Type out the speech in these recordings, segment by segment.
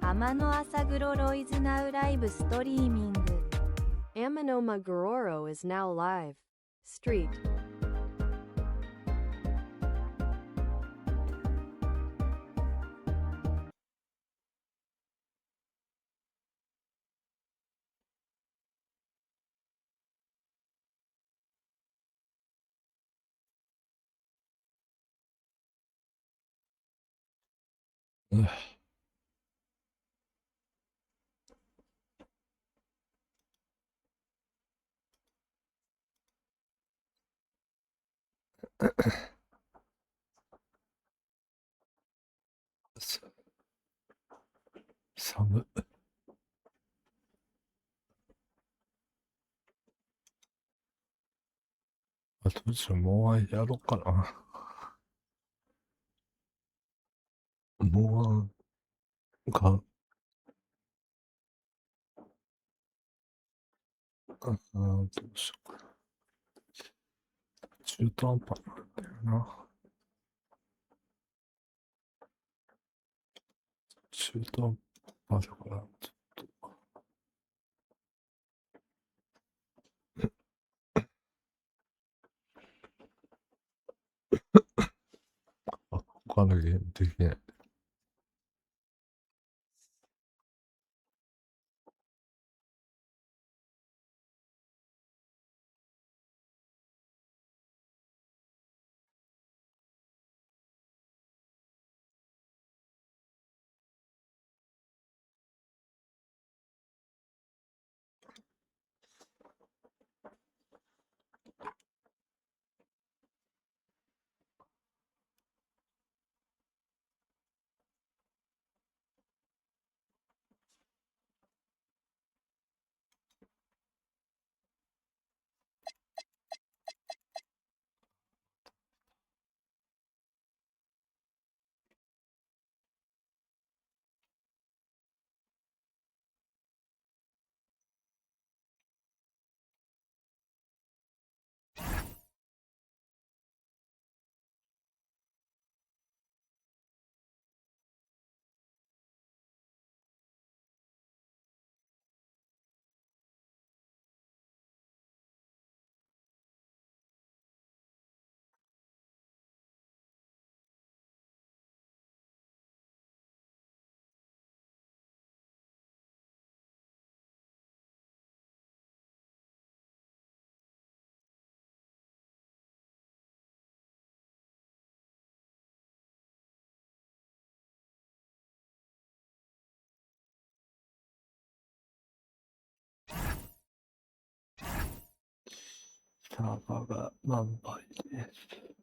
天の朝黒ロイズナウライブストリーミング。Amanoma Gororo is now live. Street.寒っ。どうしよう、もうやろうかな。もうが、どうしようかな。中途半端なんだよな。中途半端だから、ちょっと。他のゲームできない。サーバーが何倍です。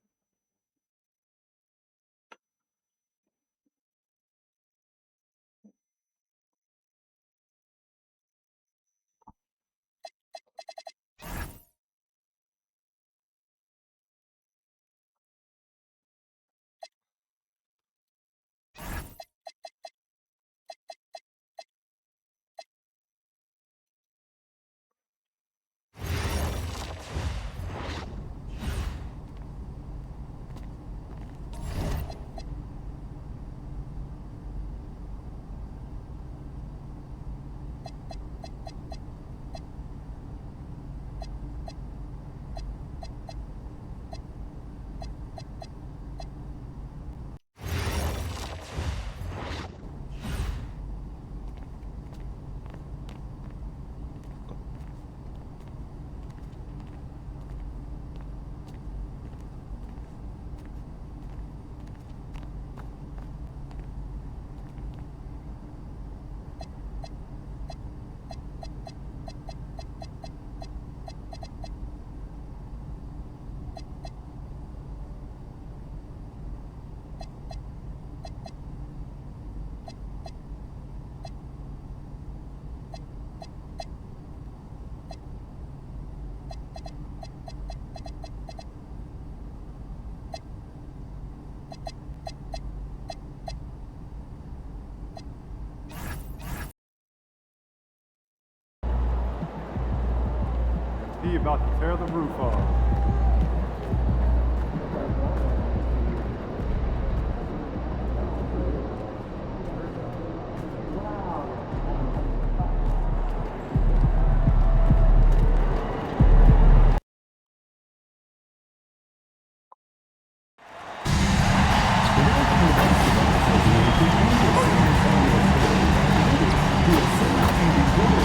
He about to tear the roof off.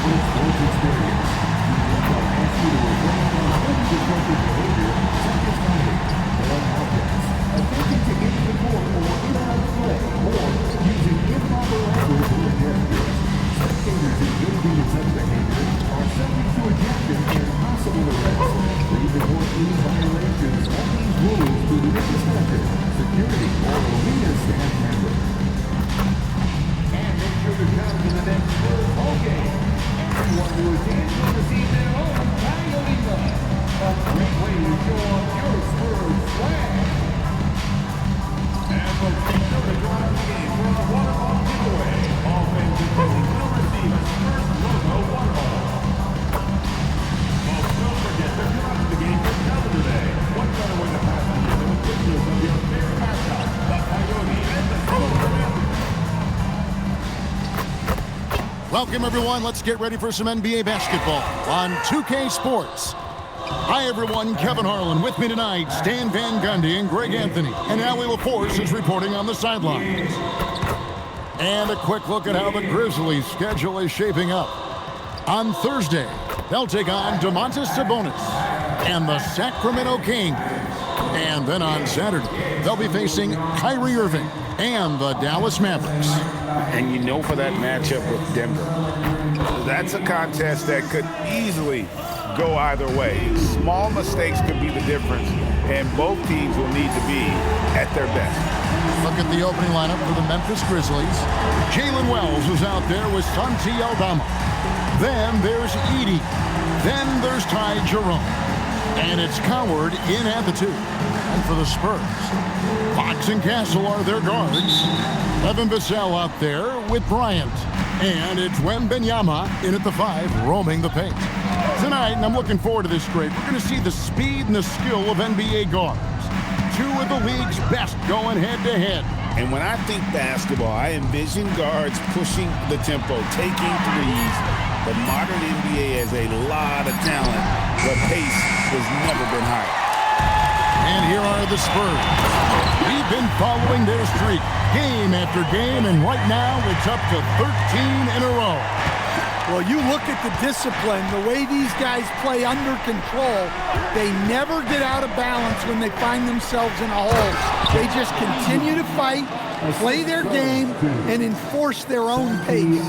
sports experience. We'll ask you to refrain from any disruptive behavior such as fighting, throwing objects, attempting to get into court or interrupt play, or using improper language or gestures. Spectators engaging in such behavior are subject to ejection and possible arrest. Please report any violations of these rules to the inspector, security, or arena staff member. And make sure to come to the next Spurs home game. Everyone who attends will receive their own Payolinga. A great way to show off your Spurs swag. And folks, make sure to join us again for the water ball giveaway. All fans attending will receive a Spurs logo water ball. Folks, don't forget to come out to the game for Delta today. What better way to pass the year than with pictures of your favorite mascot, the Coyote and the Silver. Welcome, everyone. Let's get ready for some NBA basketball on 2K Sports. Hi, everyone. Kevin Harlan with me tonight, Stan Van Gundy and Greg Anthony. And now Will Force is reporting on the sidelines. And a quick look at how the Grizzlies' schedule is shaping up. On Thursday, they'll take on Domantas Sabonis and the Sacramento Kings. And then on Saturday, they'll be facing Kyrie Irving and the Dallas Mavericks. And you know, for that matchup with Denver, that's a contest that could easily go either way. Small mistakes could be the difference, and both teams will need to be at their best. Look at the opening lineup for the Memphis Grizzlies. Jalen Wells is out there with Santi Aldama. Then there's Edey. Then there's Ty Jerome. And it's Coward in at the 2. And for the Spurs, Fox and Castle are their guards. Evan Vassell out there with Bryant. And it's Wembanyama in at the 5, roaming the paint. Tonight, and I'm looking forward to this grade, we're going to see the speed and the skill of NBA guards. 2 of the league's best going head-to-head. And when I think basketball, I envision guards pushing the tempo, taking threes. The modern NBA has a lot of talent. The pace has never been higher. And here are the Spurs. We've been following their streak game after game, and right now it's up to 13 in a row. Well, you look at the discipline, the way these guys play under control, they never get out of balance when they find themselves in a hole. They just continue to fight, play their game, and enforce their own pace.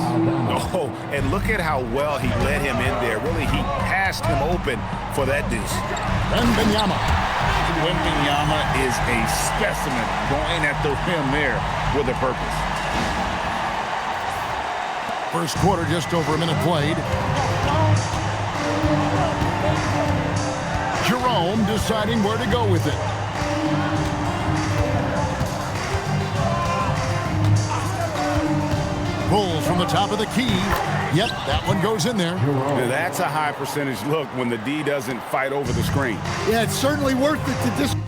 Oh, and look at how well he led him in there. Really, he passed him open for that deuce. Wembanyama. Wembanyama is a specimen going at the rim there with a purpose. First quarter, just over a minute played. Jerome deciding where to go with it. Pulls from the top of the key. Yep, that one goes in there. That's a high percentage look when the D doesn't fight over the screen. Yeah, it's certainly worth it to disrupt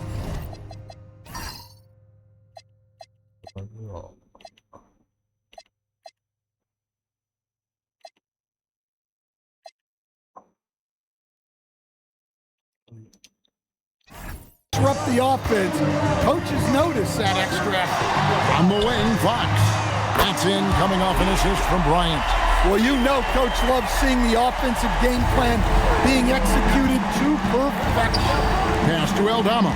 the offense. Coaches notice that extra effort. On the wing, Fox. That's in, coming off an assist from Bryant. Well, you know Coach loves seeing the offensive game plan being executed to perfection. Pass to Aldama.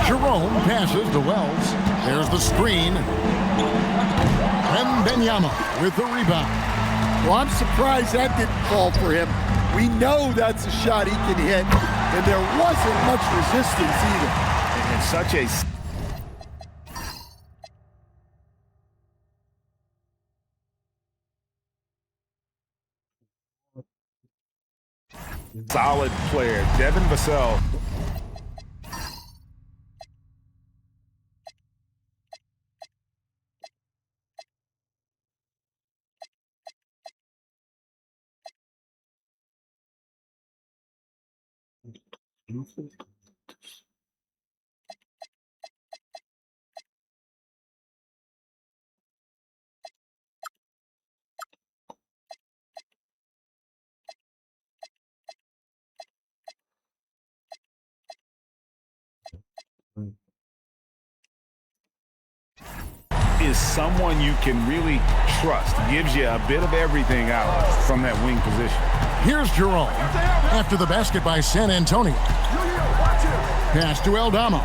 Jerome passes to Wells. There's the screen. Wembanyama with the rebound. Well, I'm surprised that didn't fall for him. We know that's a shot he can hit, and there wasn't much resistance either. And such a solid player, Devin Vassell. is someone you can really trust. Gives you a bit of everything out from that wing position. Here's Jerome. After the basket by San Antonio. Pass to Aldama.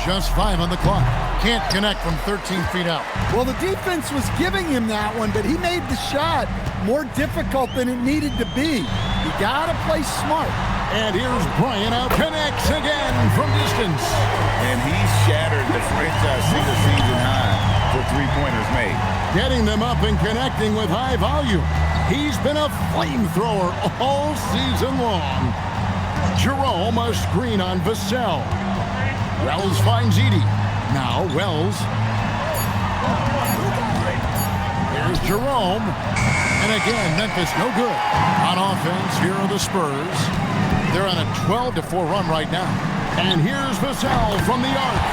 Just 5 on the clock. Can't connect from 13 feet out. Well, the defense was giving him that one, but he made the shot more difficult than it needed to be. You gotta play smart. And here's Bryant out. Connects again from distance. And he's shattered the franchise season high for three-pointers made. Getting them up and connecting with high volume. He's been a flamethrower all season long. Jerome a screen on Vassell. Wells finds Edie. Now Wells. Here's Jerome. And again, Memphis no good. On offense, here are the Spurs. They're on a 12-4 run right now. And here's Vassell from the arc.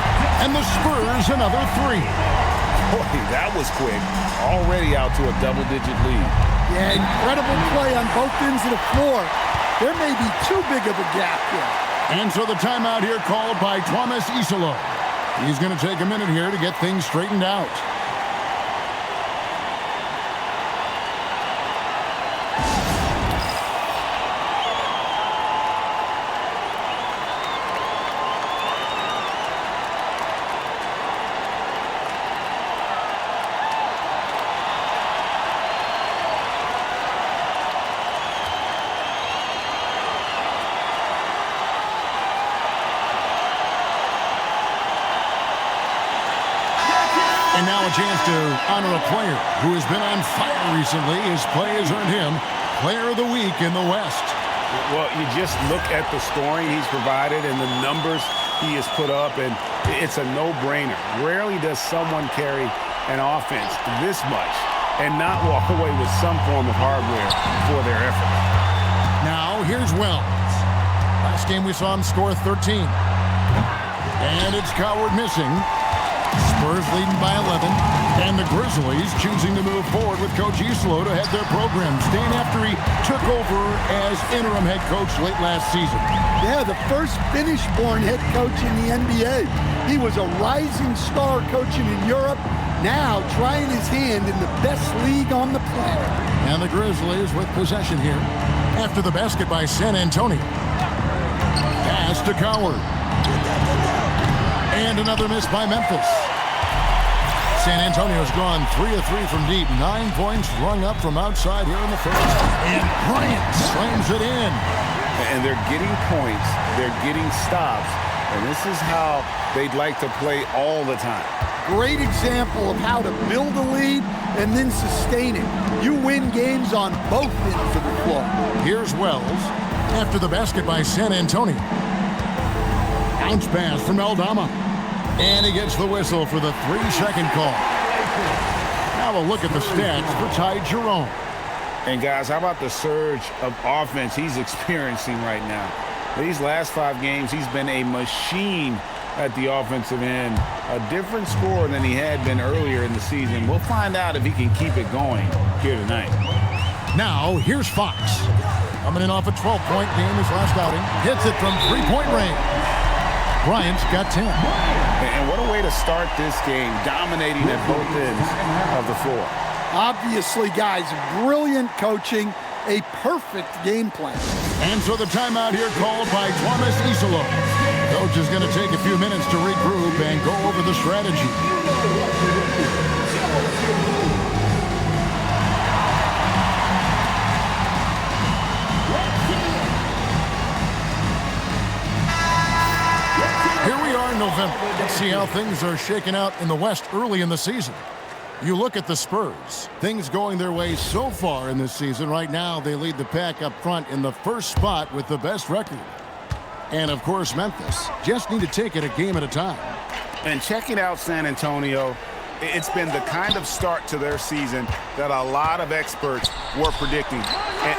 And the Spurs another 3. Boy, that was quick. Already out to a double-digit lead. Yeah, incredible play on both ends of the floor. There may be too big of a gap here. And so the timeout here called by Thomas Isolo. He's going to take a minute here to get things straightened out. And now a chance to honor a player who has been on fire recently. His play has earned him Player of the Week in the West. Well, you just look at the scoring he's provided and the numbers he has put up, and it's a no-brainer. Rarely does someone carry an offense this much and not walk away with some form of hardware for their effort. Now, here's Wells. Last game we saw him score 13. And it's Coward missing. Spurs leading by 11, and the Grizzlies choosing to move forward with Coach Isolo to head their program, staying after he took over as interim head coach late last season. Yeah, the first Finnish-born head coach in the NBA. He was a rising star coaching in Europe, now trying his hand in the best league on the planet. And the Grizzlies with possession here after the basket by San Antonio. Pass to Coward. And another miss by Memphis. San Antonio's gone 3 of 3 from deep. 9 points rung up from outside here in the first. And Bryant slams it in. And they're getting points. They're getting stops. And this is how they'd like to play all the time. Great example of how to build a lead and then sustain it. You win games on both ends of the floor. Here's Wells after the basket by San Antonio. Bounce pass from Aldama. And he gets the whistle for the 3-second call. Now a look at the stats for Ty Jerome. And guys, how about the surge of offense he's experiencing right now? These last 5 games, he's been a machine at the offensive end. A different scorer than he had been earlier in the season. We'll find out if he can keep it going here tonight. Now, here's Fox. Coming in off a 12-point game his last outing. Hits it from 3-point range. Bryant's got 10. And what a way to start this game, dominating at both ends of the floor. Obviously, guys, brilliant coaching, a perfect game plan. And so the timeout here called by Thomas Isolo. Coach is going to take a few minutes to regroup and go over the strategy. Here we are in November. Let's see how things are shaking out in the West early in the season. You look at the Spurs. Things going their way so far in this season. Right now, they lead the pack up front in the first spot with the best record. And, of course, Memphis just need to take it a game at a time. And checking out San Antonio, it's been the kind of start to their season that a lot of experts were predicting.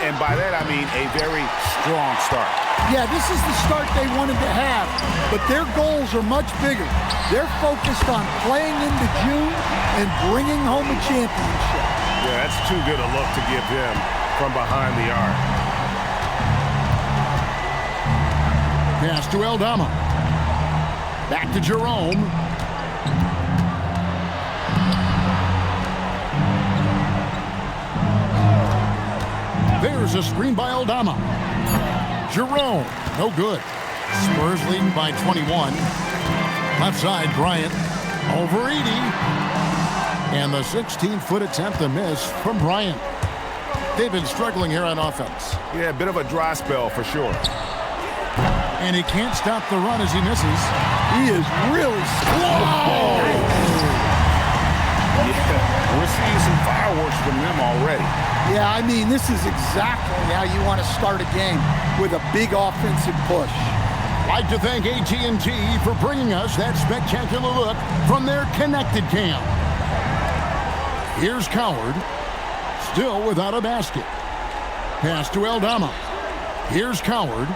And by that, I mean a very strong start. Yeah, this is the start they wanted to have, but their goals are much bigger. They're focused on playing into June and bringing home a championship. Yeah, that's too good a look to give them from behind the arc. Pass to Aldama. Back to Jerome. There's a screen by Aldama. Jerome, no good. Spurs leading by 21. Left side, Bryant. Over Edey. And the 16-foot attempt to miss from Bryant. They've been struggling here on offense. Yeah, a bit of a dry spell for sure. And he can't stop the run as he misses. He is really slow. Yeah, we're seeing some fireworks from them already. Yeah, I mean, this is exactly how you want to start a game, with a big offensive push. I'd like to thank AT&T for bringing us that spectacular look from their connected cam. Here's Coward, still without a basket. Pass to Aldama. Here's Coward.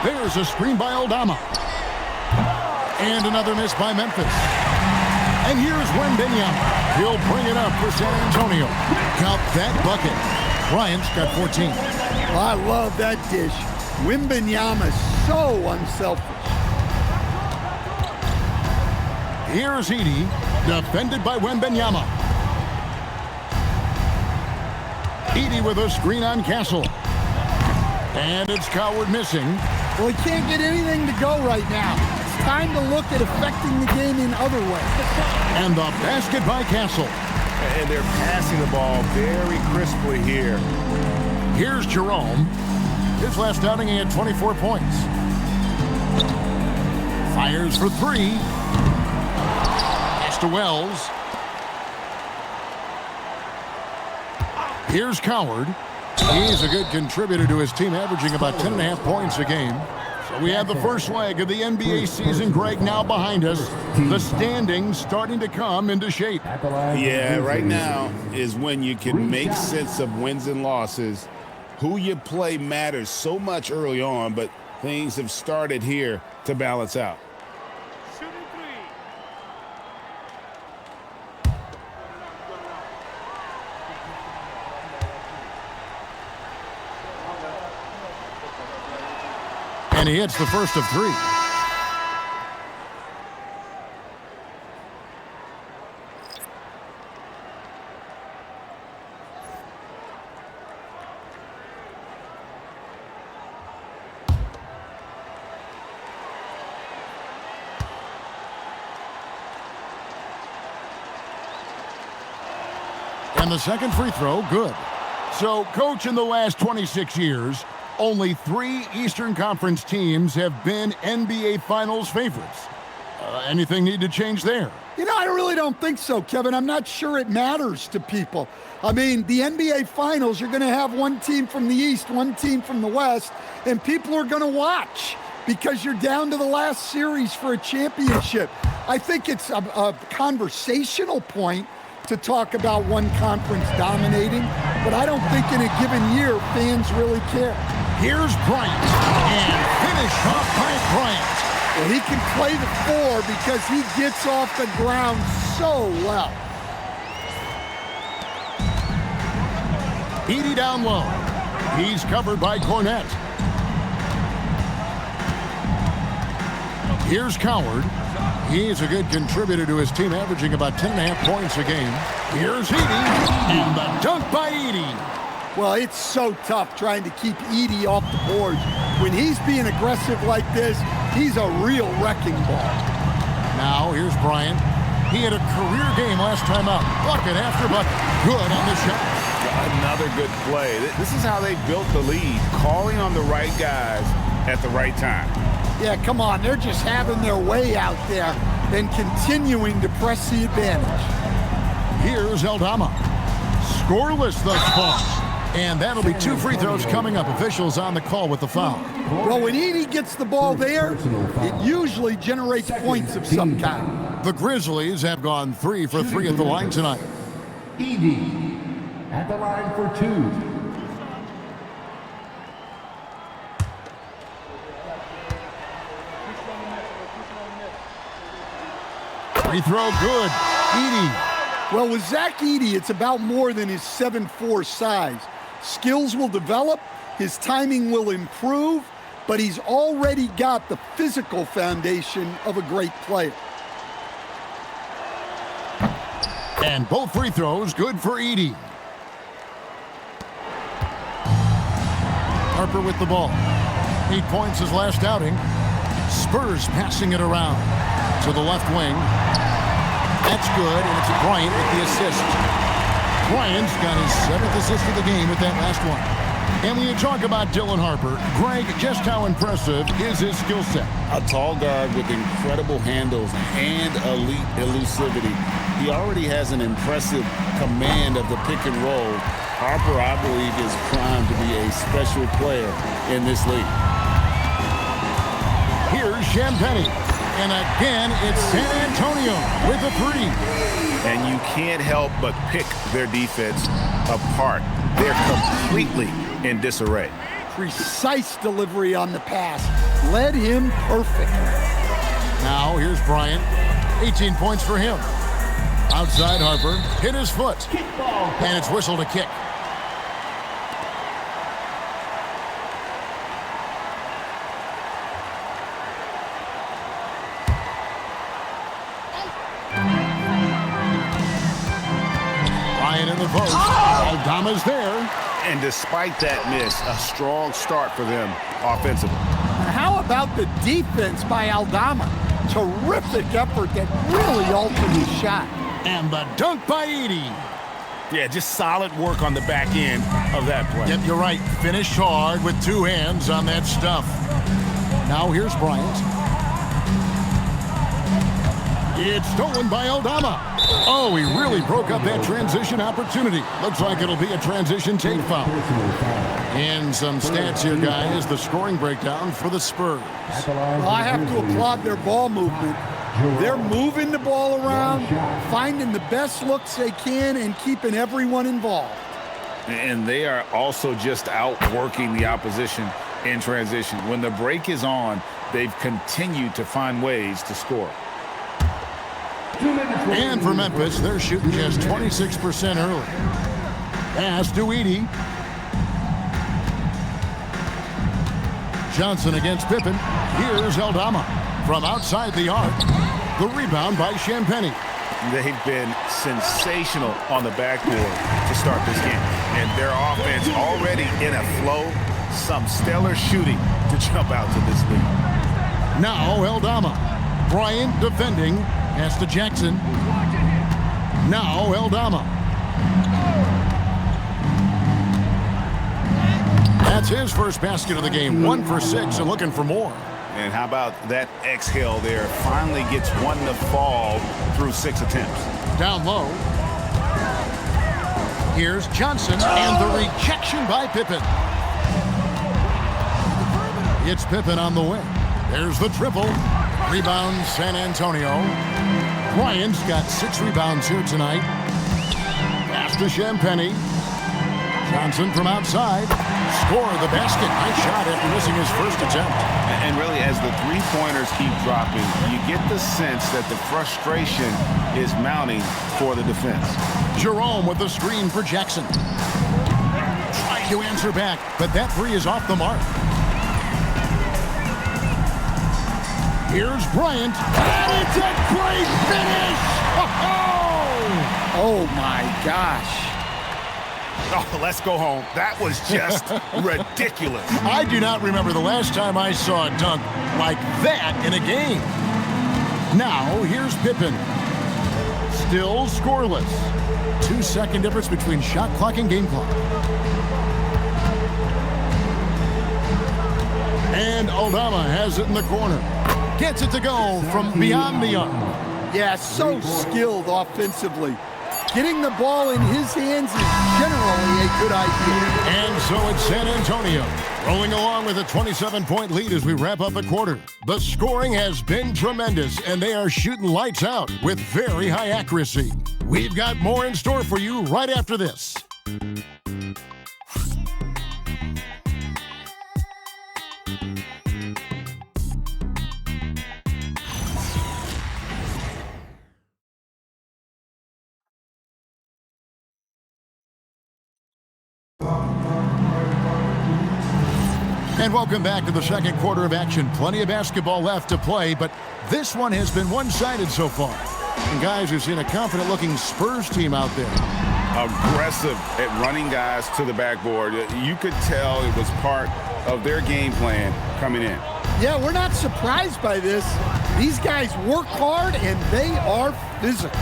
There's a screen by Aldama. And another miss by Memphis. And here's Wembanyama. He'll bring it up for San Antonio. Count that bucket. Bryant's got 14. I love that dish. Wembanyama is so unselfish. Here's Edey, defended by Wembanyama. Edey with a screen on Castle. And it's Coward missing. Well, he can't get anything to go right now. It's time to look at affecting the game in other ways. And the basket by Castle. And they're passing the ball very crisply here. Here's Jerome. His last outing, he had 24 points. Fires for three. Pass to Wells. Here's Coward. He's a good contributor to his team, averaging about 10.5 points a game. So we have the first leg of the NBA season, Greg, now behind us. The standings starting to come into shape. Yeah, right now is when you can make sense of wins and losses. Who you play matters so much early on, but things have started here to balance out. And he hits the first of three. And the second free throw, good. So, coach, in the last 26 years, only 3 Eastern Conference teams have been NBA Finals favorites. Anything need to change there? You know, I really don't think so, Kevin. I'm not sure it matters to people. I mean, the NBA Finals, you're going to have one team from the East, one team from the West, and people are going to watch because you're down to the last series for a championship. I think it's a conversational point to talk about one conference dominating, but I don't think in a given year fans really care. Here's Bryant, and finished off by Bryant. Well, he can play the 4 because he gets off the ground so well. Edey down low. He's covered by Cornette. Here's Coward. He's a good contributor to his team, averaging about 10.5 points a game. Here's Edey, and the dunk by Edey. Well, it's so tough trying to keep Edey off the boards. When he's being aggressive like this, he's a real wrecking ball. Now, here's Bryant. He had a career game last time out. Bucket after bucket. Good on the shot. Another good play. This is how they built the lead, calling on the right guys at the right time. Yeah, come on. They're just having their way out there and continuing to press the advantage. Here's Aldama. Scoreless thus far. And that'll be 2 free throws coming up. Officials on the call with the foul. Well, when Edey gets the ball there, it usually generates points of some kind. The Grizzlies have gone 3 for 3 at the line tonight. Edey at the line for 2. Free throw good. Edey. Well, with Zach Edey, it's about more than his 7'4" size. Skills will develop, his timing will improve, but he's already got the physical foundation of a great player. And both free throws good for Edey. Harper with the ball. 8 points his last outing. Spurs passing it around to the left wing. That's good, and it's Bryant with the assist. Bryant's got his 7th assist of the game with that last one. And when you talk about Dylan Harper, Greg, just how impressive is his skill set? A tall guard with incredible handles and elite elusivity. He already has an impressive command of the pick and roll. Harper, I believe, is primed to be a special player in this league. Here's Champagnie. And again, it's San Antonio with a 3. And you can't help but pick their defense apart. They're completely in disarray. Precise delivery on the pass. Led him perfect. Now here's Bryant. 18 points for him. Outside Harper. Hit his foot. And it's whistled a kick. Bryant in the post. Aldama's there. And despite that miss, a strong start for them offensively. How about the defense by Aldama? Terrific effort that really altered his shot. And the dunk by Edey. Yeah, just solid work on the back end of that play. Yep, you're right. Finished hard with 2 hands on that stuff. Now here's Bryant. It's stolen by Aldama. Oh, he really broke up that transition opportunity. Looks like it'll be a transition take foul. And some stats here, guys. The scoring breakdown for the Spurs. Well, I have to applaud their ball movement. They're moving the ball around, finding the best looks they can, and keeping everyone involved. And they are also just outworking the opposition in transition. When the break is on, they've continued to find ways to score. And for Memphis, they're shooting just 26% early. Pass to Edey. Johnson against Pippen. Here's Aldama from outside the arc. The rebound by Champagnie. They've been sensational on the backboard to start this game. And their offense already in a flow. Some stellar shooting to jump out to this lead. Now Aldama. Bryant defending. Pass to Jackson. Now Aldama. That's his first basket of the game. 1 for 6 and looking for more. And how about that exhale there? Finally gets one to fall through 6 attempts. Down low. Here's Johnson and the rejection by Pippen. It's Pippen on the wing. There's the triple. Rebound San Antonio. Bryant's got 6 rebounds here tonight. Pass to Champagnie. Johnson from outside. Score the basket. Nice shot after missing his first attempt. And really, as the three-pointers keep dropping, you get the sense that the frustration is mounting for the defense. Jerome with the screen for Jackson. Trying to answer back, but that three is off the mark. Here's Bryant, and it's a great finish! Oh my gosh. Oh, let's go home. That was just ridiculous. I do not remember the last time I saw a dunk like that in a game. Now, here's Pippen. Still scoreless. 2-second difference between shot clock and game clock. And Aldama has it in the corner. Gets it to go from beyond the arc. Yeah, so skilled offensively. Getting the ball in his hands is generally a good idea. And so it's San Antonio, rolling along with a 27-point lead as we wrap up a quarter. The scoring has been tremendous, and they are shooting lights out with very high accuracy. We've got more in store for you right after this. And welcome back to the second quarter of action. Plenty of basketball left to play, but this one has been one-sided so far. And guys, we've seen a confident-looking Spurs team out there. Aggressive at running guys to the backboard. You could tell it was part of their game plan coming in. Yeah, we're not surprised by this. These guys work hard, and they are physical.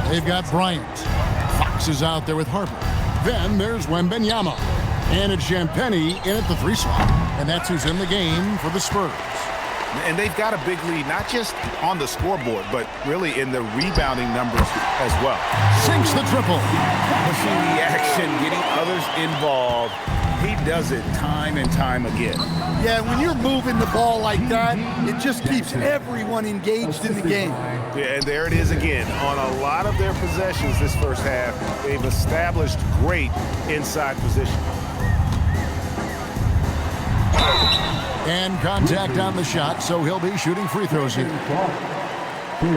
They've got Bryant. Fox is out there with Harper. Then there's Wembanyama. And it's Champagnie in at the 3 spot. And that's who's in the game for the Spurs. And they've got a big lead, not just on the scoreboard, but really in the rebounding numbers as well. Sinks the triple. Pushing the action, getting others involved. He does it time and time again. Yeah, when you're moving the ball like that, it just keeps everyone engaged in the game. Yeah, and there it is again. On a lot of their possessions this first half, they've established great inside position. And contact on the shot, so he'll be shooting free throws here.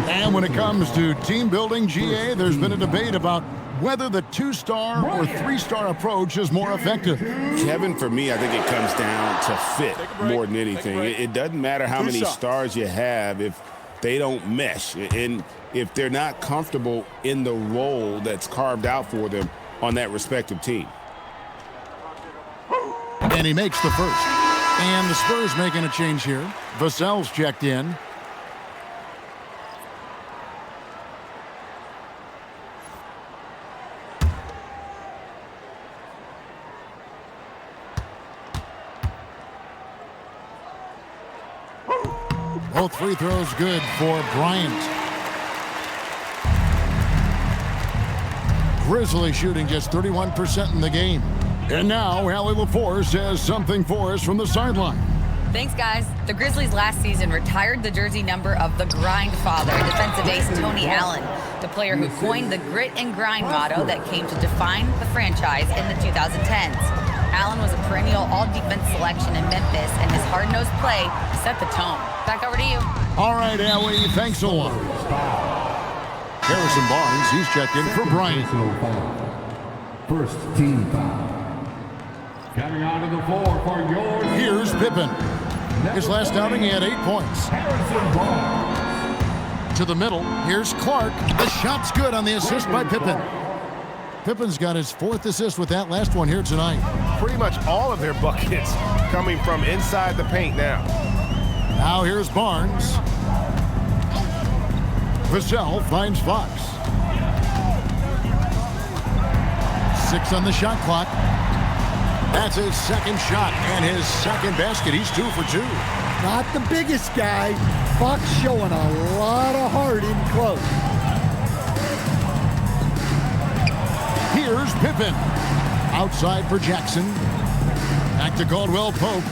And when it comes to team building, GA, there's been a debate about whether the 2-star or 3-star approach is more effective. Kevin, for me, I think it comes down to fit more than anything. It doesn't matter how many stars you have if they don't mesh, and if they're not comfortable in the role that's carved out for them on that respective team. And he makes the first. And the Spurs making a change here. Vassell's checked in. Both free throws good for Bryant. Grizzlies shooting just 31% in the game. And now, Allie LaForce has something for us from the sideline. Thanks, guys. The Grizzlies last season retired the jersey number of the grind father, defensive ace Tony Allen, the player who coined the grit and grind motto that came to define the franchise in the 2010s. Allen was a perennial all-defense selection in Memphis, and his hard-nosed play set the tone. Back over to you. All right, Allie, thanks a lot. Harrison Barnes, he's checked in for Bryant. First team foul. Coming onto the floor for yours. Here's Pippen. His last outing, he had 8 points. Harrison Barnes. To the middle, here's Clark. The shot's good on the assist by Pippen. Pippen's got his 4th assist with that last one here tonight. Pretty much all of their buckets coming from inside the paint now. Now here's Barnes. Vassell finds Fox. 6 on the shot clock. That's his second shot and his second basket. He's 2 for 2. Not the biggest guy. Fox showing a lot of heart in close. Here's Pippen. Outside for Jackson. Back to Caldwell Pope.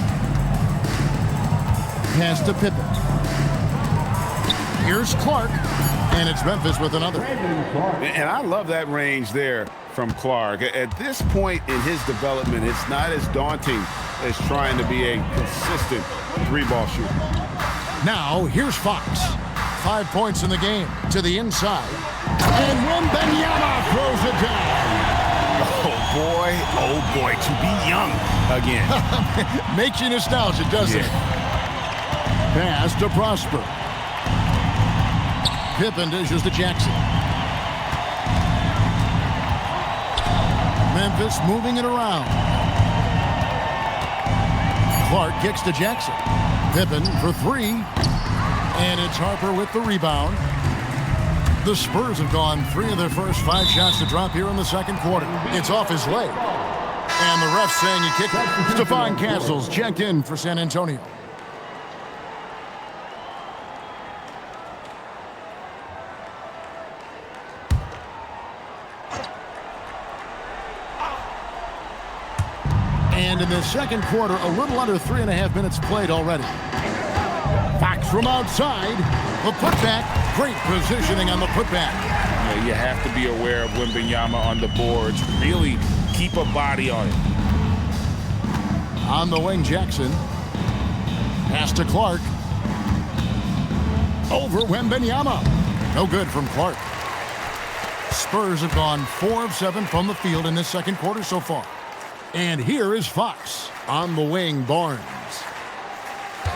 Pass to Pippen. Here's Clark. And it's Memphis with another. And I love that range there from Clark. At this point in his development, it's not as daunting as trying to be a consistent 3-ball shooter. Now, here's Fox. 5 points in the game to the inside. And Wembanyama throws it down. Oh boy, to be young again. Makes you nostalgic, doesn't it? Pass to Prosper. Pippen dishes to Jackson. Memphis moving it around. Clark kicks to Jackson. Pippen for 3. And it's Harper with the rebound. The Spurs have gone 3 of their first 5 shots to drop here in the second quarter. It's off his leg. And the ref saying he kicked it. Stephon Castles checked in for San Antonio. And in the second quarter, a little under 3.5 minutes played already. Fox from outside. The putback. Great positioning on the putback. You have to be aware of Wembanyama on the boards. Really keep a body on it. On the wing, Jackson. Pass to Clark. Over Wembanyama. No good from Clark. Spurs have gone 4 of 7 from the field in this second quarter so far. And here is Fox on the wing, Barnes.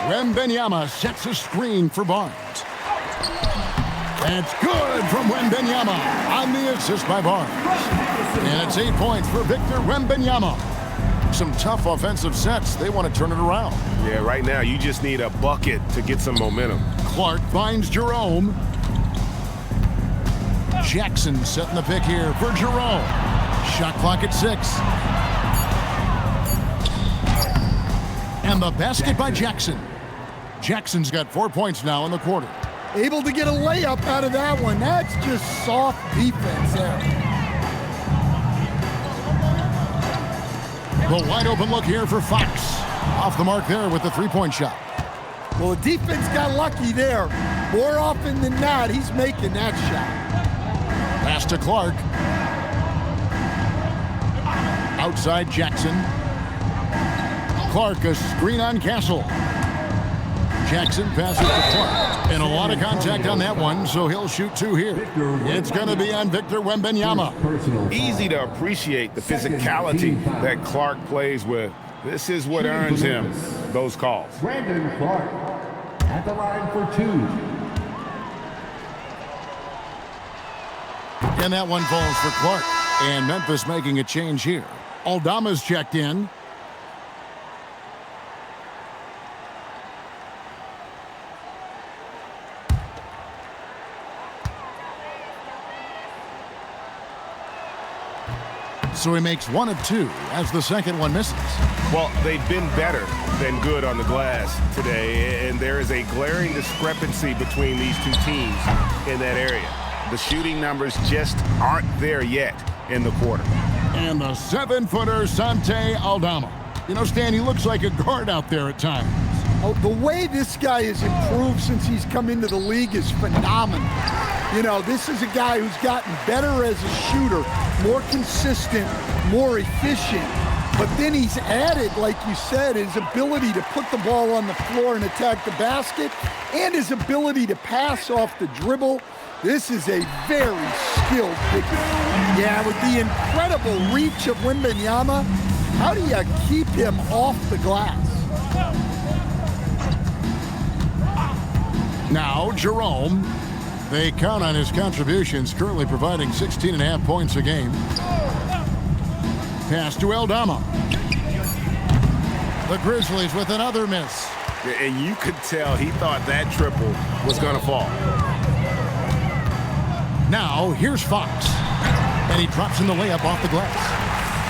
Wembenyama sets a screen for Barnes. That's good from Wembenyama on the assist by Barnes. And it's 8 points for Victor Wembanyama. Some tough offensive sets. They want to turn it around. Yeah, right now you just need a bucket to get some momentum. Clark finds Jerome. Jackson setting the pick here for Jerome. Shot clock at 6. And the basket by Jackson. Jackson's got 4 points now in the quarter. Able to get a layup out of that one. That's just soft defense there. The wide open look here for Fox. Off the mark there with the three-point shot. Well, the defense got lucky there. More often than not, he's making that shot. Pass to Clark. Outside Jackson. Clark, a screen on Castle. Jackson passes to Clark. And a lot of contact on that one, so he'll shoot 2 here. It's going to be on Victor Wembanyama. Easy to appreciate the physicality that Clark plays with. This is what earns him those calls. Brandon Clark at the line for 2. And that one falls for Clark. And Memphis making a change here. Aldama's checked in. So he makes 1 of 2 as the second one misses. Well, they've been better than good on the glass today, and there is a glaring discrepancy between these two teams in that area. The shooting numbers just aren't there yet in the quarter. And the 7-footer, Sante Aldama. You know, Stan, he looks like a guard out there at times. Oh, the way this guy has improved since he's come into the league is phenomenal. You know, this is a guy who's gotten better as a shooter, more consistent, more efficient. But then he's added, like you said, his ability to put the ball on the floor and attack the basket, and his ability to pass off the dribble. This is a very skilled big man. Yeah, with the incredible reach of Wembanyama, how do you keep him off the glass? Now, Jerome. They count on his contributions, currently providing 16.5 points a game. Pass to Aldama. The Grizzlies with another miss. And you could tell he thought that triple was going to fall. Now, here's Fox. And he drops in the layup off the glass.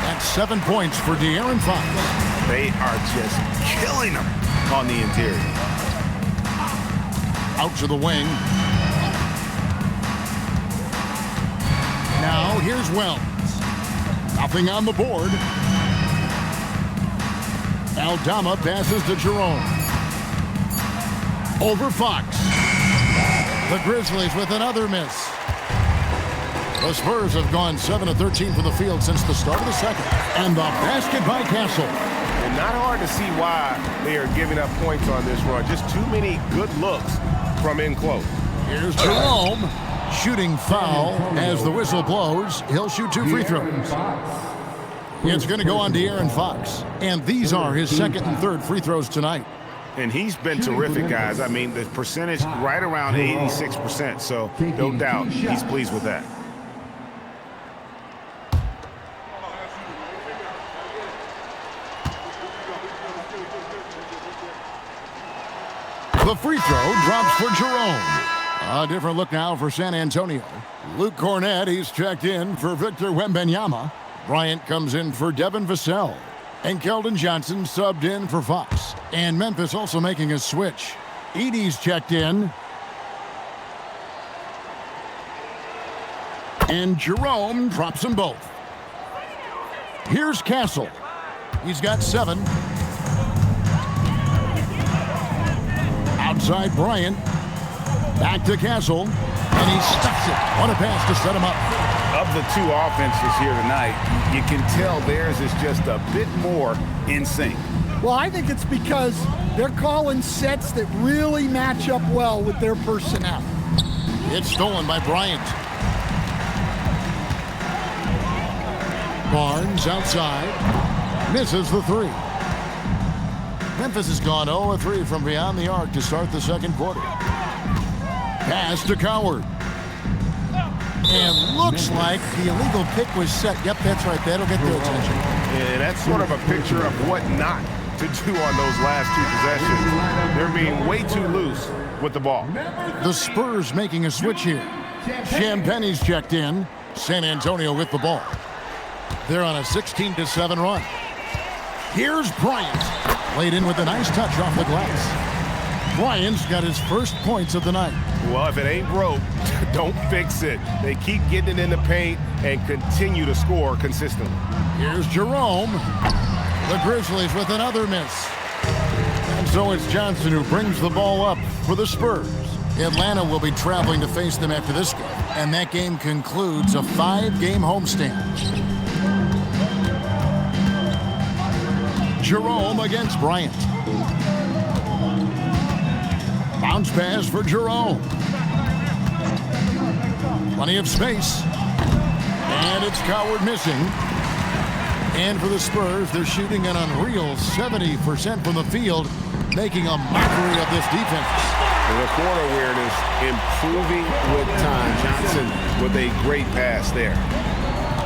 That's 7 points for De'Aaron Fox. They are just killing him on the interior. Out to the wing. Now, here's Wells. Nothing on the board. Aldama passes to Jerome. Over Fox. The Grizzlies with another miss. The Spurs have gone 7 of 13 from the field since the start of the second. And the basket by Castle. And not hard to see why they are giving up points on this run. Just too many good looks from in close. Here's Jerome. Shooting foul as the whistle blows. He'll shoot 2 free throws. It's going to go on De'Aaron Fox. And these are his second and third free throws tonight. And he's been terrific, guys. I mean, the percentage right around 86%. So no doubt he's pleased with that. The free throw drops for Jerome. A different look now for San Antonio. Luke Cornett, he's checked in for Victor Wembanyama. Bryant comes in for Devin Vassell. And Keldon Johnson subbed in for Fox. And Memphis also making a switch. Edey's checked in. And Jerome drops them both. Here's Castle. He's got 7. Outside Bryant. Back to Castle. And he stuffs it. What a pass to set him up. Of the two offenses here tonight, you can tell theirs is just a bit more in sync. Well, I think it's because they're calling sets that really match up well with their personnel. It's stolen by Bryant. Barnes outside. Misses the three. Memphis has gone 0-3 from beyond the arc to start the second quarter. Pass to Coward. And looks like the illegal pick was set. Yep, that's right. That'll get their attention. Yeah, that's sort of a picture of what not to do on those last two possessions. They're being way too loose with the ball. The Spurs making a switch here. Champagne's checked in. San Antonio with the ball. They're on a 16-7 run. Here's Bryant. Laid in with a nice touch off the glass. Bryant's got his first points of the night. Well, if it ain't broke, don't fix it. They keep getting it in the paint and continue to score consistently. Here's Jerome. The Grizzlies with another miss. And so it's Johnson who brings the ball up for the Spurs. Atlanta will be traveling to face them after this game, and that game concludes a 5-game homestand. Jerome against Bryant. Bounce pass for Jerome. Plenty of space. And it's Coward missing. And for the Spurs, they're shooting an unreal 70% from the field, making a mockery of this defense. The court awareness improving with time. Johnson with a great pass there.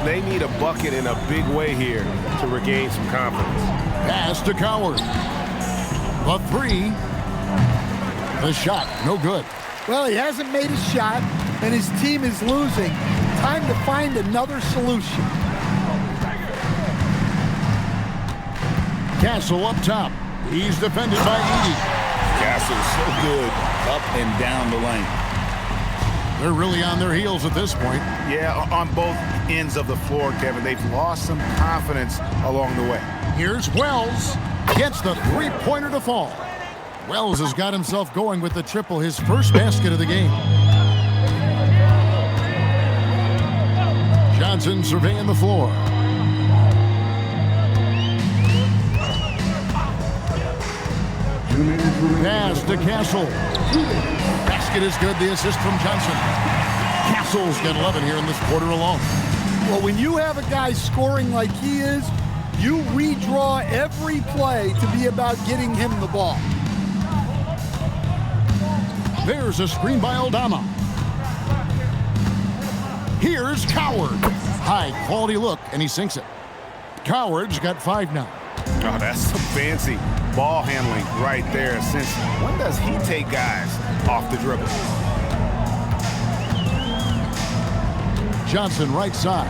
They need a bucket in a big way here to regain some confidence. Pass to Coward. The three. The shot, no good. Well, he hasn't made a shot, and his team is losing. Time to find another solution. Castle up top. He's defended by Edey. Castle's so good up and down the lane. They're really on their heels at this point. Yeah, on both ends of the floor, Kevin. They've lost some confidence along the way. Here's Wells. Gets the three-pointer to fall. Wells has got himself going with the triple, his first basket of the game. Johnson surveying the floor. Pass to Castle. Basket is good, the assist from Johnson. Castle's got 11 here in this quarter alone. Well, when you have a guy scoring like he is, you redraw every play to be about getting him the ball. There's a screen by Aldama. Here's Coward. High quality look, and he sinks it. Coward's got 5 now. Oh, that's some fancy ball handling right there. Since when does he take guys off the dribble? Johnson right side.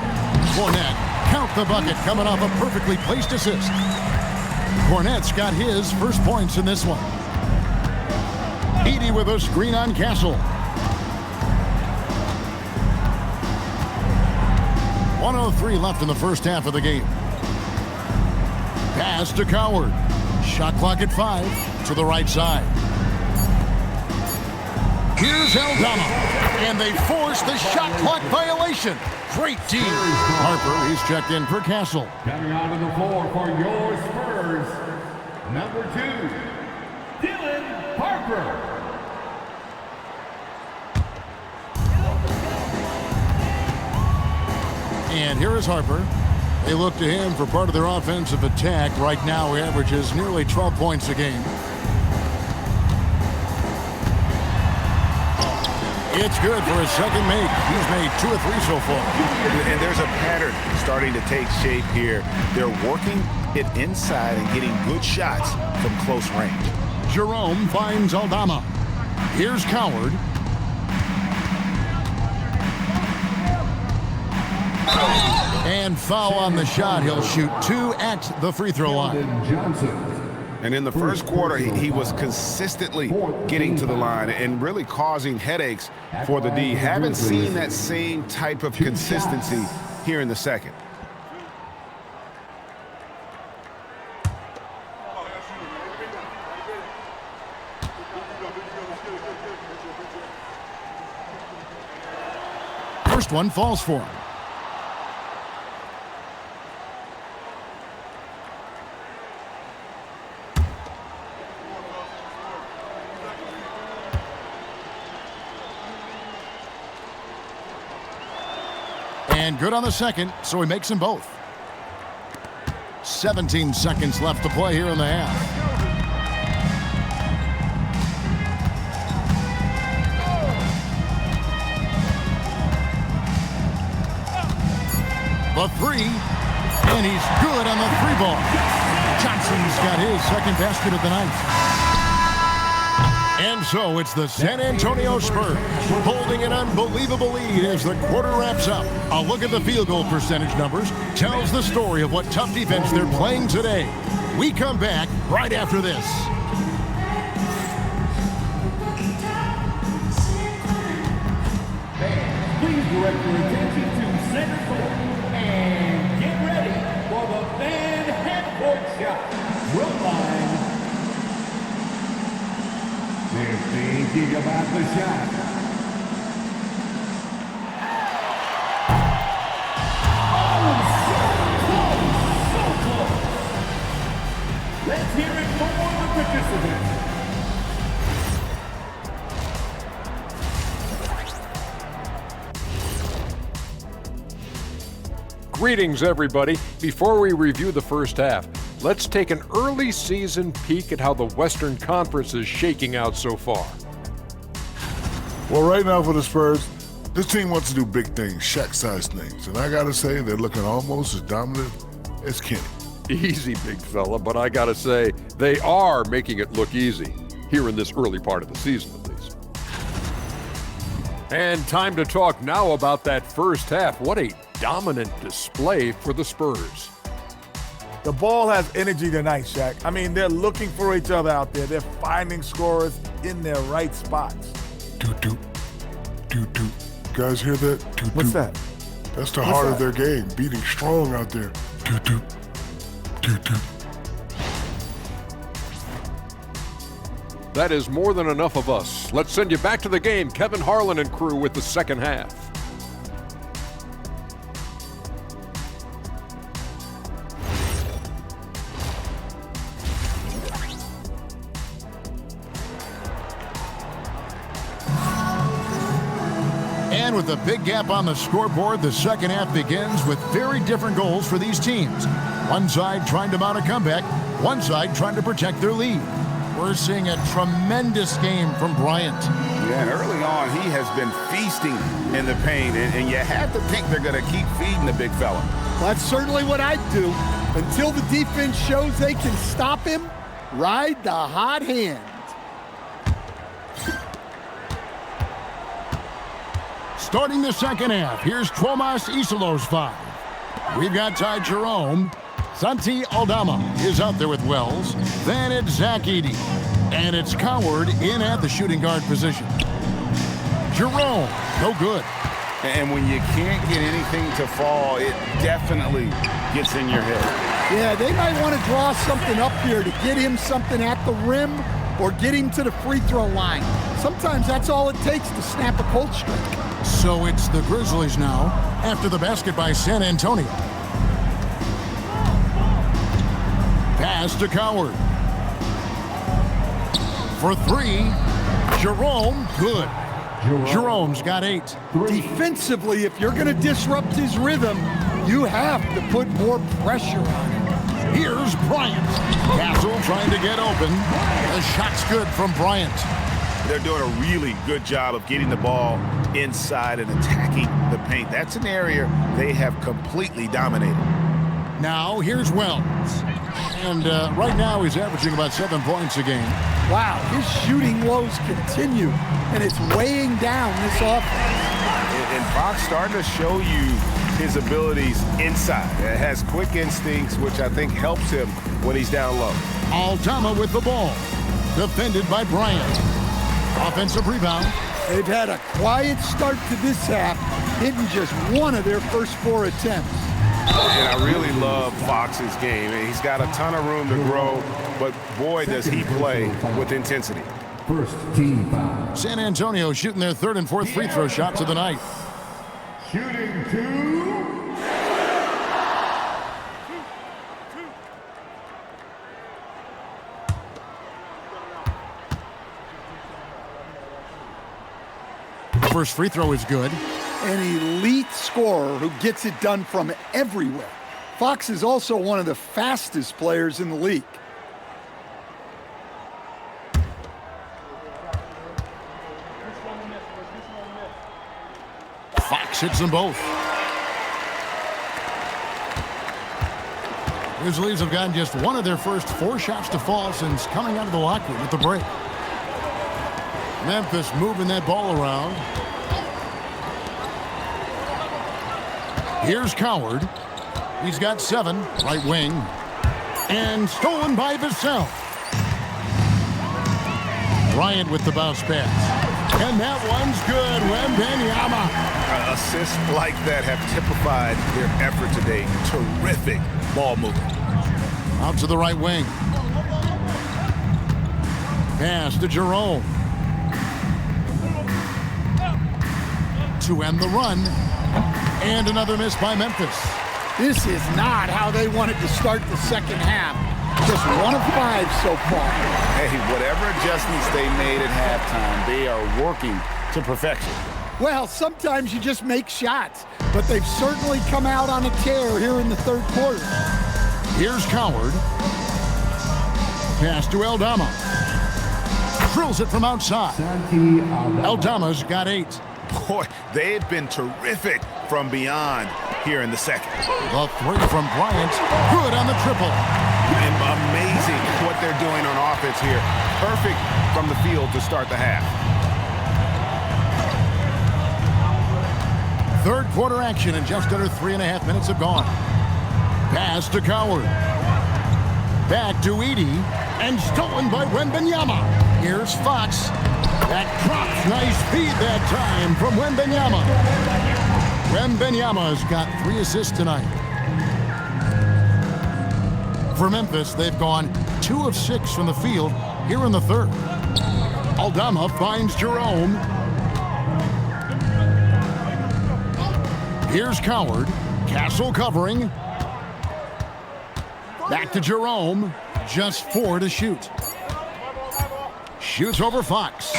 Cornette, count the bucket, coming off a perfectly placed assist. Cornette's got his first points in this one. Edey with a screen on Castle. 1:03 left in the first half of the game. Pass to Coward. Shot clock at 5 to the right side. Here's Aldama. And they force the shot clock violation. Great team. Harper, he's checked in for Castle. Coming onto the floor for your Spurs, number 2, Dylan Harper. And here is Harper. They look to him for part of their offensive attack. Right now, he averages nearly 12 points a game. It's good for his second make. He's made 2 or 3 so far. And there's a pattern starting to take shape here. They're working it inside and getting good shots from close range. Jerome finds Aldama. Here's Coward. And foul on the shot. He'll shoot 2 at the free throw line. And in the first quarter, he was consistently getting to the line and really causing headaches for the D. Haven't seen that same type of consistency here in the second. First one falls for him. And good on the second, so he makes them both. 17 seconds left to play here in the half. The three, and he's good on the three ball. Johnson's got his second basket of the night. And so it's the San Antonio Spurs holding an unbelievable lead as the quarter wraps up. A look at the field goal percentage numbers tells the story of what tough defense they're playing today. We come back right after this. Please direct your attention to center court and get ready for the fan half-court shot. Drill line. They're thinking about the shot. Oh, so close. Let's hear it for the participants. Greetings, everybody. Before we review the first half, let's take an early season peek at how the Western Conference is shaking out so far. Well, right now for the Spurs, this team wants to do big things, Shaq-sized things. And I got to say, they're looking almost as dominant as Kenny. Easy, big fella, but I got to say, they are making it look easy, here in this early part of the season at least. And time to talk now about that first half. What a dominant display for the Spurs. The ball has energy tonight, Shaq. I mean, they're looking for each other out there. They're finding scorers in their right spots. Doot-doot. Doot-doot. Guys hear that? Doot-doot. What's that? That's the heart of their game, beating strong out there. Doot-doot. Doot-doot. That is more than enough of us. Let's send you back to the game. Kevin Harlan and crew with the second half. And with a big gap on the scoreboard, the second half begins with very different goals for these teams. One side trying to mount a comeback, one side trying to protect their lead. We're seeing a tremendous game from Bryant. Yeah, and early on, he has been feasting in the paint, and you have to think they're going to keep feeding the big fella. Well, that's certainly what I'd do. Until the defense shows they can stop him, ride the hot hand. Starting the second half, here's Tomas Isilow's five. We've got Ty Jerome. Santi Aldama is out there with Wells. Then it's Zach Edey. And it's Coward in at the shooting guard position. Jerome, no good. And when you can't get anything to fall, it definitely gets in your head. Yeah, they might want to draw something up here to get him something at the rim or get him to the free throw line. Sometimes that's all it takes to snap a cold streak. So it's the Grizzlies now after the basket by San Antonio. Pass to Coward. For three, Jerome, good. Jerome's got 8. Defensively, if you're going to disrupt his rhythm, you have to put more pressure on him. Here's Bryant. Castle trying to get open. The shot's good from Bryant. They're doing a really good job of getting the ball inside and attacking the paint. That's an area they have completely dominated. Now, here's Wells. And right now, he's averaging about 7 points a game. Wow, his shooting woes continue, and it's weighing down this offense. And Fox starting to show you his abilities inside. It has quick instincts, which I think helps him when he's down low. Aldama with the ball. Defended by Bryant. Offensive rebound. They've had a quiet start to this half, hitting just one of their first 4 attempts. And I really love Fox's game. He's got a ton of room to grow, but boy, does he play with intensity. First team foul. San Antonio shooting their 3rd and 4th free throw shots of the night. Shooting 2. First free throw is good. An elite scorer who gets it done from everywhere. Fox is also one of the fastest players in the league. Fox hits them both. Grizzlies have gotten just one of their first 4 shots to fall since coming out of the locker room at the break. Memphis moving that ball around. Here's Coward. He's got 7, right wing. And stolen by Vassell. Bryant with the bounce pass. And that one's good. Wembanyama. Assists like that have typified their effort today. Terrific ball movement. Out to the right wing. Pass to Jerome. To end the run. And another miss by Memphis. This is not how they wanted to start the second half. Just 1 of 5 so far. Hey, whatever adjustments they made at halftime, they are working to perfection. Well, sometimes you just make shots, but they've certainly come out on a tear here in the third quarter. Here's Coward. Pass to Aldama. Drills it from outside. Aldama's got 8. Boy, they've been terrific from beyond here in the second. The 3 from Bryant. Good on the triple. And amazing what they're doing on offense here. Perfect from the field to start the half. Third quarter action and just under 3.5 minutes have gone. Pass to Coward. Back to Edey. And stolen by Wembanyama. Here's Fox. That drops. Nice feed that time from Wembanyama. Wembanyama's got 3 assists tonight. For Memphis, they've gone 2 of 6 from the field here in the third. Aldama finds Jerome. Here's Coward. Castle covering. Back to Jerome. Just 4 to shoot. Shoots over Fox.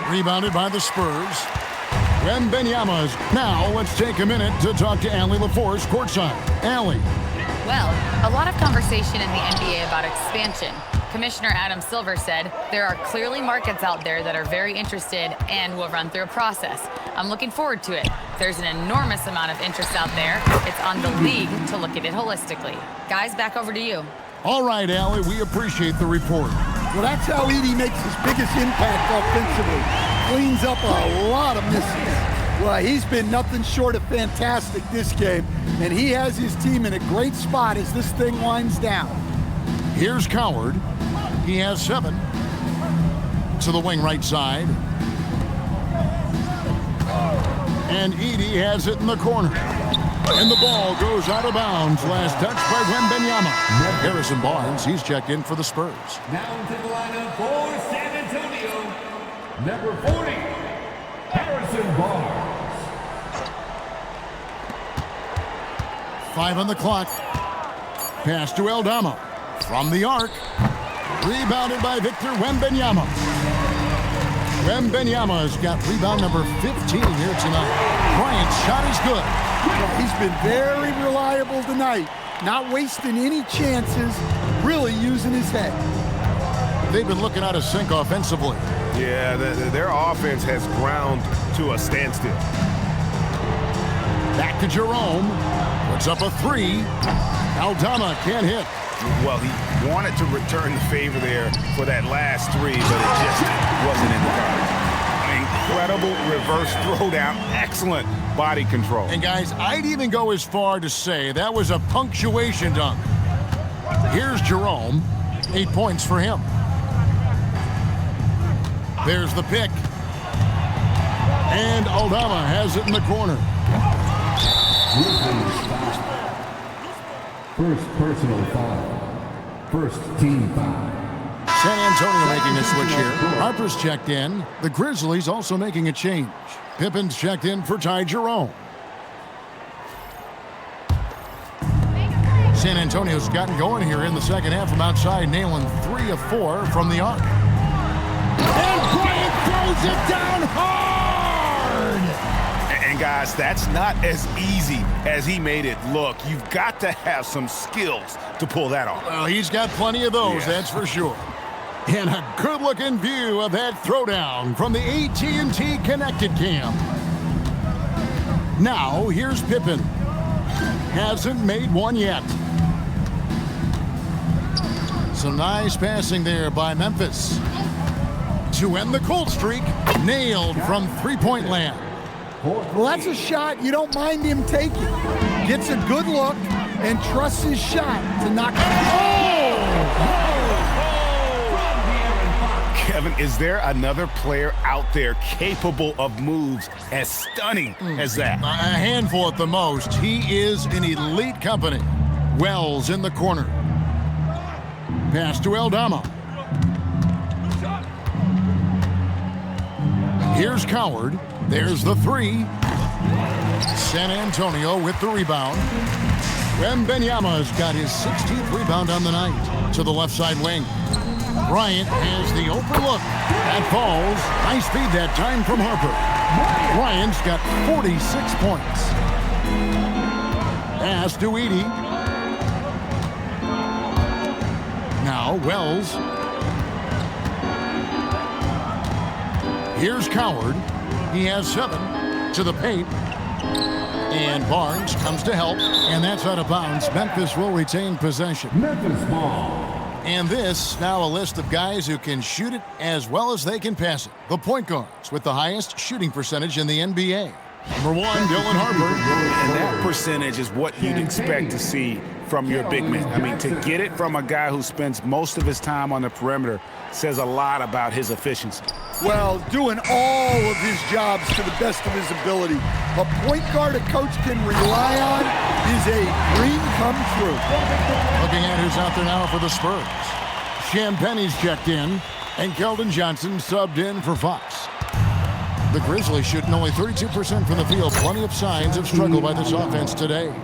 Rebounded by the Spurs. Wembanyama's. Now let's take a minute to talk to Allie LaForce courtside. Allie. Well, a lot of conversation in the NBA about expansion. Commissioner Adam Silver said there are clearly markets out there that are very interested and will run through a process. I'm looking forward to it. There's an enormous amount of interest out there. It's on the league to look at it holistically. Guys, back over to you. All right, Allie, we appreciate the report. Well, that's how Edey makes his biggest impact offensively. Cleans up a lot of misses. Well, he's been nothing short of fantastic this game, and he has his team in a great spot as this thing winds down. Here's Coward. He has 7. To the wing right side. And Edey has it in the corner. And the ball goes out of bounds. Last touch by Wembanyama. Harrison Barnes, he's checked in for the Spurs. Now into the lineup for San Antonio, number 40, Harrison Barnes. 5 on the clock. Pass to Aldama. From the arc. Rebounded by Victor Wembanyama. Wembanyama's got rebound number 15 here tonight. Bryant's shot is good. Well, he's been very reliable tonight. Not wasting any chances. Really using his head. They've been looking out of sync offensively. Yeah, their offense has ground to a standstill. Back to Jerome. Puts up a 3. Aldama can't hit. Well, he wanted to return the favor there for that last 3, but it just wasn't in the cards. An incredible reverse throwdown. Excellent body control. And guys, I'd even go as far to say that was a punctuation dunk. Here's Jerome. 8 points for him. There's the pick. And Aldama has it in the corner. First personal foul. First team foul. San Antonio making a switch here. Harper's checked in. The Grizzlies also making a change. Pippen's checked in for Ty Jerome. San Antonio's gotten going here in the second half from outside, nailing 3 of 4 from the arc. And Bryant throws it down hard! And And guys, that's not as easy as he made it look. You've got to have some skills to pull that off. Well, he's got plenty of those, that's for sure. And a good-looking view of that throwdown from the AT&T Connected Cam. Now, here's Pippen. Hasn't made one yet. Some nice passing there by Memphis. To end the cold streak, nailed from three-point land. Well, that's a shot you don't mind him taking. Gets a good look and trusts his shot to knock it. Kevin, is there another player out there capable of moves as stunning as that? A handful at the most. He is an elite company. Wells in the corner. Pass to Aldama. Here's Coward. There's the three. San Antonio with the rebound. Wembanyama's got his 16th rebound on the night. To the left side wing. Bryant has the open look. That falls. Nice feed that time from Harper. Bryant's got 46 points. Pass to Edey. Now Wells. Here's Coward. He has 7 to the paint. And Barnes comes to help. And that's out of bounds. Memphis will retain possession. Memphis ball. And this, now a list of guys who can shoot it as well as they can pass it. The point guards with the highest shooting percentage in the NBA. Number 1, Dylan Harper. And that percentage is what you'd expect to see from your big man. I mean, to get it from a guy who spends most of his time on the perimeter says a lot about his efficiency. Well, doing all of his jobs to the best of his ability. A point guard a coach can rely on is a dream come true. Looking at who's out there now for the Spurs. Champagne's checked in, and Keldon Johnson subbed in for Fox. The Grizzlies shooting only 32% from the field. Plenty of signs of struggle by this offense today.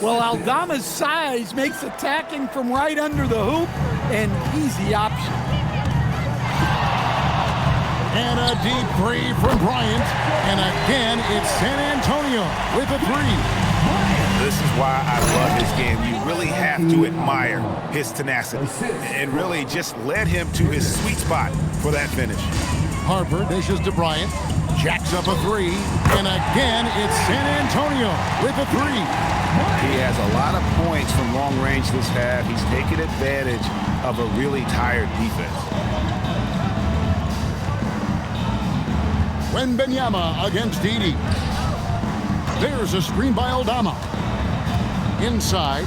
Well, Aldama's size makes attacking from right under the hoop an easy option. And a deep three from Bryant. And again, it's San Antonio with a three. This is why I love his game. You really have to admire his tenacity and really just led him to his sweet spot for that finish. Harper dishes to Bryant. Jacks up a three. And again, it's San Antonio with a three. He has a lot of points from long range this half. He's taken advantage of a really tired defense. Wembanyama against Edey. There's a screen by Aldama. Inside.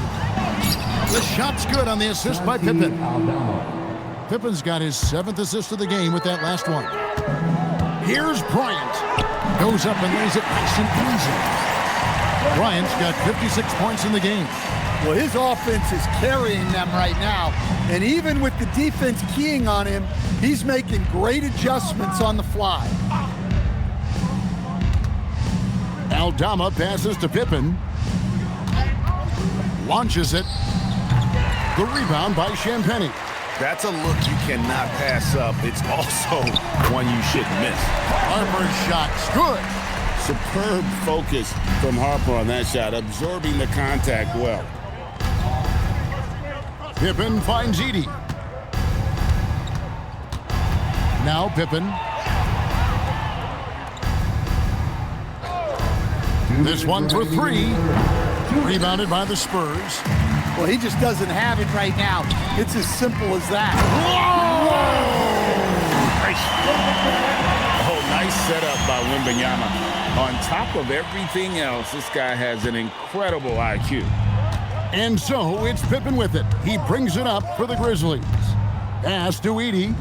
The shot's good on the assist by Pippen. Pippen's got his 7th assist of the game with that last one. Here's Bryant. Goes up and lays it nice and easy. Bryant's got 56 points in the game. Well, his offense is carrying them right now. And even with the defense keying on him, he's making great adjustments on the fly. Aldama passes to Pippen. Launches it. The rebound by Champagnie. That's a look you cannot pass up. It's also one you shouldn't miss. Harper's shot's good. Superb focus from Harper on that shot, absorbing the contact well. Pippen finds Edey. Now Pippen. This one for three. Rebounded by the Spurs. Well, he just doesn't have it right now. It's as simple as that. Whoa! Oh, nice setup by Wembanyama. On top of everything else, this guy has an incredible IQ. And so it's Pippen with it. He brings it up for the Grizzlies. Pass to Edey.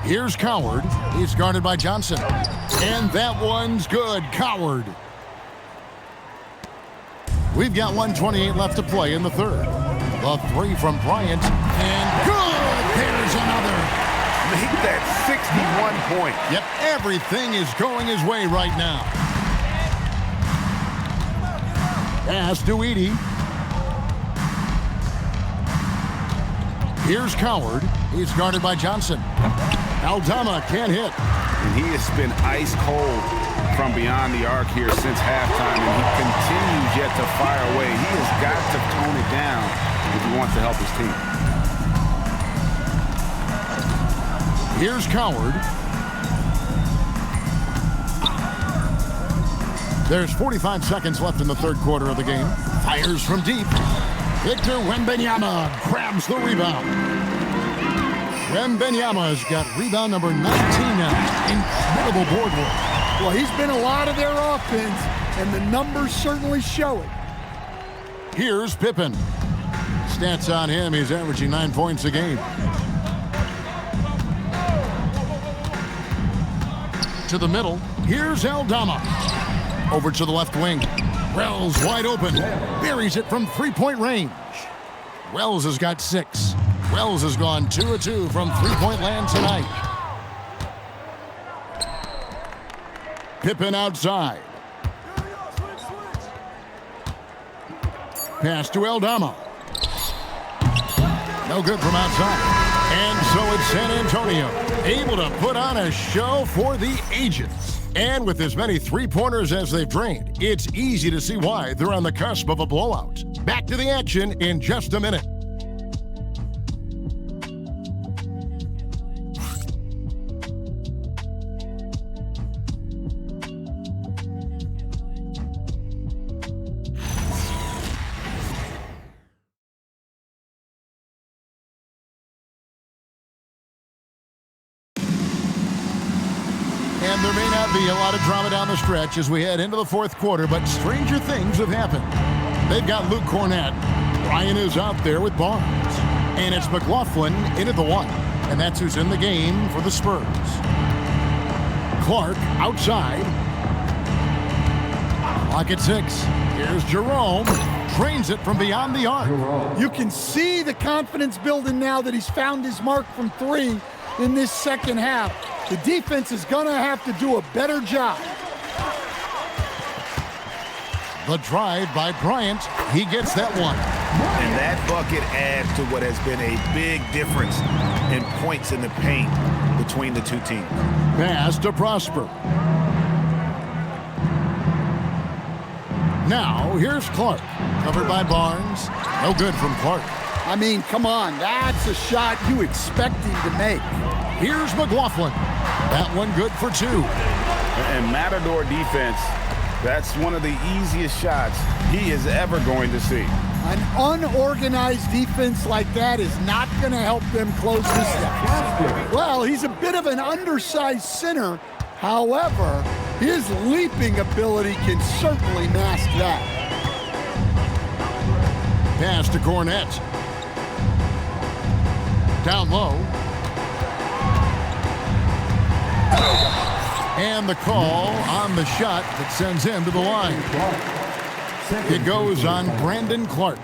Here's Coward. He's guarded by Johnson. And that one's good. Coward. We've got 1:28 left to play in the third. The three from Bryant. And good. There's another. Make that 61 point. Yep, everything is going his way right now. Pass to Edey. Here's Coward. He's guarded by Johnson. Aldama can't hit. And he has been ice cold from beyond the arc here since halftime, and he continues yet to fire away. He has got to tone it down if he wants to help his team. Here's Coward. There's 45 seconds left in the third quarter of the game. Fires from deep. Victor Wembanyama grabs the rebound. Wembanyama's got rebound number 19 now. Incredible board work. Well, he's been a lot of their offense, and the numbers certainly show it. Here's Pippen. Stats on him, he's averaging 9 points a game. To the middle, here's Aldama. Over to the left wing. Wells wide open. Buries it from three-point range. Wells has got 6. Wells has gone 2 of 2 from three-point land tonight. Pippen outside. Pass to Aldama. No good from outside. And so it's San Antonio, able to put on a show for the ages. And with as many three-pointers as they've drained, it's easy to see why they're on the cusp of a blowout. Back to the action in just a minute. And there may not be a lot of drama down the stretch as we head into the fourth quarter, but stranger things have happened. They've got Luke Cornett. Ryan is out there with Barnes. And it's McLaughlin into the 1. And that's who's in the game for the Spurs. Clark outside. Clock at 6. Here's Jerome. Drains it from beyond the arc. You can see the confidence building now that he's found his mark from 3 in this second half. The defense is going to have to do a better job. The drive by Bryant. He gets that one. And that bucket adds to what has been a big difference in points in the paint between the two teams. Pass to Prosper. Now, here's Clark. Covered by Barnes. No good from Clark. I mean, come on. That's a shot you expect him to make. Here's McLaughlin. That one good for 2. And Matador defense, that's one of the easiest shots he is ever going to see. An unorganized defense like that is not going to help them close this deficit. Well, he's a bit of an undersized center. However, his leaping ability can certainly mask that. Pass to Cornett. Down low. And the call on the shot that sends him to the line. It goes on Brandon Clark.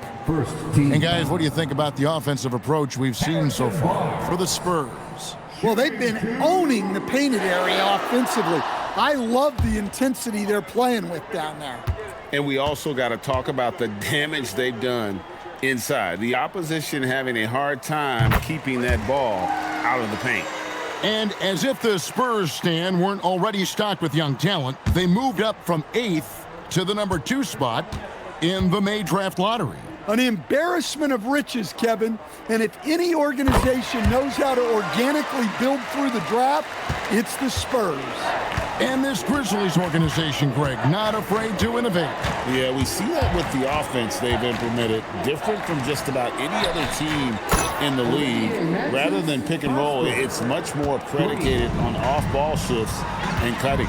And guys, what do you think about the offensive approach we've seen so far for the Spurs? Well, they've been owning the painted area offensively. I love the intensity they're playing with down there. And we also got to talk about the damage they've done inside. The opposition having a hard time keeping that ball out of the paint. And as if the Spurs stand weren't already stocked with young talent, they moved up from 8th to the number 2 spot in the May draft lottery. An embarrassment of riches, Kevin. And if any organization knows how to organically build through the draft, it's the Spurs. And this Grizzlies organization, Greg, not afraid to innovate. Yeah, we see that with the offense they've implemented, different from just about any other team in the league. Rather than pick and roll, it's much more predicated on off-ball shifts and cutting.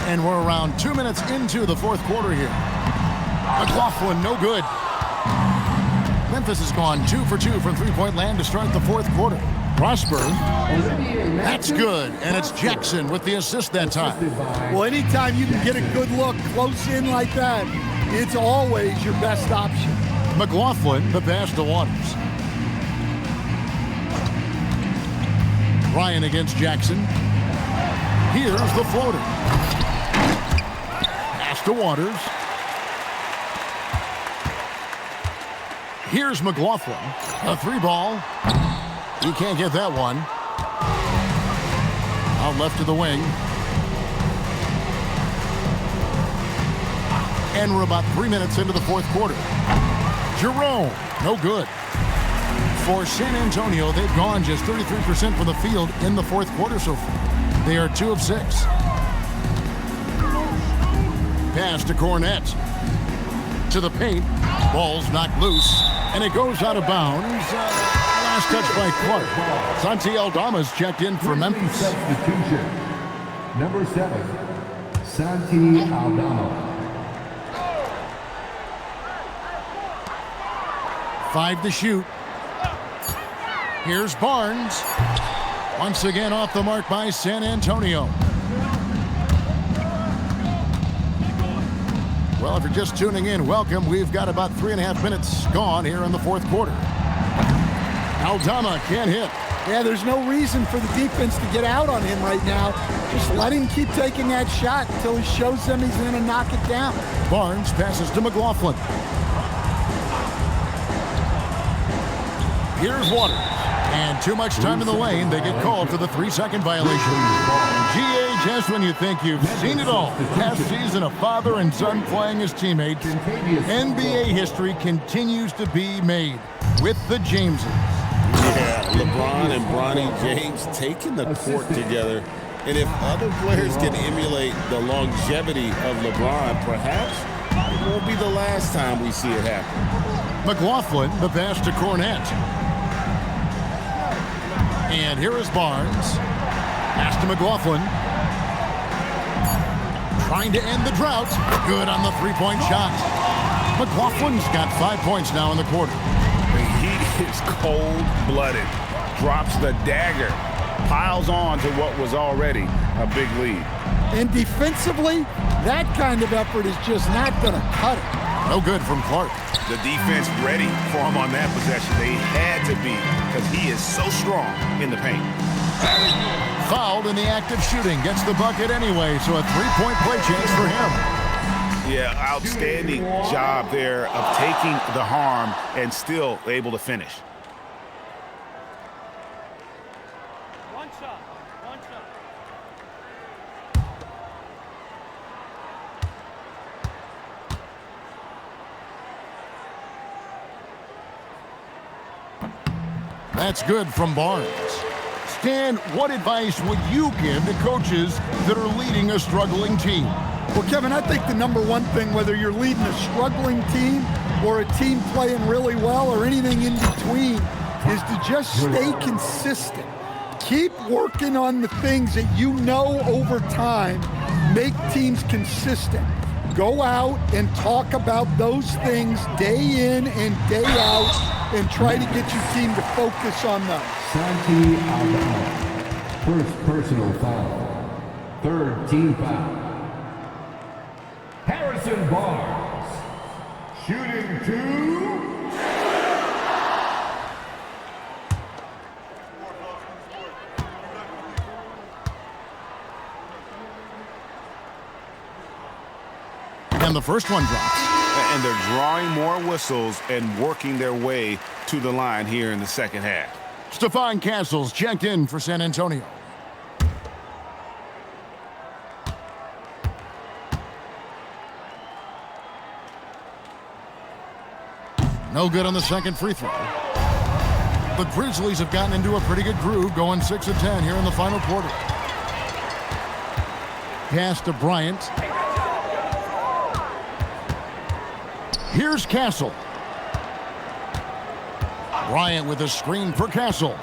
And we're around 2 minutes into the fourth quarter here. McLaughlin, no good. Memphis has gone 2 for 2 from three-point land to start the fourth quarter. Prosper, that's good, and it's Jackson with the assist that time. Well, anytime you can get a good look close in like that, it's always your best option. McLaughlin, the pass to Waters. Ryan against Jackson. Here's the floater. Pass to Waters. Here's McLaughlin. A 3-ball. He can't get that one. Out left to the wing. And we're about 3 minutes into the fourth quarter. Jerome, no good. For San Antonio, they've gone just 33% from the field in the fourth quarter so far. They are 2 of 6. Pass to Cornette. To the paint. Ball's knocked loose. And it goes out of bounds. Last touch by Clark. Santi Aldama's checked in for Memphis. Substitution. Number 7, Santi Aldama. 5 to shoot. Here's Barnes. Once again off the mark by San Antonio. Well, if you're just tuning in, welcome. We've got about 3.5 minutes gone here in the fourth quarter. Aldama can't hit. Yeah, there's no reason for the defense to get out on him right now. Just let him keep taking that shot until he shows them he's going to knock it down. Barnes passes to McLaughlin. Here's Waters. And too much time in the lane. They get called for the 3-second violation. G.A. just when you think you've seen it all. Past season, a father and son playing as teammates. NBA history continues to be made with the Jameses. Yeah, LeBron and Bronny James taking the court together. And if other players can emulate the longevity of LeBron, perhaps it won't be the last time we see it happen. McLaughlin, the pass to Cornette. And here is Barnes. Pass to McLaughlin. Trying to end the drought. Good on the three-point shot. McLaughlin's got 5 points now in the quarter. He is cold-blooded. Drops the dagger. Piles on to what was already a big lead. And defensively, that kind of effort is just not going to cut it. No good from Clark. The defense ready for him on that possession. They had to be because he is so strong in the paint. Fouled in the act of shooting. Gets the bucket anyway, so a 3-point play chance for him. Yeah, outstanding job there of taking the harm and still able to finish. One shot. That's good from Barnes. Stan, what advice would you give to coaches that are leading a struggling team? Well, Kevin, I think the number one thing, whether you're leading a struggling team or a team playing really well or anything in between, is to just stay consistent. Keep working on the things that you know over time make teams consistent. Go out and talk about those things day in and day out and try to get your team to focus on those. Santi Aldama. First personal foul. Third team foul. Harrison Barnes. Shooting 2. And the first one drops. And they're drawing more whistles and working their way to the line here in the second half. Stephon Castles checked in for San Antonio. No good on the second free throw. The Grizzlies have gotten into a pretty good groove, going 6 of 10 here in the final quarter. Pass to Bryant. Here's Castle. Bryant with a screen for Castle.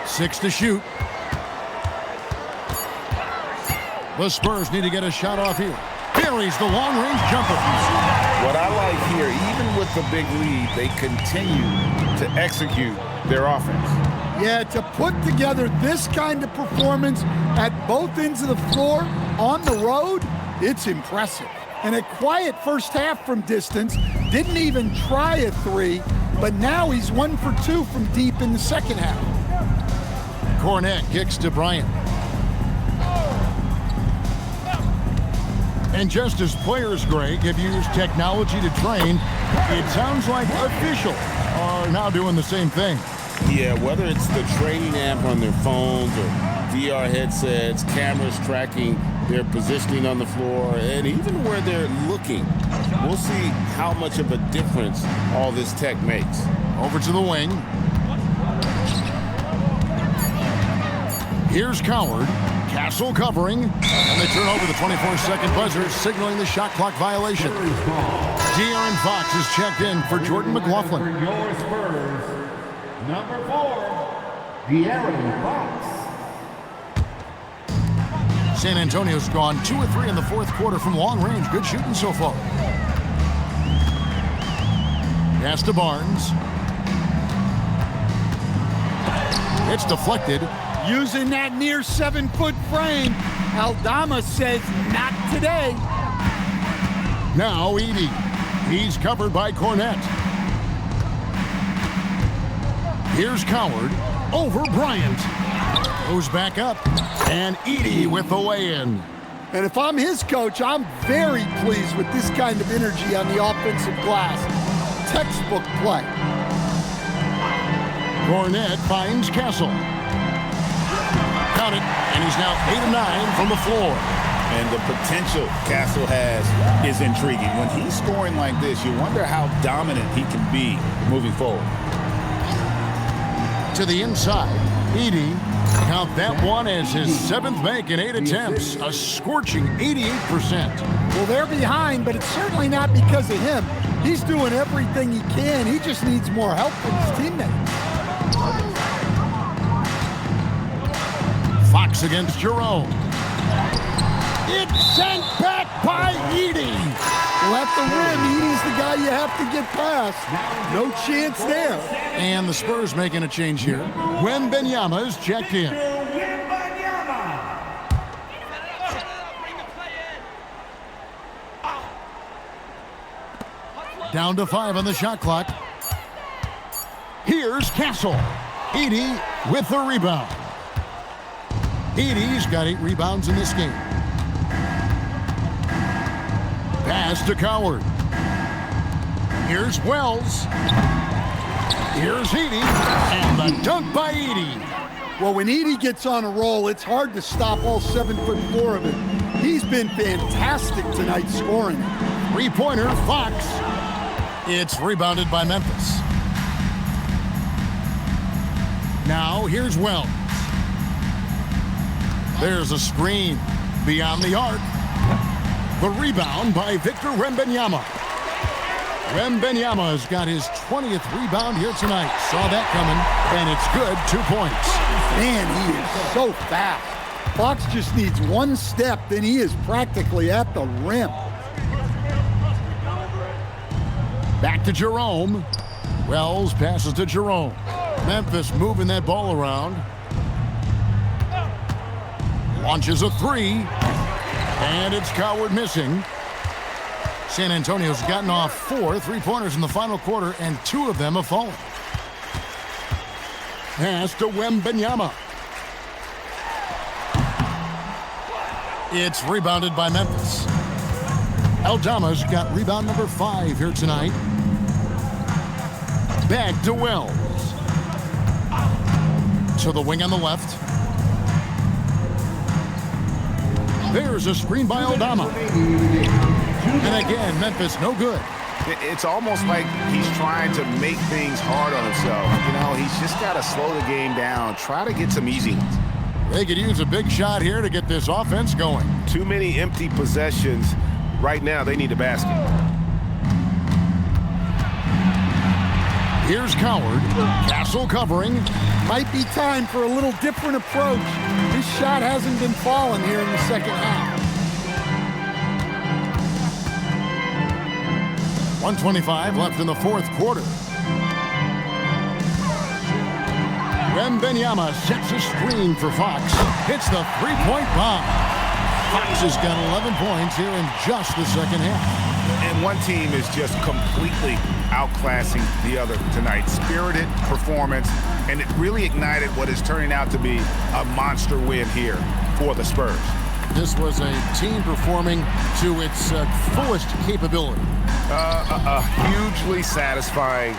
6 to shoot. The Spurs need to get a shot off here. Buries the long-range jumper. What I like here, even with the big lead, they continue to execute their offense. Yeah, to put together this kind of performance at both ends of the floor on the road, it's impressive. And a quiet first half from distance, didn't even try a three, but now he's 1 for 2 from deep in the second half. Cornette kicks to Bryant. And just as players, Greg, have used technology to train, it sounds like officials are now doing the same thing. Yeah, whether it's the training app on their phones or VR headsets, cameras tracking their positioning on the floor, and even where they're looking, we'll see how much of a difference all this tech makes. Over to the wing. Here's Coward. Castle covering. And they turn over the 24-second buzzer, signaling the shot clock violation. De'Aaron Fox is checked in for Jordan McLaughlin. For your Spurs, number 4, De'Aaron Fox. San Antonio's gone 2 of 3 in the fourth quarter from long range. Good shooting so far. Pass to Barnes. It's deflected. Using that near 7-foot frame. Aldama says not today. Now Edey. He's covered by Cornette. Here's Coward over Bryant. Goes back up. And Edey with the weigh-in. And if I'm his coach, I'm very pleased with this kind of energy on the offensive glass. Textbook play. Cornette finds Castle. Count it, and he's now 8 of 9 from the floor. And the potential Castle has is intriguing. When he's scoring like this, you wonder how dominant he can be moving forward. To the inside, Edey, count that one as his 7th make in 8 attempts, a scorching 88%. Well, they're behind, but it's certainly not because of him. He's doing everything he can. He just needs more help from his teammates. Fox against Jerome. It's sent back by Edey. Well, at the rim, Edey's the guy you have to get past. No chance there. And the Spurs making a change here. Wembanyama is checked in. Down to 5 on the shot clock. Here's Castle. Edey with the rebound. Edey's got 8 rebounds in this game. Pass to Coward. Here's Wells. Here's Edey. And the dunk by Edey. Well, when Edey gets on a roll, it's hard to stop all 7'4" of him. He's been fantastic tonight scoring. 3-pointer, Fox. It's rebounded by Memphis. Now here's Wells. There's a screen beyond the arc. The rebound by Victor Wembanyama. Wembanyama has got his 20th rebound here tonight. Saw that coming, and it's good. 2 points. Man, he is so fast. Fox just needs one step, then he is practically at the rim. Back to Jerome. Wells passes to Jerome. Memphis moving that ball around. Launches a 3. And it's Coward missing. San Antonio's gotten off 4 3-pointers in the final quarter, and 2 of them have fallen. Pass to Wembanyama. It's rebounded by Memphis. Aldama's got rebound number 5 here tonight. Back to Wells. To the wing on the left. There's a screen by Aldama. And again, Memphis no good. It's almost like he's trying to make things hard on himself. You know, he's just got to slow the game down, try to get some easy ones. They could use a big shot here to get this offense going. Too many empty possessions. Right now, they need a basket. Here's Coward. Castle covering. Might be time for a little different approach. His shot hasn't been falling here in the second half. 1:25 left in the fourth quarter. Wembanyama sets a screen for Fox. Hits the 3-point bomb. Fox has got 11 points here in just the second half. And one team is just completely outclassing the other tonight. Spirited performance, and it really ignited what is turning out to be a monster win here for the Spurs. This was a team performing to its fullest capability. A hugely satisfying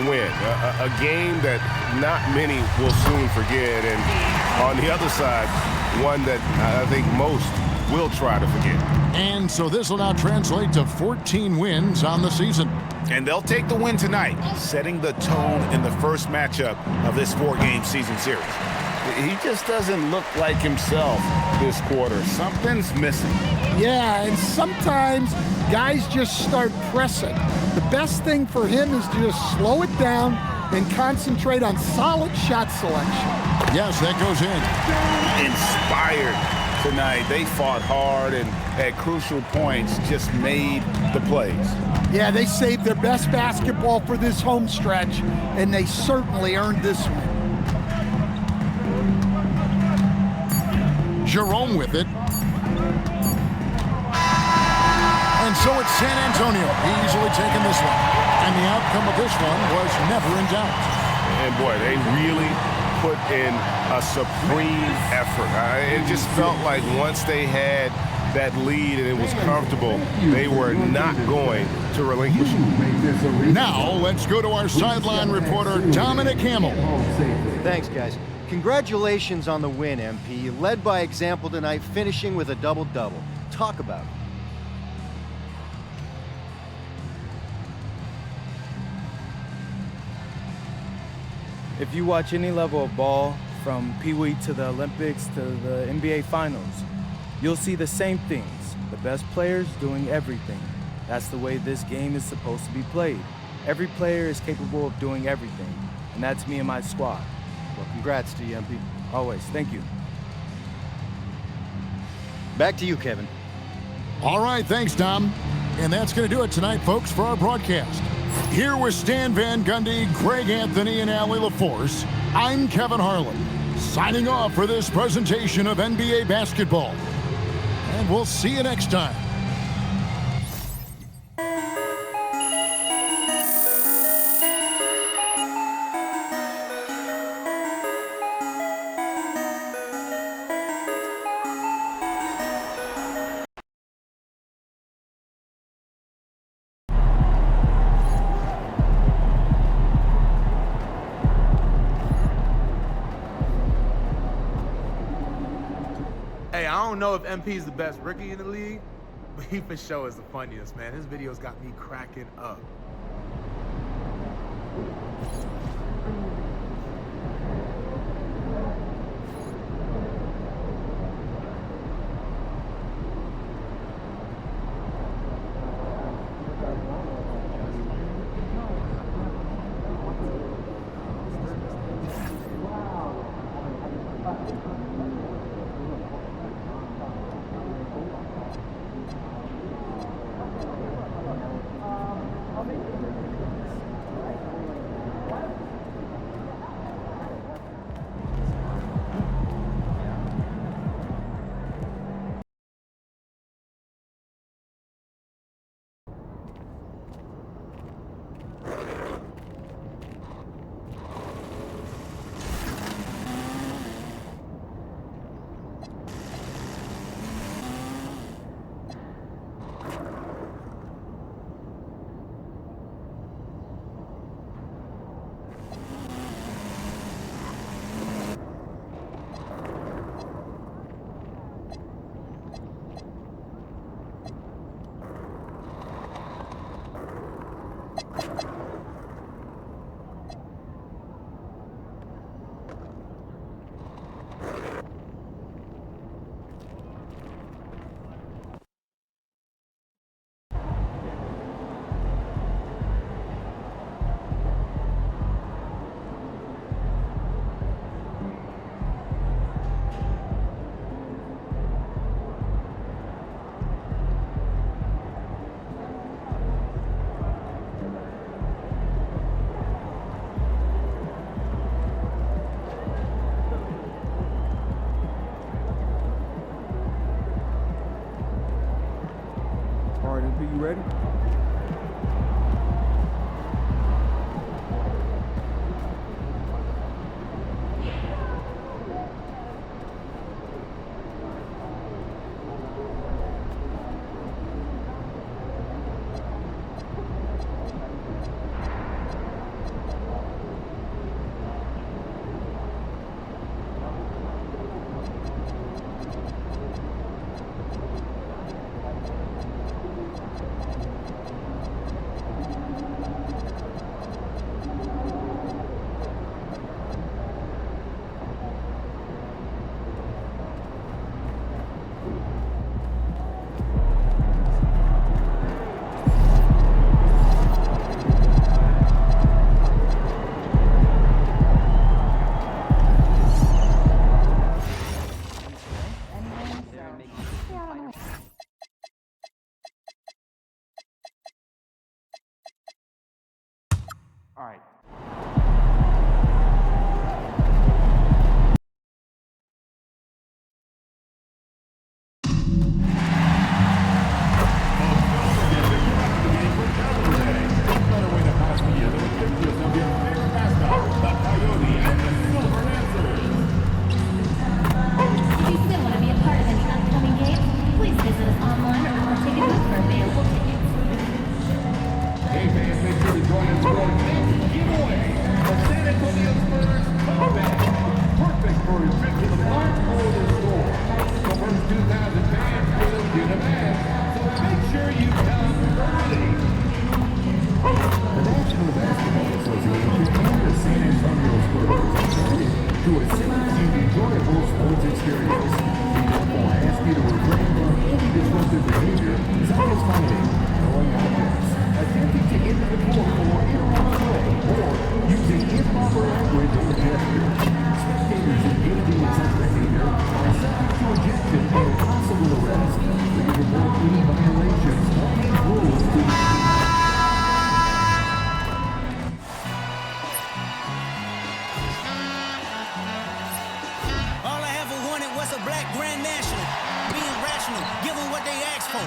win. A game that not many will soon forget. And on the other side, one that I think most will try to forget. And so this will now translate to 14 wins on the season. And they'll take the win tonight, setting the tone in the first matchup of this 4-game season series. He just doesn't look like himself this quarter. Something's missing. Yeah, and sometimes guys just start pressing. The best thing for him is to just slow it down and concentrate on solid shot selection. Yes, that goes in. Inspired tonight. They fought hard and at crucial points just made the plays. Yeah, they saved their best basketball for this home stretch, and they certainly earned this one. Jerome with it. And so it's San Antonio easily taking this one. And the outcome of this one was never in doubt. And boy, they really put in a supreme effort. It just felt like once they had that lead and it was comfortable, they were not going to relinquish it. Now let's go to our sideline reporter, Dominic Hamill. Thanks, guys. Congratulations on the win, MP. You led by example tonight, finishing with a double-double. Talk about it. If you watch any level of ball, from Pee Wee to the Olympics to the NBA Finals, you'll see the same things. The best players doing everything. That's the way this game is supposed to be played. Every player is capable of doing everything, and that's me and my squad. Well, congrats to you, MP. Always. Thank you. Back to you, Kevin. All right, thanks, Dom. And that's going to do it tonight, folks, for our broadcast. Here with Stan Van Gundy, Greg Anthony, and Allie LaForce, I'm Kevin Harlan, signing off for this presentation of NBA basketball. And we'll see you next time. Hey, I don't know if MP's the best rookie in the league, but he for sure is the funniest, man. His videos got me cracking up. You ready? to a safe and enjoyable sports experience. We therefore ask you to refrain from any disruptive behavior, such as fighting, throwing objects, attempting to enter the court for improper play, or using improper language or gesture. Spectators engaging in such behavior are subject to ejection or possible arrest. Please report any violations of these rules to All I ever wanted was a black grand national. Being rational, give them what they ask for.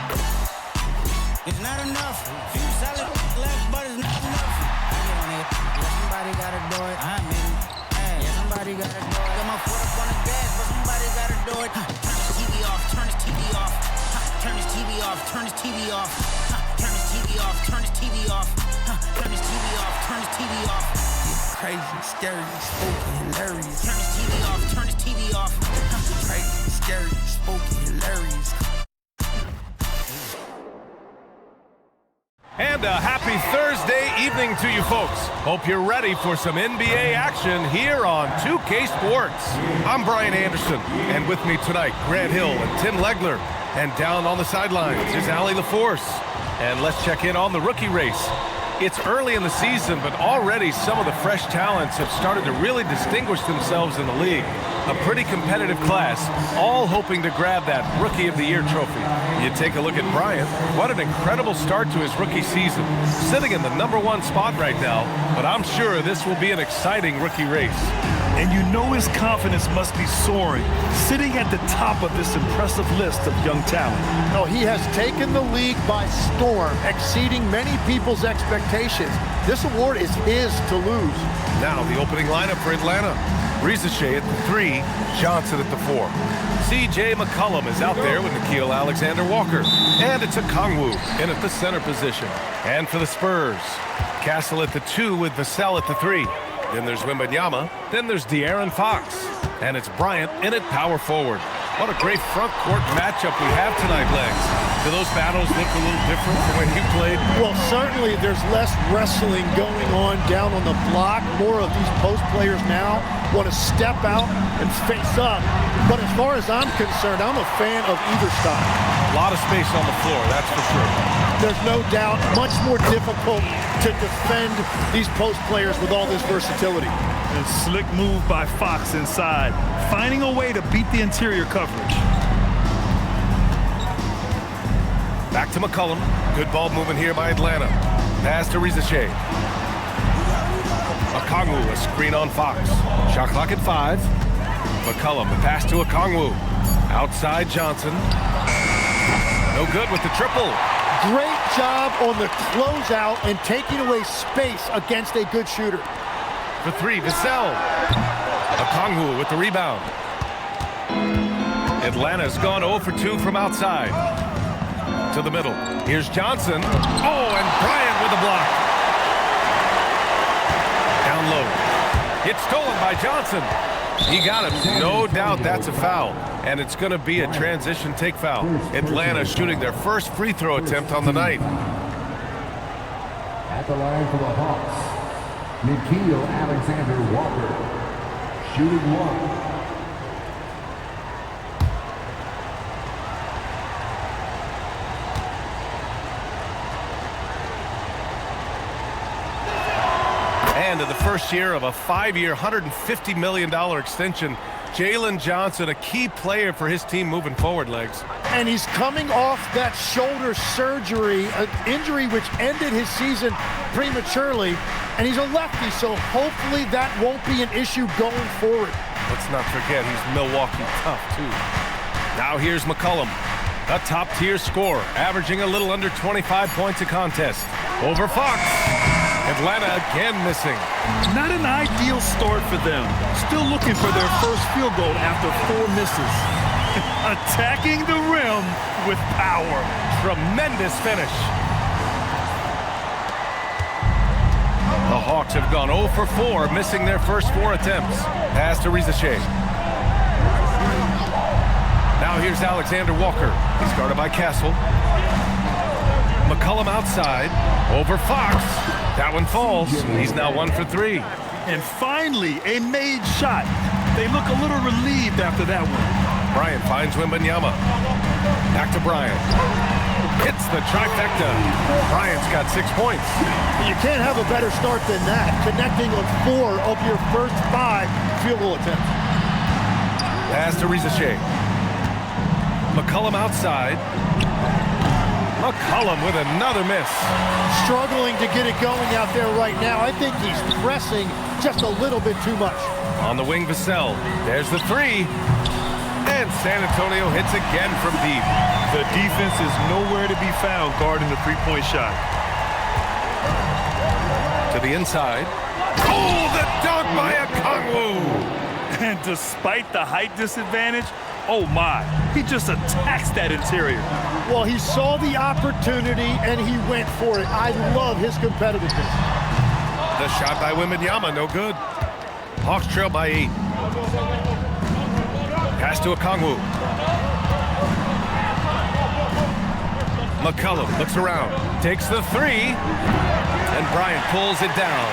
It's not enough. Few solid left, but it's not enough. I get on it. Yeah, somebody gotta do it. I mean, hey, yeah, somebody gotta do it. Got my foot up on the gas, but somebody gotta do it. Turn this TV off, turn this TV off. Turn this TV off, turn this TV off. Turn this TV off, turn this TV off. Turn this TV off, turn this TV off. Crazy, scary, spooky, hilarious. Turn this TV off, turn this TV off. Crazy, scary, spooky, hilarious. And a happy Thursday evening to you folks. Hope you're ready for some NBA action here on 2K Sports. I'm Brian Anderson, and with me tonight, Grant Hill and Tim Legler. And down on the sidelines is Allie LaForce. And let's check in on the rookie race. It's early in the season, but already some of the fresh talents have started to really distinguish themselves in the league. A pretty competitive class, all hoping to grab that Rookie of the Year trophy. You take a look at Bryant. What an incredible start to his rookie season. Sitting in the #1 spot right now, but I'm sure this will be an exciting rookie race. And you know his confidence must be soaring, sitting at the top of this impressive list of young talent. No, he has taken the league by storm, exceeding many people's expectations. This award is his to lose. Now the opening lineup for Atlanta. Rizachet at the 3, Johnson at the 4. C.J. McCollum is out there with Nickeil Alexander-Walker. And it's Okongwu in at the center position. And for the Spurs, Castle at the 2 with Vassell at the 3. Then there's Wembanyama. Then there's De'Aaron Fox. And it's Bryant in at power forward. What a great front court matchup we have tonight, Legs. Do those battles look a little different from when you played? Well, certainly there's less wrestling going on down on the block. More of these post players now want to step out and face up. But as far as I'm concerned, I'm a fan of either style. A lot of space on the floor, that's for sure. There's no doubt much more difficult to defend these post players with all this versatility. A slick move by Fox inside, finding a way to beat the interior coverage. Back to McCollum. Good ball movement here by Atlanta. Pass to Rizachet. Okongwu, a screen on Fox. Shot clock at 5. McCollum, the pass to Okongwu. Outside Johnson. No good with the triple. Great job on the closeout and taking away space against a good shooter. For 3, Vassell. Okongwu with the rebound. Atlanta's gone 0 for 2 from outside. To the middle. Here's Johnson. Oh, and Bryant with a block. Down low. It's stolen by Johnson. He got it. No doubt that's a foul. And it's going to be a transition take foul. Atlanta shooting their first free throw attempt on the night. At the line for the Hawks, Nickeil Alexander-Walker, shooting 1. And in the first year of a 5-year, $150 million extension, Jalen Johnson, a key player for his team moving forward, Legs. And he's coming off that shoulder surgery, an injury which ended his season prematurely, and he's a lefty, so hopefully that won't be an issue going forward. Let's not forget he's Milwaukee tough, too. Now here's McCollum, a top-tier scorer, averaging a little under 25 points a contest. Over Fox. Atlanta again missing. Not an ideal start for them. Still looking for their first field goal after 4 misses. Attacking the rim with power. Tremendous finish. The Hawks have gone 0 for 4, missing their first 4 attempts. Pass to Rizachet. Now here's Alexander-Walker. He's guarded by Castle. McCollum outside. Over Fox. That one falls. He's now 1 for 3. And finally, a made shot. They look a little relieved after that one. Bryant finds Wembanyama. Back to Bryant. Hits the trifecta. Bryant's got 6 points. You can't have a better start than that, connecting on 4 of your first 5 field goal attempts. Pass to Rizachet. McCollum outside. McCollum with another miss. Struggling to get it going out there right now. I think he's pressing just a little bit too much. On the wing, Vassell. There's the 3. And San Antonio hits again from deep. The defense is nowhere to be found guarding the three-point shot. To the inside. Oh, the dunk by Okongwu! And despite the height disadvantage, oh my, he just attacks that interior. Well, he saw the opportunity and he went for it. I love his competitiveness. The shot by Wembanyama, no good. Hawks trail by 8. Pass to Okongwu. McCollum looks around, takes the 3, and Bryant pulls it down.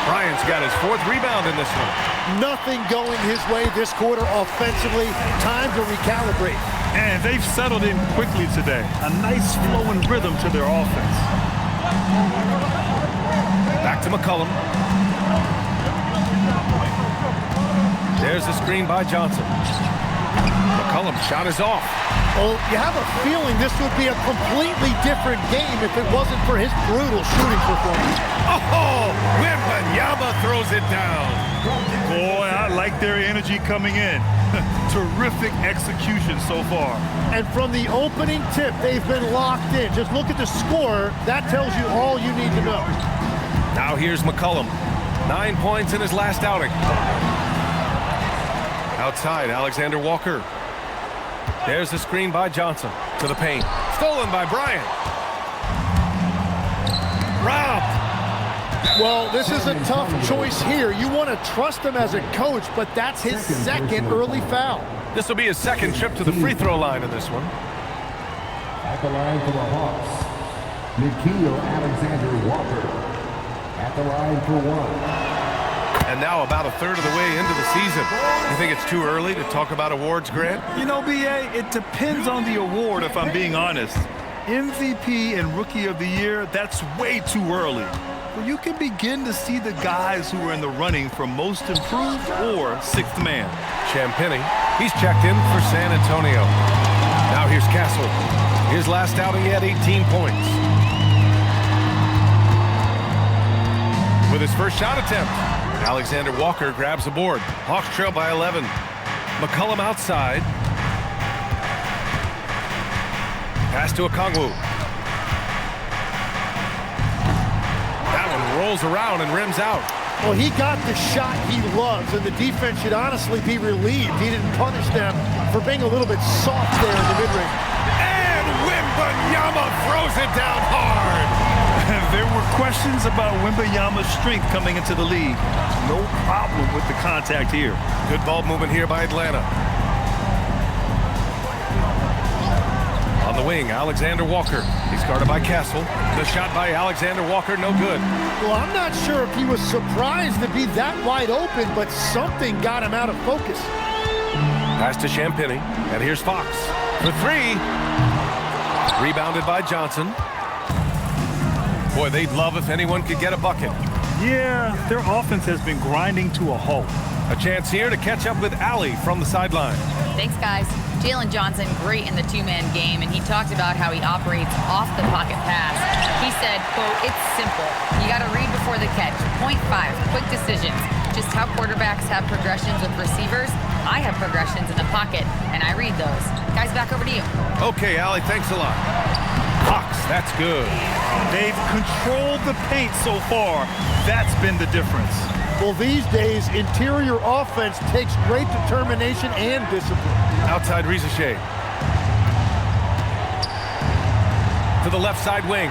Bryant's got his 4th rebound in this one. Nothing going his way this quarter offensively. Time to recalibrate. And they've settled in quickly today. A nice flowing rhythm to their offense. Back to McCollum. There's the screen by Johnson. McCollum's shot is off. Well, you have a feeling this would be a completely different game if it wasn't for his brutal shooting performance. Oh, Wembanyama throws it down. Boy, I like their energy coming in. Terrific execution so far. And from the opening tip, they've been locked in. Just look at the score. That tells you all you need to know. Now here's McCollum. 9 points in his last outing. Outside, Alexander Walker. There's the screen by Johnson. To the paint. Stolen by Bryant. Robbed. Well, this is a tough choice here. You want to trust him as a coach, but that's his second early foul. This will be his 2nd trip to the free throw line in this one. At the line for the Hawks, Nickeil Alexander-Walker. At the line for 1. And now about a third of the way into the season. You think it's too early to talk about awards, Grant? You know, B.A., it depends on the award, if I'm being honest. MVP and Rookie of the Year, that's way too early. Well, you can begin to see the guys who are in the running for Most Improved or 6th Man. Champagnie, he's checked in for San Antonio. Now here's Castle. His last outing, he had 18 points. With his first shot attempt, Alexander Walker grabs the board. Hawks trail by 11. McCollum outside. Pass to Okongwu. That one rolls around and rims out. Well, he got the shot he loves, and the defense should honestly be relieved he didn't punish them for being a little bit soft there in the mid-range. And Wembanyama throws it down hard. There were questions about Wembanyama's strength coming into the league. No problem with the contact here. Good ball movement here by Atlanta. On the wing, Alexander Walker. He's guarded by Castle. The shot by Alexander Walker, no good. Well, I'm not sure if he was surprised to be that wide open, but something got him out of focus. Pass to Champagnie, and here's Fox for 3. Rebounded by Johnson. Boy, they'd love if anyone could get a bucket. Yeah, their offense has been grinding to a halt. A chance here to catch up with Allie from the sideline. Thanks, guys. Jalen Johnson, great in the two-man game, and he talked about how he operates off the pocket pass. He said, quote, "It's simple. You got to read before the catch. Point 5, quick decisions. Just how quarterbacks have progressions with receivers, I have progressions in the pocket, and I read those." Guys, back over to you. Okay, Allie, thanks a lot. Fox, that's good. They've controlled the paint so far. That's been the difference. Well, these days, interior offense takes great determination and discipline. Outside Rizachet. To the left side wing.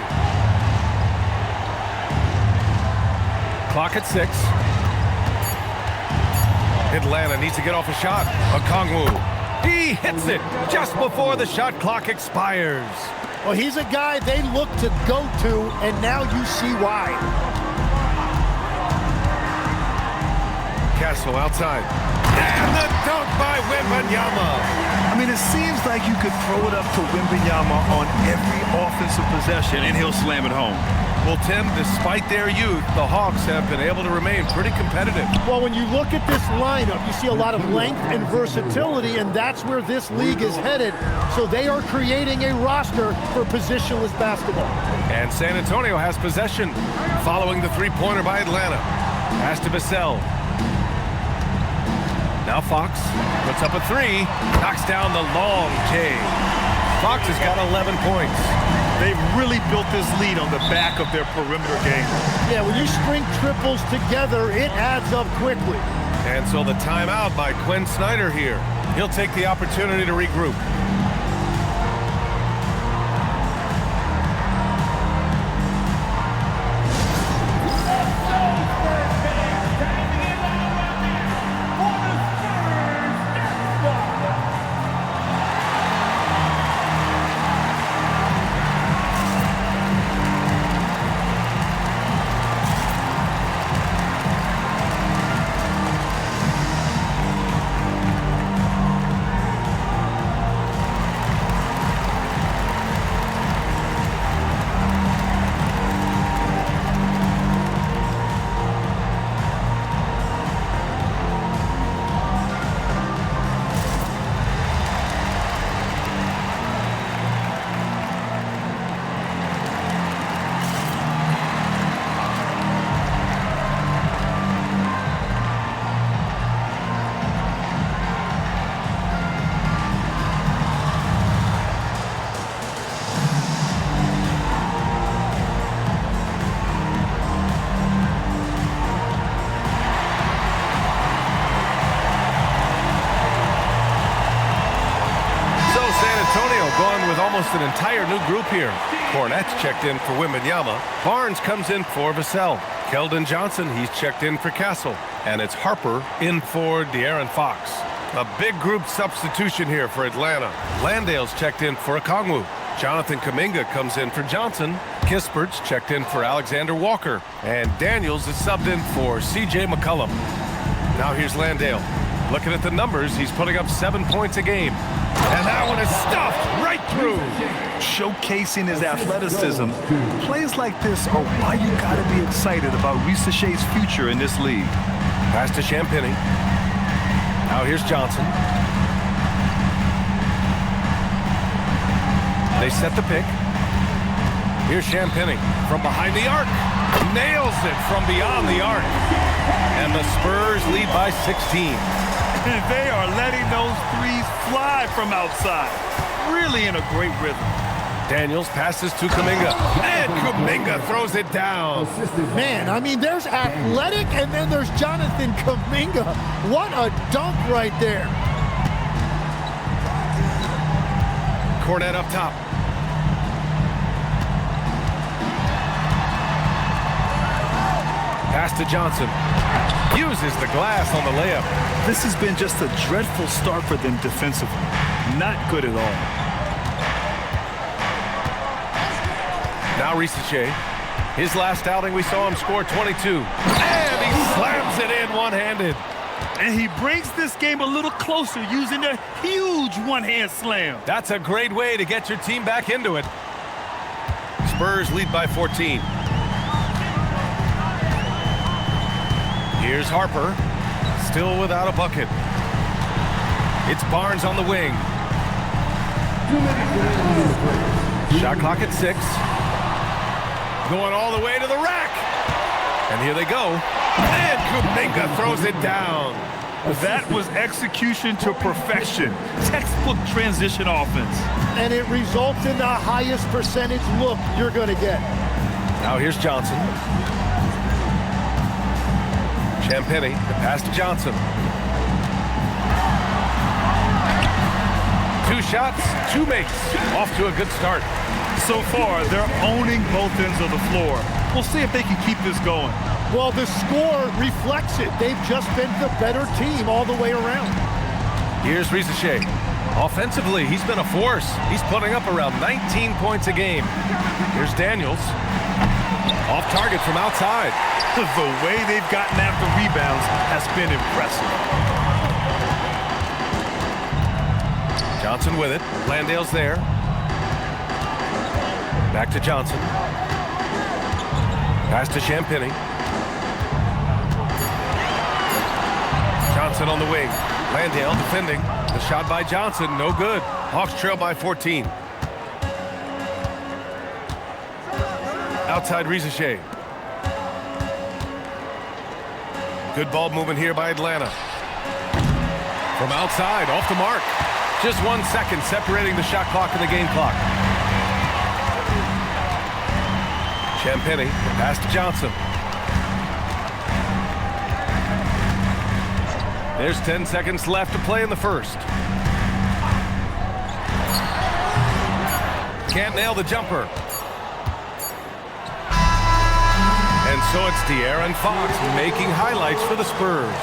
Clock at 6. Atlanta needs to get off a shot. Okongwu. He hits it just before the shot clock expires. Well, he's a guy they look to go to, and now you see why. Castle outside. And the dunk by Wembanyama. I mean, it seems like you could throw it up to Wembanyama on every offensive possession, and he'll slam it home. Well, Tim, despite their youth, the Hawks have been able to remain pretty competitive. Well, when you look at this lineup, you see a lot of length and versatility, and that's where this league is headed. So they are creating a roster for positionless basketball. And San Antonio has possession following the three-pointer by Atlanta. Pass to Vassell. Now Fox puts up a three, knocks down the long K. Fox has got 11 points. They've really built this lead on the back of their perimeter game. Yeah, when you string triples together, it adds up quickly. And so the timeout by Quinn Snyder here. He'll take the opportunity to regroup. Going with almost an entire new group here. Cornett's checked in for Wembanyama. Barnes comes in for Vassell. Keldon Johnson, he's checked in for Castle. And it's Harper in for De'Aaron Fox. A big group substitution here for Atlanta. Landale's checked in for Okongwu. Jonathan Kuminga comes in for Johnson. Kispert's checked in for Alexander Walker. And Daniels is subbed in for C.J. McCollum. Now here's Landale. Looking at the numbers, he's putting up 7 points a game. And that one is stuffed right through. Showcasing his athleticism. Plays like this are why you gotta be excited about Risa Shea's future in this league. Pass to Champagny. Now here's Johnson. They set the pick. Here's Champagny from behind the arc. Nails it from beyond the arc. And the Spurs lead by 16. And they are letting those threes fly from outside. Really in a great rhythm. Daniels passes to Kuminga. And Kuminga throws it down. Man, I mean, there's athletic, and then there's Jonathan Kuminga. What a dunk right there. Cornette up top. Pass to Johnson. Uses the glass on the layup. This has been just a dreadful start for them defensively. Not good at all. Now Risa Shea. His last outing, we saw him score 22. And he slams it in one-handed. And he brings this game a little closer using a huge one-hand slam. That's a great way to get your team back into it. Spurs lead by 14. Here's Harper, still without a bucket. It's Barnes on the wing. Shot clock at 6. Going all the way to the rack. And here they go. And Kuminga throws it down. That was execution to perfection. Textbook transition offense. And it results in the highest percentage look you're going to get. Now here's Johnson. Champagny, the pass to Johnson. 2 shots, 2 makes. Off to a good start. So far, they're owning both ends of the floor. We'll see if they can keep this going. Well, the score reflects it. They've just been the better team all the way around. Here's Risa Shea. Offensively, he's been a force. He's putting up around 19 points a game. Here's Daniels. Off target from outside. The way they've gotten after rebounds has been impressive. Johnson with it. Landale's there. Back to Johnson. Pass to Champagnie. Johnson on the wing. Landale defending. The shot by Johnson, no good. Hawks trail by 14. Outside Rizachet. Good ball movement here by Atlanta. From outside, off the mark. Just 1 second separating the shot clock and the game clock. Champagnie, pass to Johnson. There's 10 seconds left to play in the first. Can't nail the jumper. And so it's De'Aaron Fox making highlights for the Spurs.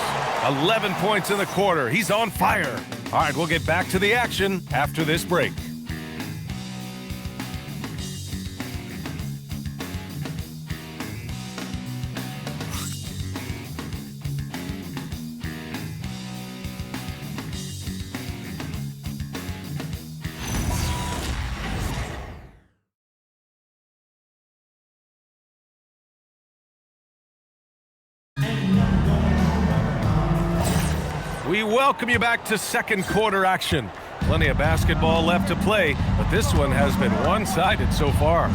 11 points in the quarter. He's on fire. All right, we'll get back to the action after this break. We welcome you back to second quarter action. Plenty of basketball left to play, but this one has been one-sided so far.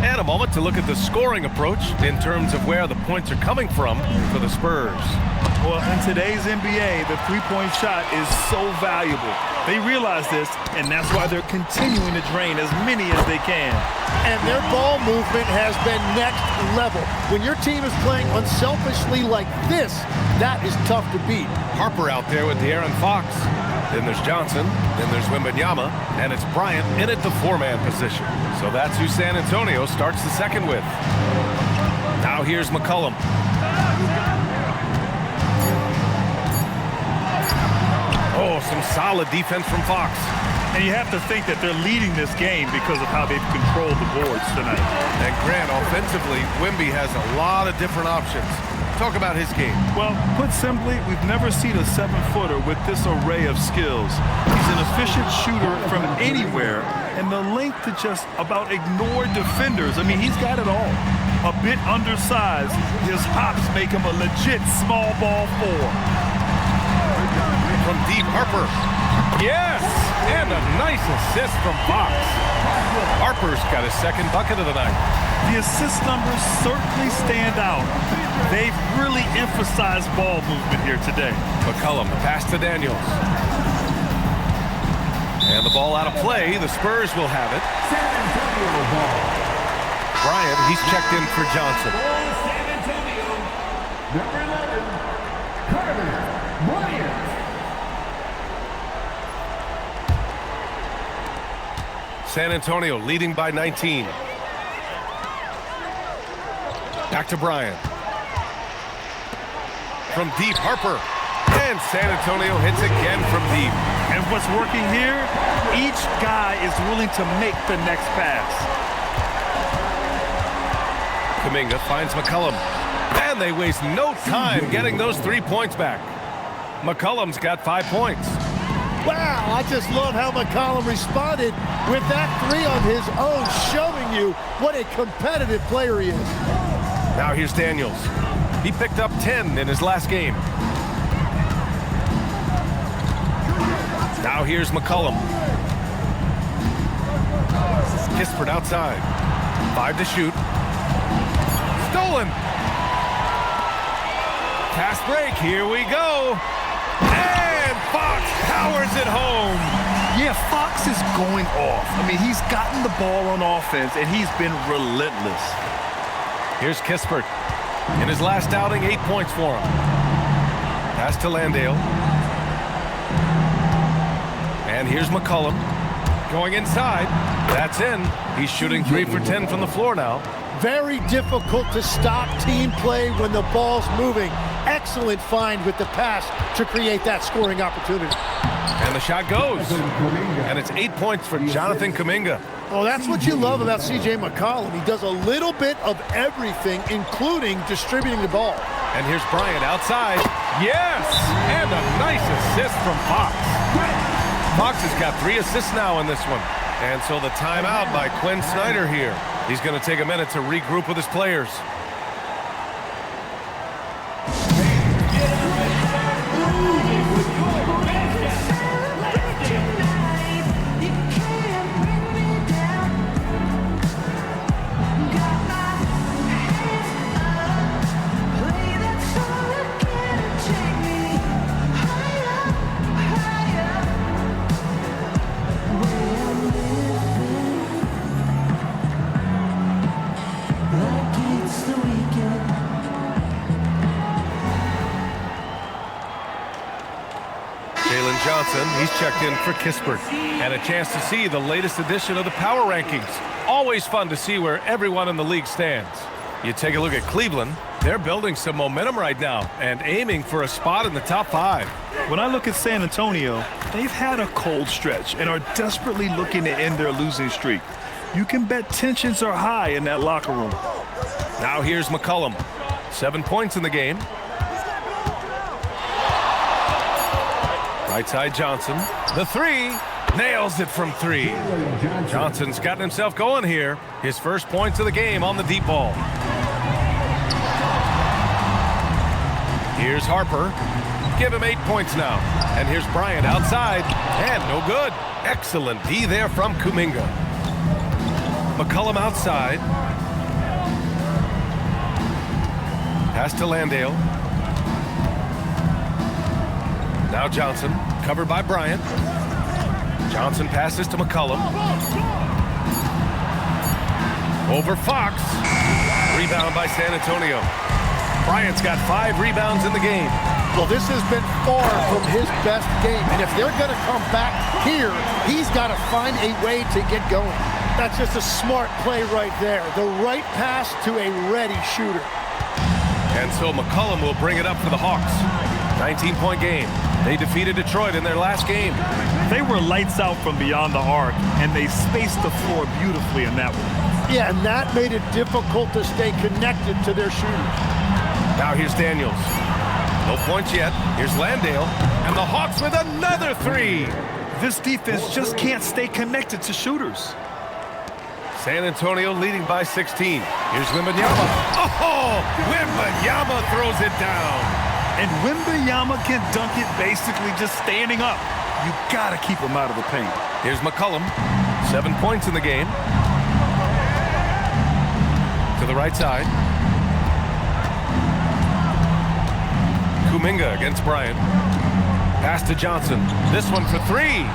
And a moment to look at the scoring approach in terms of where the points are coming from for the Spurs. Well, in today's NBA, the three-point shot is so valuable. They realize this, and that's why they're continuing to drain as many as they can. And their ball movement has been next level. When your team is playing unselfishly like this, that is tough to beat. Harper out there with De'Aaron Fox. Then there's Johnson. Then there's Wembanyama. And it's Bryant in at the four-man position. So that's who San Antonio starts the second with. Now here's McCollum. Oh, some solid defense from Fox. And you have to think that they're leading this game because of how they've controlled the boards tonight. And Grant, offensively, Wemby has a lot of different options. Talk about his game. Well, put simply, we've never seen a 7-footer with this array of skills. He's an efficient shooter from anywhere, and the length to just about ignore defenders. I mean, he's got it all. A bit undersized, his hops make him a legit small ball four. From deep, Harper. Yes! And a nice assist from Fox. Harper's got his second bucket of the night. The assist numbers certainly stand out. They've really emphasized ball movement here today. McCollum, the pass to Daniels. And the ball out of play. The Spurs will have it. Bryant, he's checked in for Johnson. San Antonio, number 11, Carter Bryant. San Antonio leading by 19. Back to Bryant. From deep, Harper. And San Antonio hits again from deep. And what's working here? Each guy is willing to make the next pass. Kuminga finds McCollum. And they waste no time getting those 3 points back. McCollum's got 5 points. Wow, I just love how McCollum responded with that three on his own, showing you what a competitive player he is. Now here's Daniels. He picked up 10 in his last game. Now here's McCollum. Kispert outside. 5 to shoot. Stolen. Fast break, here we go. And Fox powers it home. Yeah, Fox is going off. I mean, he's gotten the ball on offense, and he's been relentless. Here's Kispert. In his last outing, 8 points for him. Pass to Landale. And here's McCollum. Going inside. That's in. He's shooting 3 for 10 from the floor now. Very difficult to stop team play when the ball's moving. Excellent find with the pass to create that scoring opportunity. And the shot goes. And it's 8 points for Jonathan Kuminga. Well, that's what you love about C.J. McCollum. He does a little bit of everything, including distributing the ball. And here's Bryant outside. Yes! And a nice assist from Fox. Fox has got 3 assists now in this one. And so the timeout by Quinn Snyder here. He's going to take a minute to regroup with his players. Johnson, he's checked in for Kispert. And a chance to see the latest edition of the power rankings. Always fun to see where everyone in the league stands. You take a look at Cleveland, they're building some momentum right now and aiming for a spot in the top 5. When I look at San Antonio, they've had a cold stretch and are desperately looking to end their losing streak. You can bet tensions are high in that locker room. Now here's McCollum. 7 points in the game. Right side Johnson. The 3. Nails it from 3. Johnson's gotten himself going here. His first points of the game on the deep ball. Here's Harper. Give him 8 points now. And here's Bryant outside. And no good. Excellent D there from Kuminga. McCollum outside. Pass to Landale. Now Johnson, covered by Bryant. Johnson passes to McCollum. Over Fox. Rebound by San Antonio. Bryant's got 5 rebounds in the game. Well, this has been far from his best game. And if they're going to come back here, he's got to find a way to get going. That's just a smart play right there. The right pass to a ready shooter. And so McCollum will bring it up for the Hawks. 19-point game. They defeated Detroit in their last game. They were lights out from beyond the arc, and they spaced the floor beautifully in that one. Yeah, and that made it difficult to stay connected to their shooters. Now here's Daniels. No points yet. Here's Landale. And the Hawks with another 3. This defense just can't stay connected to shooters. San Antonio leading by 16. Here's Wembanyama. Oh! Wembanyama throws it down. And Wembanyama can dunk it basically just standing up. You gotta keep him out of the paint. Here's McCollum. 7 points in the game. To the right side. Kuminga against Bryant. Pass to Johnson. This one for 3.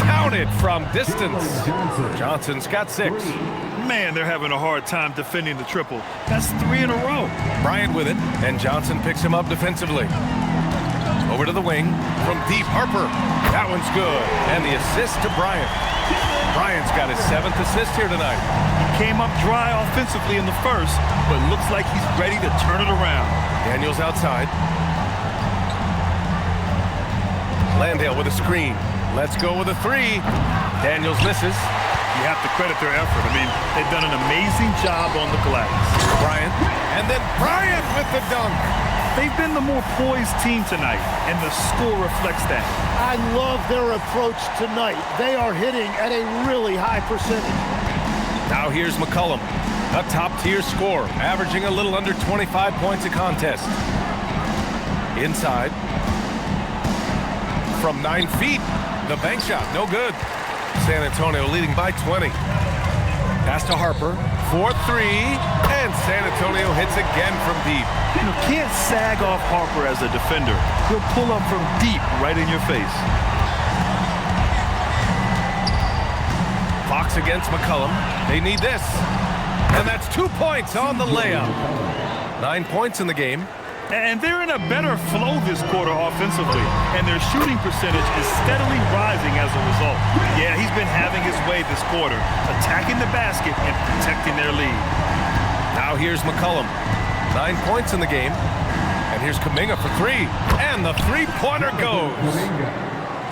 Counted from distance. Johnson's got 6. Man, they're having a hard time defending the triple. That's 3 in a row. Bryant with it, and Johnson picks him up defensively. Over to the wing from deep. Harper. That one's good. And the assist to Bryant. Bryant's got his 7th assist here tonight. He came up dry offensively in the first, but looks like he's ready to turn it around. Daniels outside. Landale with a screen. Let's go with a 3. Daniels misses. You have to credit their effort. I mean, they've done an amazing job on the glass. Bryant. And then Bryant with the dunk. They've been the more poised team tonight, and the score reflects that. I love their approach tonight. They are hitting at a really high percentage. Now here's McCollum, a top-tier scorer, averaging a little under 25 points a contest. Inside. From 9 feet, the bank shot, no good. San Antonio leading by 20. Pass to Harper for 3, and San Antonio hits again from deep. You can't sag off Harper as a defender. He'll pull up from deep right in your face. Fox against McCollum. They need this. And that's 2 points on the layup. 9 points in the game. And they're in a better flow this quarter offensively, and their shooting percentage is steadily rising as a result. Yeah, he's been having his way this quarter, attacking the basket and protecting their lead. Now here's McCollum. 9 points in the game. And here's Kuminga for 3. And the 3-pointer goes.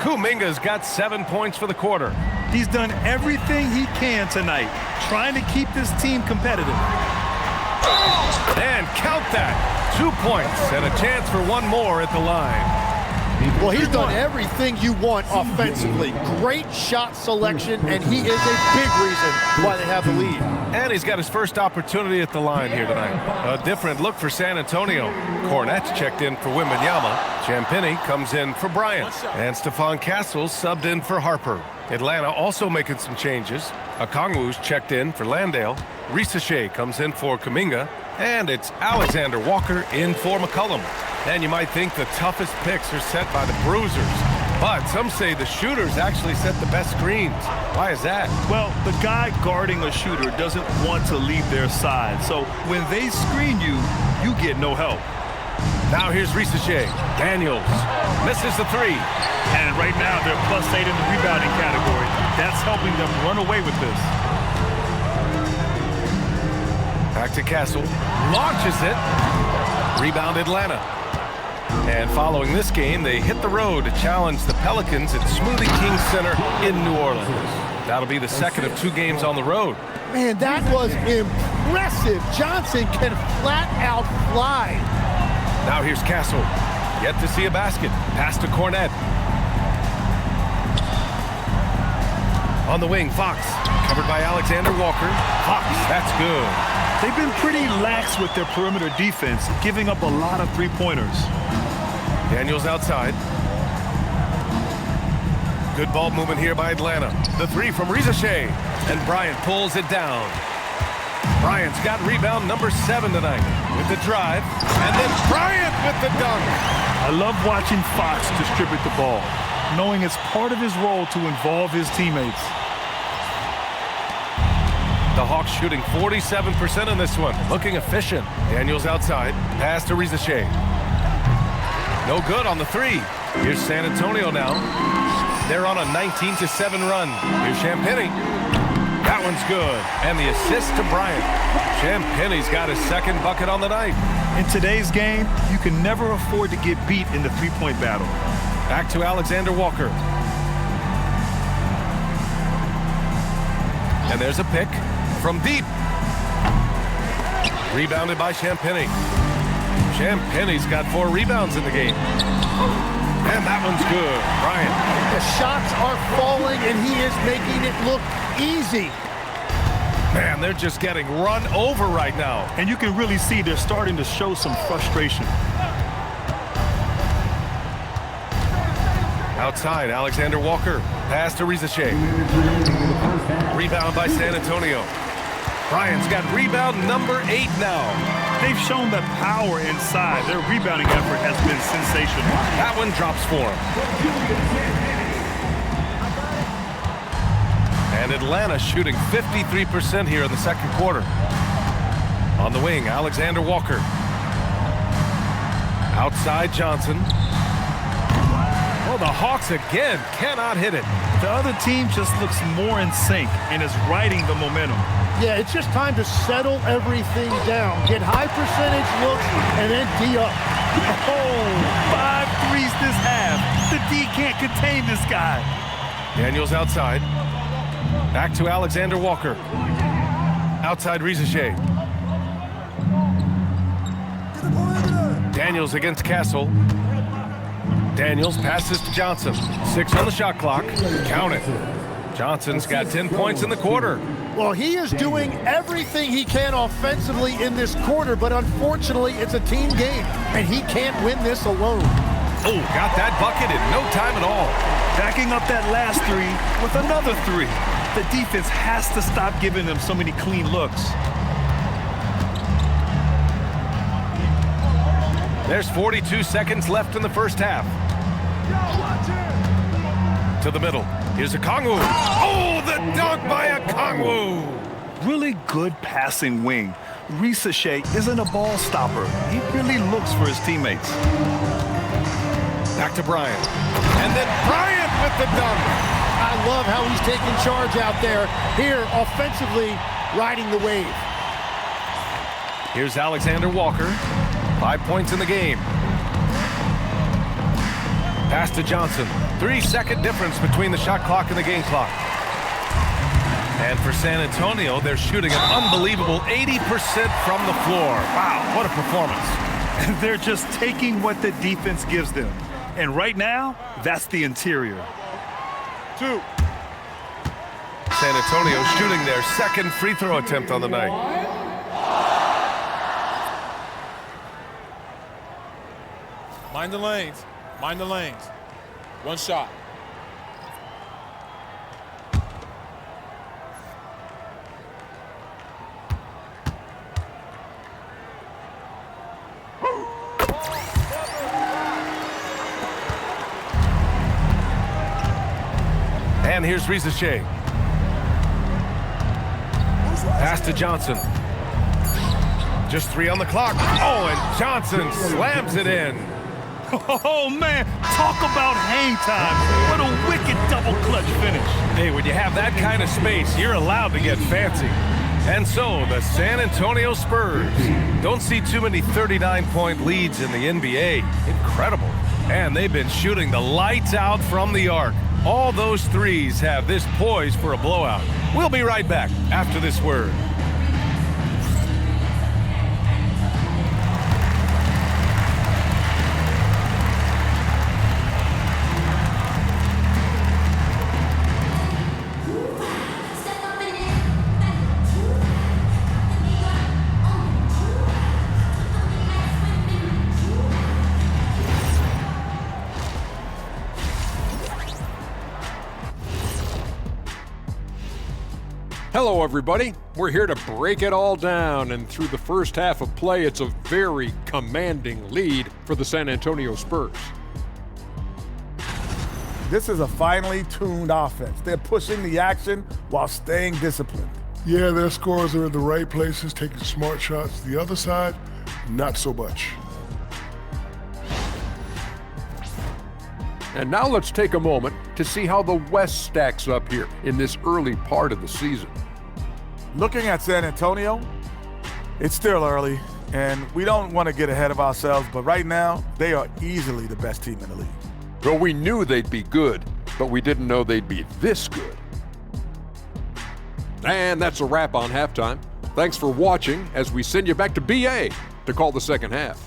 Kuminga's got 7 points for the quarter. He's done everything he can tonight, trying to keep this team competitive. And count that. 2 points and a chance for one more at the line. Well, he's done everything you want offensively. Great shot selection, and he is a big reason why they have the lead. And he's got his first opportunity at the line here tonight. A different look for San Antonio. Cornette's checked in for Wembanyama. Champagnie comes in for Bryant. And Stephon Castles subbed in for Harper. Atlanta also making some changes. Okongwu's checked in for Landale. Risache comes in for Kuminga. And it's Alexander Walker in for McCollum. And you might think the toughest picks are set by the bruisers. But some say the shooters actually set the best screens. Why is that? Well, the guy guarding a shooter doesn't want to leave their side. So when they screen you, you get no help. Now here's Risache. Daniels misses the three. And right now they're +8 in the rebounding category. That's helping them run away with this. Back to Castle. Launches it. Rebound Atlanta. And following this game, they hit the road to challenge the Pelicans at Smoothie King Center in New Orleans. That'll be the second of 2 games on the road. Man, that was impressive. Johnson can flat out fly. Now here's Castle. Yet to see a basket. Pass to Cornette. On the wing, Fox. Covered by Alexander Walker. Fox, that's good. They've been pretty lax with their perimeter defense, giving up a lot of three-pointers. Daniels outside. Good ball movement here by Atlanta. The three from Risache. And Bryant pulls it down. Bryant's got rebound number 7 tonight with the drive. And then Bryant with the dunk. I love watching Fox distribute the ball, knowing it's part of his role to involve his teammates. The Hawks shooting 47% in this one. Looking efficient. Daniels outside. Pass to Risache. No good on the three. Here's San Antonio now. They're on a 19-7 run. Here's Champagnie. That one's good. And the assist to Bryant. Champagnie's got his second bucket on the night. In today's game, you can never afford to get beat in the three-point battle. Back to Alexander Walker. And there's a pick from deep. Rebounded by Champagnie. Champagnie's got 4 rebounds in the game. And that one's good. Bryant. The shots are falling, and he is making it look easy. Man, they're just getting run over right now. And you can really see they're starting to show some frustration. Outside, Alexander Walker. Pass to Risache. Rebound by San Antonio. Bryant's got rebound number 8 now. They've shown that power inside. Their rebounding effort has been sensational. That one drops for him. And Atlanta shooting 53% here in the second quarter. On the wing, Alexander Walker. Outside, Johnson. Oh, the Hawks again cannot hit it. The other team just looks more in sync and is riding the momentum. Yeah, it's just time to settle everything down. Get high percentage looks and then D up. Oh, 5 threes this half. The D can't contain this guy. Daniels outside. Back to Alexander Walker. Outside Risache. Daniels against Castle. Daniels passes to Johnson. 6 on the shot clock. Count it. Johnson's got 10 points in the quarter. Well, he is doing everything he can offensively in this quarter, but unfortunately, it's a team game, and he can't win this alone. Oh, got that bucket in no time at all. Backing up that last 3 with another 3. The defense has to stop giving them so many clean looks. There's 42 seconds left in the first half. To the middle. Here's Okongwu. Oh, the dunk by Okongwu. Really good passing wing. Risache isn't a ball stopper. He really looks for his teammates. Back to Bryant. And then Bryant with the dunk. I love how he's taking charge out there. Here, offensively, riding the wave. Here's Alexander Walker. 5 points in the game. Pass to Johnson. 3-second difference between the shot clock and the game clock. And for San Antonio, they're shooting an unbelievable 80% from the floor. Wow, what a performance. They're just taking what the defense gives them. And right now, that's the interior. 2. San Antonio shooting their second free throw attempt on the night. Mind the lanes. Mind the lanes. One shot. And here's Rizachet. Pass to Johnson. Just 3 on the clock. Oh, and Johnson slams it in. Oh, man, talk about hang time. What a wicked double clutch finish. Hey, when you have that kind of space, you're allowed to get fancy. And so, the San Antonio Spurs don't see too many 39-point leads in the NBA. Incredible. And they've been shooting the lights out from the arc. All those threes have this poised for a blowout. We'll be right back after this word. Hello, everybody. We're here to break it all down, and through the first half of play, it's a very commanding lead for the San Antonio Spurs. This is a finely tuned offense. They're pushing the action while staying disciplined. Yeah, their scores are in the right places, taking smart shots. The other side, not so much. And now let's take a moment to see how the West stacks up here in this early part of the season. Looking at San Antonio, it's still early, and we don't want to get ahead of ourselves, but right now, they are easily the best team in the league. Well, we knew they'd be good, but we didn't know they'd be this good. And that's a wrap on halftime. Thanks for watching as we send you back to BA to call the second half.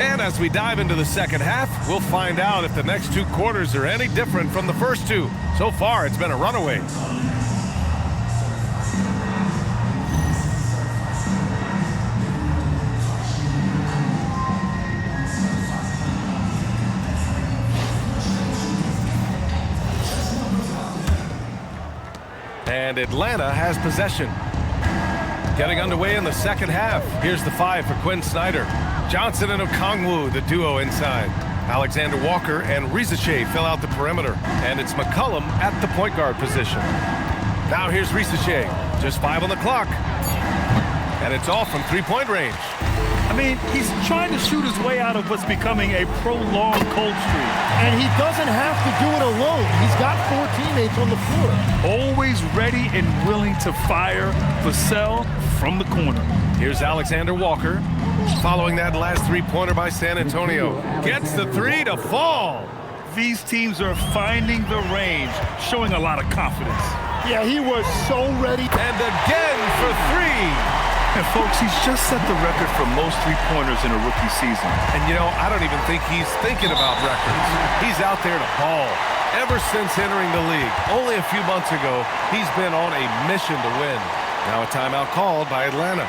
And as we dive into the second half, we'll find out if the next 2 quarters are any different from the first 2. So far, it's been a runaway. And Atlanta has possession. Getting underway in the second half. Here's the 5 for Quinn Snyder. Johnson and Okongwu, the duo inside. Alexander Walker and Rizachet fill out the perimeter. And it's McCollum at the point guard position. Now here's Rizachet. Just 5 on the clock. And it's off from 3-point range. I mean, he's trying to shoot his way out of what's becoming a prolonged cold streak. And he doesn't have to do it alone. He's got 4 teammates on the floor. Always ready and willing to fire Vassell from the corner. Here's Alexander Walker. Following that last 3-pointer by San Antonio. Gets the 3 to fall. These teams are finding the range, showing a lot of confidence. Yeah, he was so ready. And again for 3. And folks, he's just set the record for most 3-pointers in a rookie season. And you know, I don't even think he's thinking about records. He's out there to ball. Ever since entering the league, only a few months ago, he's been on a mission to win. Now a timeout called by Atlanta.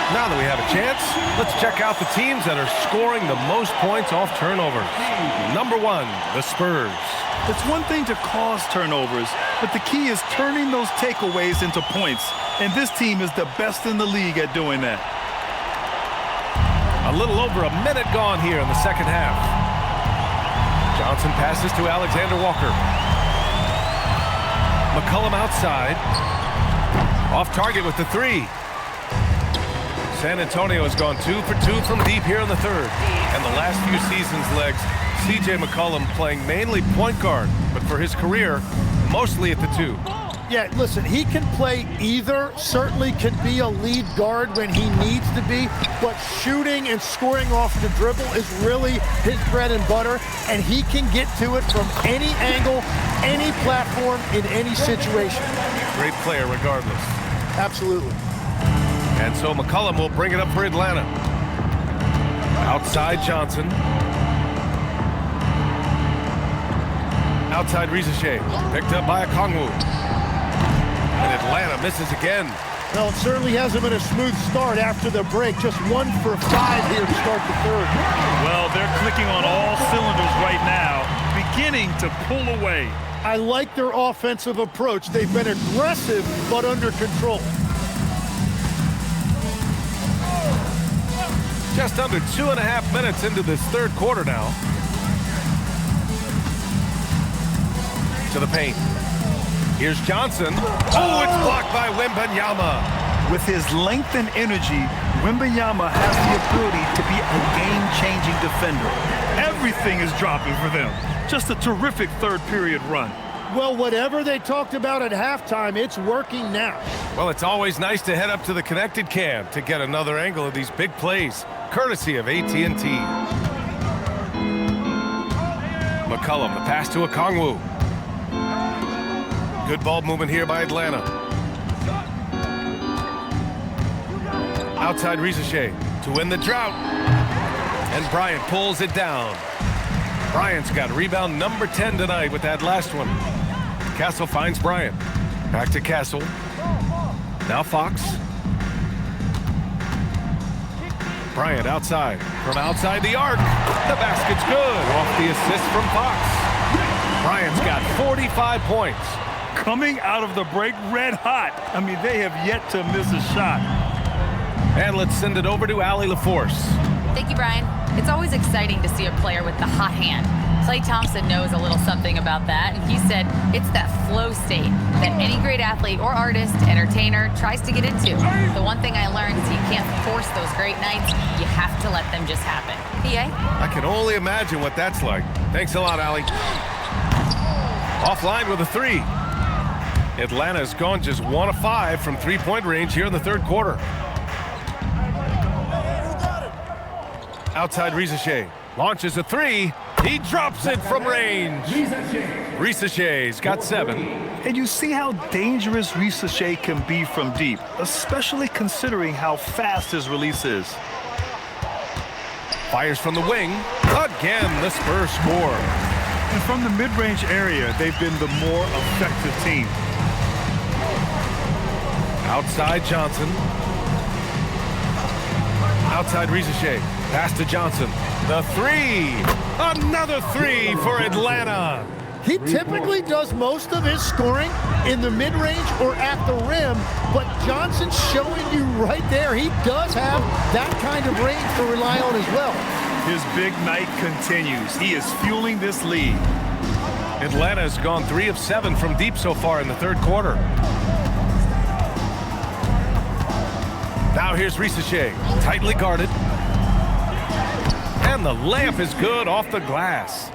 Now that we have a chance, let's check out the teams that are scoring the most points off turnovers. Number 1, the Spurs. It's one thing to cause turnovers, but the key is turning those takeaways into points. And this team is the best in the league at doing that. A little over a minute gone here in the second half. Johnson passes to Alexander Walker. McCollum outside. Off target with the three. San Antonio has gone 2 for 2 from deep here in the third. And the last few seasons, Legs, C.J. McCollum playing mainly point guard, but for his career, mostly at the 2. Yeah, listen, he can play either, certainly can be a lead guard when he needs to be, but shooting and scoring off the dribble is really his bread and butter, and he can get to it from any angle, any platform, in any situation. Great player regardless. Absolutely. And so McCollum will bring it up for Atlanta. Outside Johnson. Outside Risache. Picked up by Okongwu. And Atlanta misses again. Well, it certainly hasn't been a smooth start after the break. Just 1 for 5 here to start the third. Well, they're clicking on all cylinders right now, beginning to pull away. I like their offensive approach. They've been aggressive, but under control. Just under 2.5 minutes into this third quarter now. To the paint. Here's Johnson. Oh, it's blocked by Wembanyama. With his length and energy, Wembanyama has the ability to be a game-changing defender. Everything is dropping for them. Just a terrific third-period run. Well, whatever they talked about at halftime, it's working now. Well, it's always nice to head up to the connected cam to get another angle of these big plays, courtesy of AT&T. McCollum, the pass to Okongwu. Good ball movement here by Atlanta. Outside Risache to win the drought. And Bryant pulls it down. Bryant's got rebound number 10 tonight with that last one. Castle finds Bryant. Back to Castle. Now Fox. Bryant outside. From outside the arc. The basket's good. Off the assist from Fox. Bryant's got 45 points. Coming out of the break red hot. I mean, they have yet to miss a shot. And let's send it over to Allie LaForce. Thank you, Brian. It's always exciting to see a player with the hot hand. Klay Thompson knows a little something about that, and he said it's that flow state that any great athlete or artist, entertainer, tries to get into. The one thing I learned is you can't force those great nights. You have to let them just happen. PA? I can only imagine what that's like. Thanks a lot, Allie. Offline with a three. Atlanta's gone just 1 of 5 from three-point range here in the third quarter. Outside Risache. Launches a three. He drops it from range. Risache's got 7. And you see how dangerous Risache can be from deep, especially considering how fast his release is. Fires from the wing. Again, the Spurs score. And from the mid-range area, they've been the more effective team. Outside Johnson. Outside Risache. Pass to Johnson. The three. Another three for Atlanta. He typically does most of his scoring in the mid-range or at the rim, but Johnson's showing you right there he does have that kind of range to rely on as well. His big night continues. He is fueling this lead. Atlanta has gone 3 of 7 from deep so far in the third quarter. Now here's Risache, tightly guarded. And the layup is good off the glass.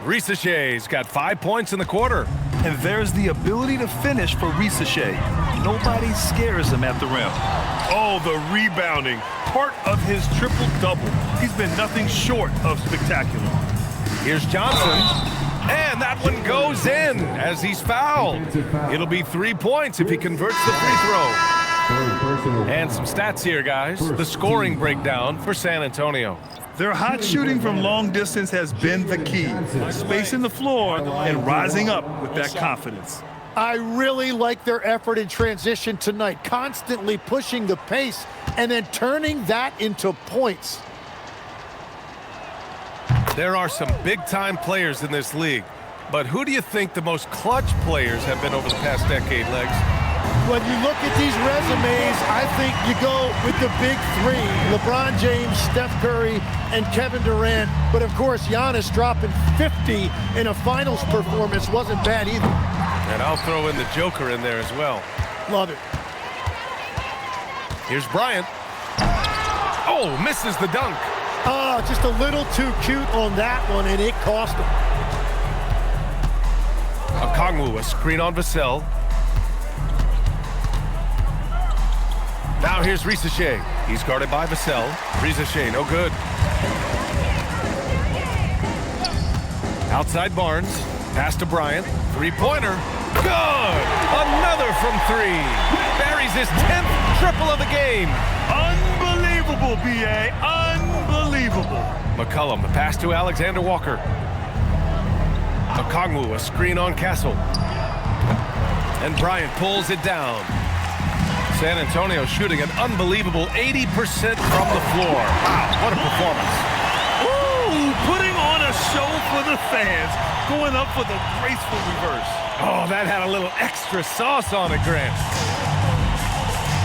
Risache's got 5 points in the quarter. And there's the ability to finish for Risache. Nobody scares him at the rim. Oh, the rebounding. Part of his triple-double. He's been nothing short of spectacular. Here's Johnson. And that one goes in as he's fouled. It'll be 3 points if he converts the free throw. And some stats here, guys. The scoring breakdown for San Antonio. Their hot shooting from long distance has been the key. Spacing the floor and rising up with that confidence. I really like their effort in transition tonight, constantly pushing the pace and then turning that into points. There are some big-time players in this league, but who do you think the most clutch players have been over the past decade, Legs? when you look at these resumes, I think you go with the big three, LeBron James, Steph Curry, and Kevin Durant. But of course, Giannis dropping 50 in a finals performance wasn't bad either. And I'll throw in the Joker in there as well. Love it. Here's Bryant. Oh, misses the dunk. Oh, just a little too cute on that one, and it cost him. Okongwu, a screen on Vassell. Now here's Risache. He's guarded by Vassell. Risache, no good. Outside Barnes. Pass to Bryant. Three-pointer. Good! Another from three. Buries his 10th triple of the game. Unbelievable, B.A. Unbelievable. McCollum, the pass to Alexander Walker. Okongwu, a screen on Castle. And Bryant pulls it down. San Antonio shooting an unbelievable 80% from the floor. Wow, what a performance. Ooh, putting on a show for the fans. Going up for the graceful reverse. Oh, that had a little extra sauce on it, Grant.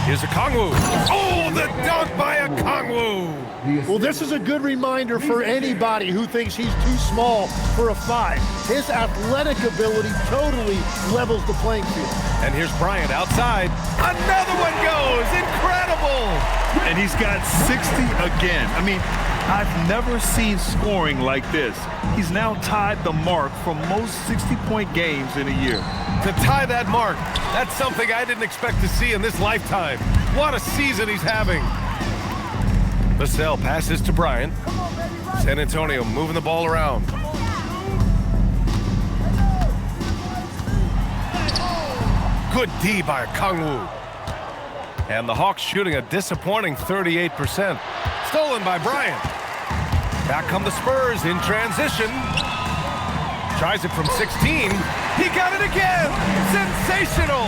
Here's Okongwu. Oh, the dunk by Okongwu. Well, this is a good reminder for anybody who thinks he's too small for a 5. His athletic ability totally levels the playing field. And here's Bryant outside. Another one goes. Incredible. And he's got 60 again. I mean, I've never seen scoring like this. He's now tied the mark for most 60-point games in a year. To tie that mark, that's something I didn't expect to see in this lifetime. What a season he's having. Vassell passes to Bryant. San Antonio moving the ball around. Good D by Okongwu. And the Hawks shooting a disappointing 38%. Stolen by Bryant. Back come the Spurs in transition. Tries it from 16. He got it again. Sensational.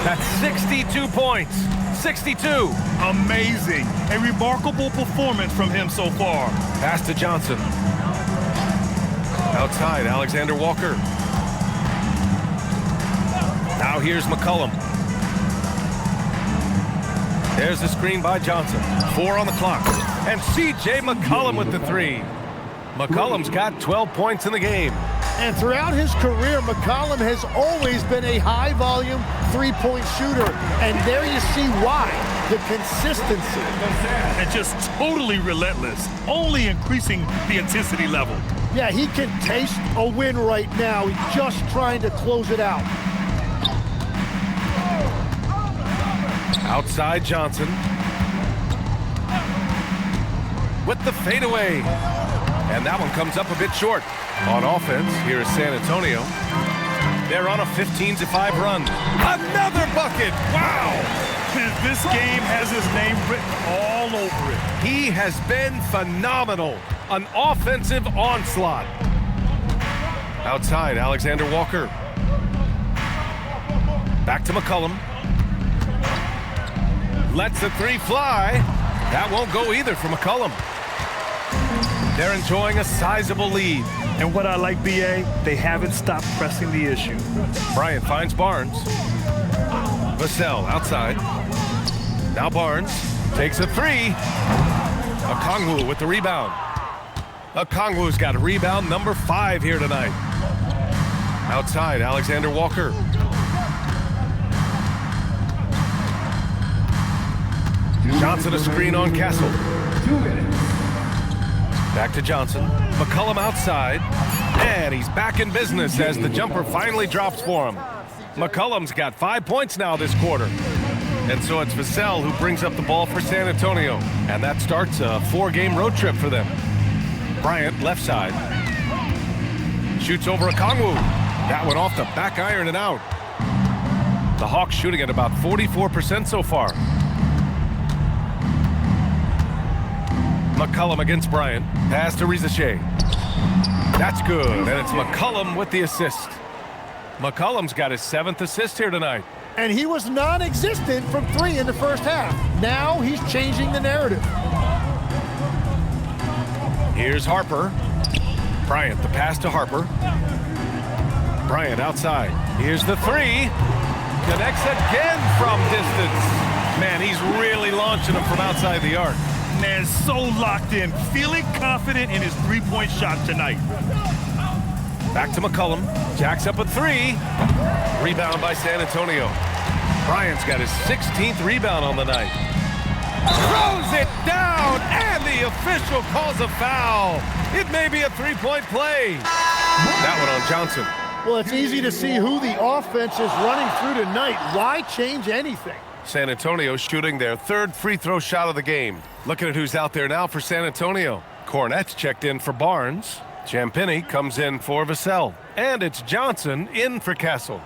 That's 62 points. 62. Amazing. A remarkable performance from him so far. Pass to Johnson. Outside, Alexander Walker. Now here's McCollum. There's the screen by Johnson. 4 on the clock. And C.J. McCollum with the 3. McCollum's got 12 points in the game. And throughout his career, McCollum has always been a high-volume three-point shooter. And there you see why. The consistency. And just totally relentless. Only increasing the intensity level. Yeah, he can taste a win right now. He's just trying to close it out. Outside Johnson. With the fadeaway. And that one comes up a bit short. On offense, here is San Antonio. They're on a 15-5 run. Another bucket! Wow! This game has his name written all over it. He has been phenomenal. An offensive onslaught. Outside, Alexander Walker. Back to McCollum. Lets the 3 fly. That won't go either for McCollum. They're enjoying a sizable lead. And what I like, B.A., they haven't stopped pressing the issue. Bryant finds Barnes. Vassell outside. Now Barnes takes a 3. Okongwu with the rebound. Okongwu's got rebound number 5 here tonight. Outside, Alexander Walker. Johnson a screen on Castle. Back to Johnson. McCollum outside. And he's back in business as the jumper finally drops for him. McCollum's got 5 points now this quarter. And so it's Vassell who brings up the ball for San Antonio. And that starts a 4-game road trip for them. Bryant, left side. Shoots over Okongwu. That one off the back iron and out. The Hawks shooting at about 44% so far. McCollum against Bryant. Pass to Risache. That's good, and it's McCollum with the assist. McCollum's got his 7th assist here tonight. And he was non-existent from 3 in the first half. Now he's changing the narrative. Here's Harper. Bryant, the pass to Harper. Bryant outside. Here's the 3. connects again from distance. Man, he's really launching them from outside the arc. Man, so locked in, feeling confident in his three-point shot tonight. Back to McCollum. Jacks up a three. Rebound by San Antonio. Bryant's got his 16th rebound on the night. Throws it down, and the official calls a foul. It may be a three-point play. That one on Johnson. Well, it's easy to see who the offense is running through tonight. Why change anything? San Antonio shooting their third free throw shot of the game. Looking at who's out there now for San Antonio. Cornette's checked in for Barnes. Champagny comes in for Vassell. And it's Johnson in for Castle.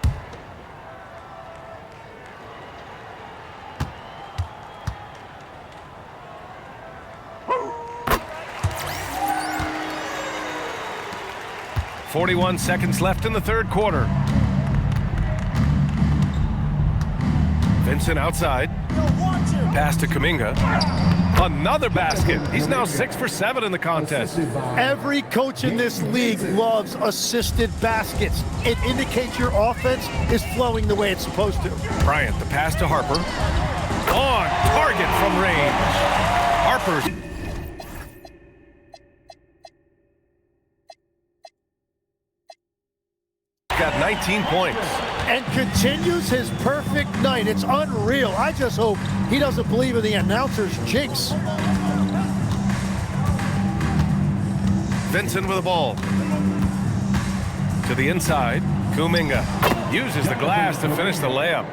.41 seconds left in the third quarter. Vincent outside. Pass to Kuminga. Another basket. He's now 6 for 7 in the contest. Every coach in this league loves assisted baskets. It indicates your offense is flowing the way it's supposed to. Bryant, the pass to Harper. On target from range. Harper's got 19 points. And continues his perfect night. It's unreal. I just hope he doesn't believe in the announcer's jinx. Vincent with the ball. To the inside. Kuminga uses the glass to finish the layup.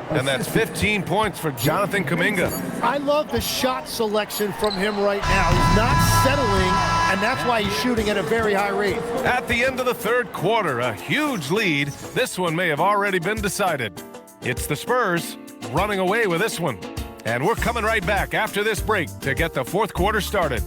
And that's 15 points for Jonathan Kuminga. I love the shot selection from him right now. He's not settling, and that's why he's shooting at a very high rate. At the end of the third quarter, a huge lead. This one may have already been decided. It's the Spurs running away with this one. And we're coming right back after this break to get the fourth quarter started.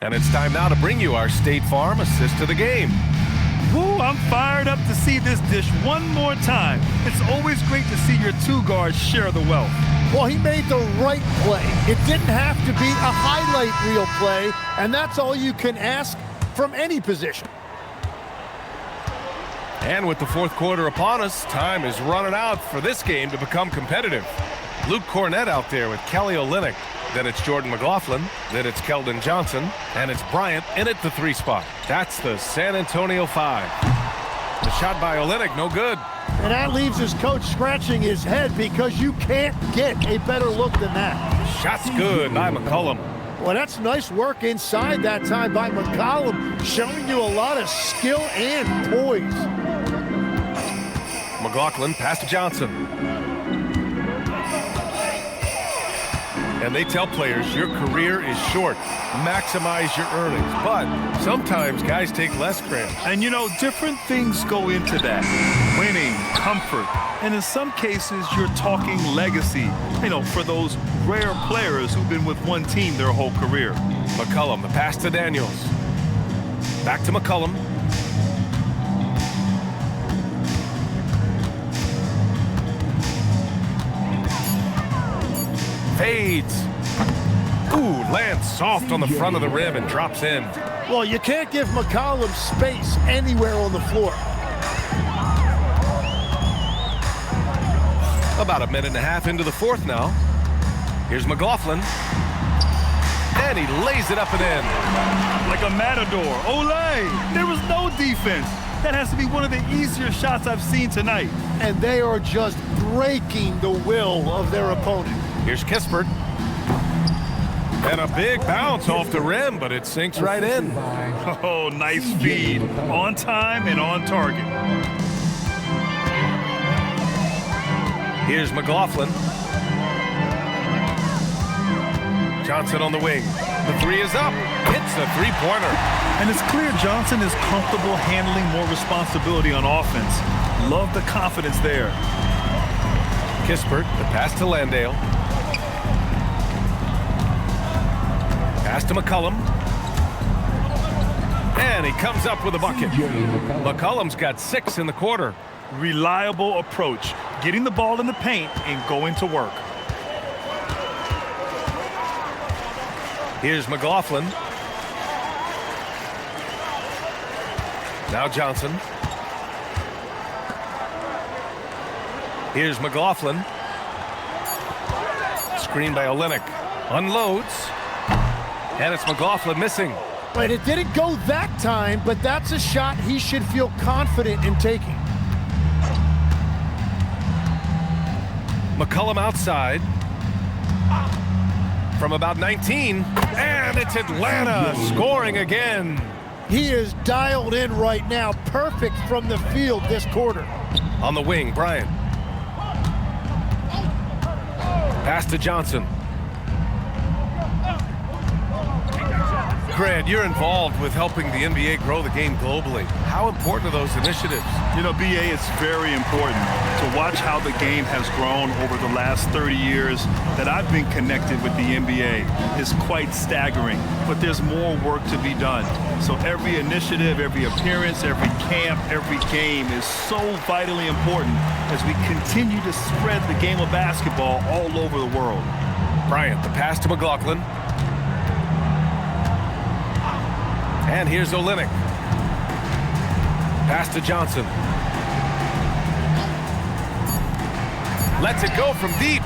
And it's time now to bring you our State Farm assist to the game. Woo, I'm fired up to see this dish one more time. It's always great to see your two guards share the wealth. Well, he made the right play. It didn't have to be a highlight reel play, and that's all you can ask from any position. And with the fourth quarter upon us, time is running out for this game to become competitive. Luke Cornett out there with Kelly Olynyk. Then it's Jordan McLaughlin. Then it's Keldon Johnson. And it's Bryant in at the 3 spot. That's the San Antonio 5. The shot by Olynyk, no good. And that leaves his coach scratching his head because you can't get a better look than that. Shot's good by McCollum. Well, that's nice work inside that time by McCollum, showing you a lot of skill and poise. McLaughlin, pass to Johnson. And they tell players your career is short. Maximize your earnings. But sometimes guys take less credit. And you know, different things go into that. Winning, comfort, and in some cases, you're talking legacy. You know, for those rare players who've been with one team their whole career. McCollum, the pass to Daniels. Back to McCollum. Fades. Ooh, lands soft on the front of the rim and drops in. Well, you can't give McCollum space anywhere on the floor. About a minute and a half into the fourth now. Here's McLaughlin. And he lays it up and in. Like a matador. Olay! There was no defense. That has to be one of the easier shots I've seen tonight. And they are just breaking the will of their opponent. Here's Kispert. And a big bounce off the rim, but it sinks right in. Oh, nice feed. On time and on target. Here's McLaughlin. Johnson on the wing. The three is up. Hits the three-pointer. And it's clear Johnson is comfortable handling more responsibility on offense. Love the confidence there. Kispert, the pass to Landale. Pass to McCollum. And he comes up with a bucket. McCollum's got 6 in the quarter. Reliable approach. Getting the ball in the paint and going to work. Here's McLaughlin. Now Johnson. Here's McLaughlin. Screen by Olynyk. Unloads. And it's McLaughlin missing. Right, it didn't go that time, but that's a shot he should feel confident in taking. McCollum outside. From about 19. And it's Atlanta scoring again. He is dialed in right now. Perfect from the field this quarter. On the wing, Bryant. Pass to Johnson. Grant, you're involved with helping the NBA grow the game globally. How important are those initiatives? You know, BA, it's very important to watch how the game has grown over the last 30 years that I've been connected with the NBA. It's quite staggering, but there's more work to be done. So every initiative, every appearance, every camp, every game is so vitally important as we continue to spread the game of basketball all over the world. Bryant, the pass to McLaughlin. And here's Olynyk. Pass to Johnson. Lets it go from deep.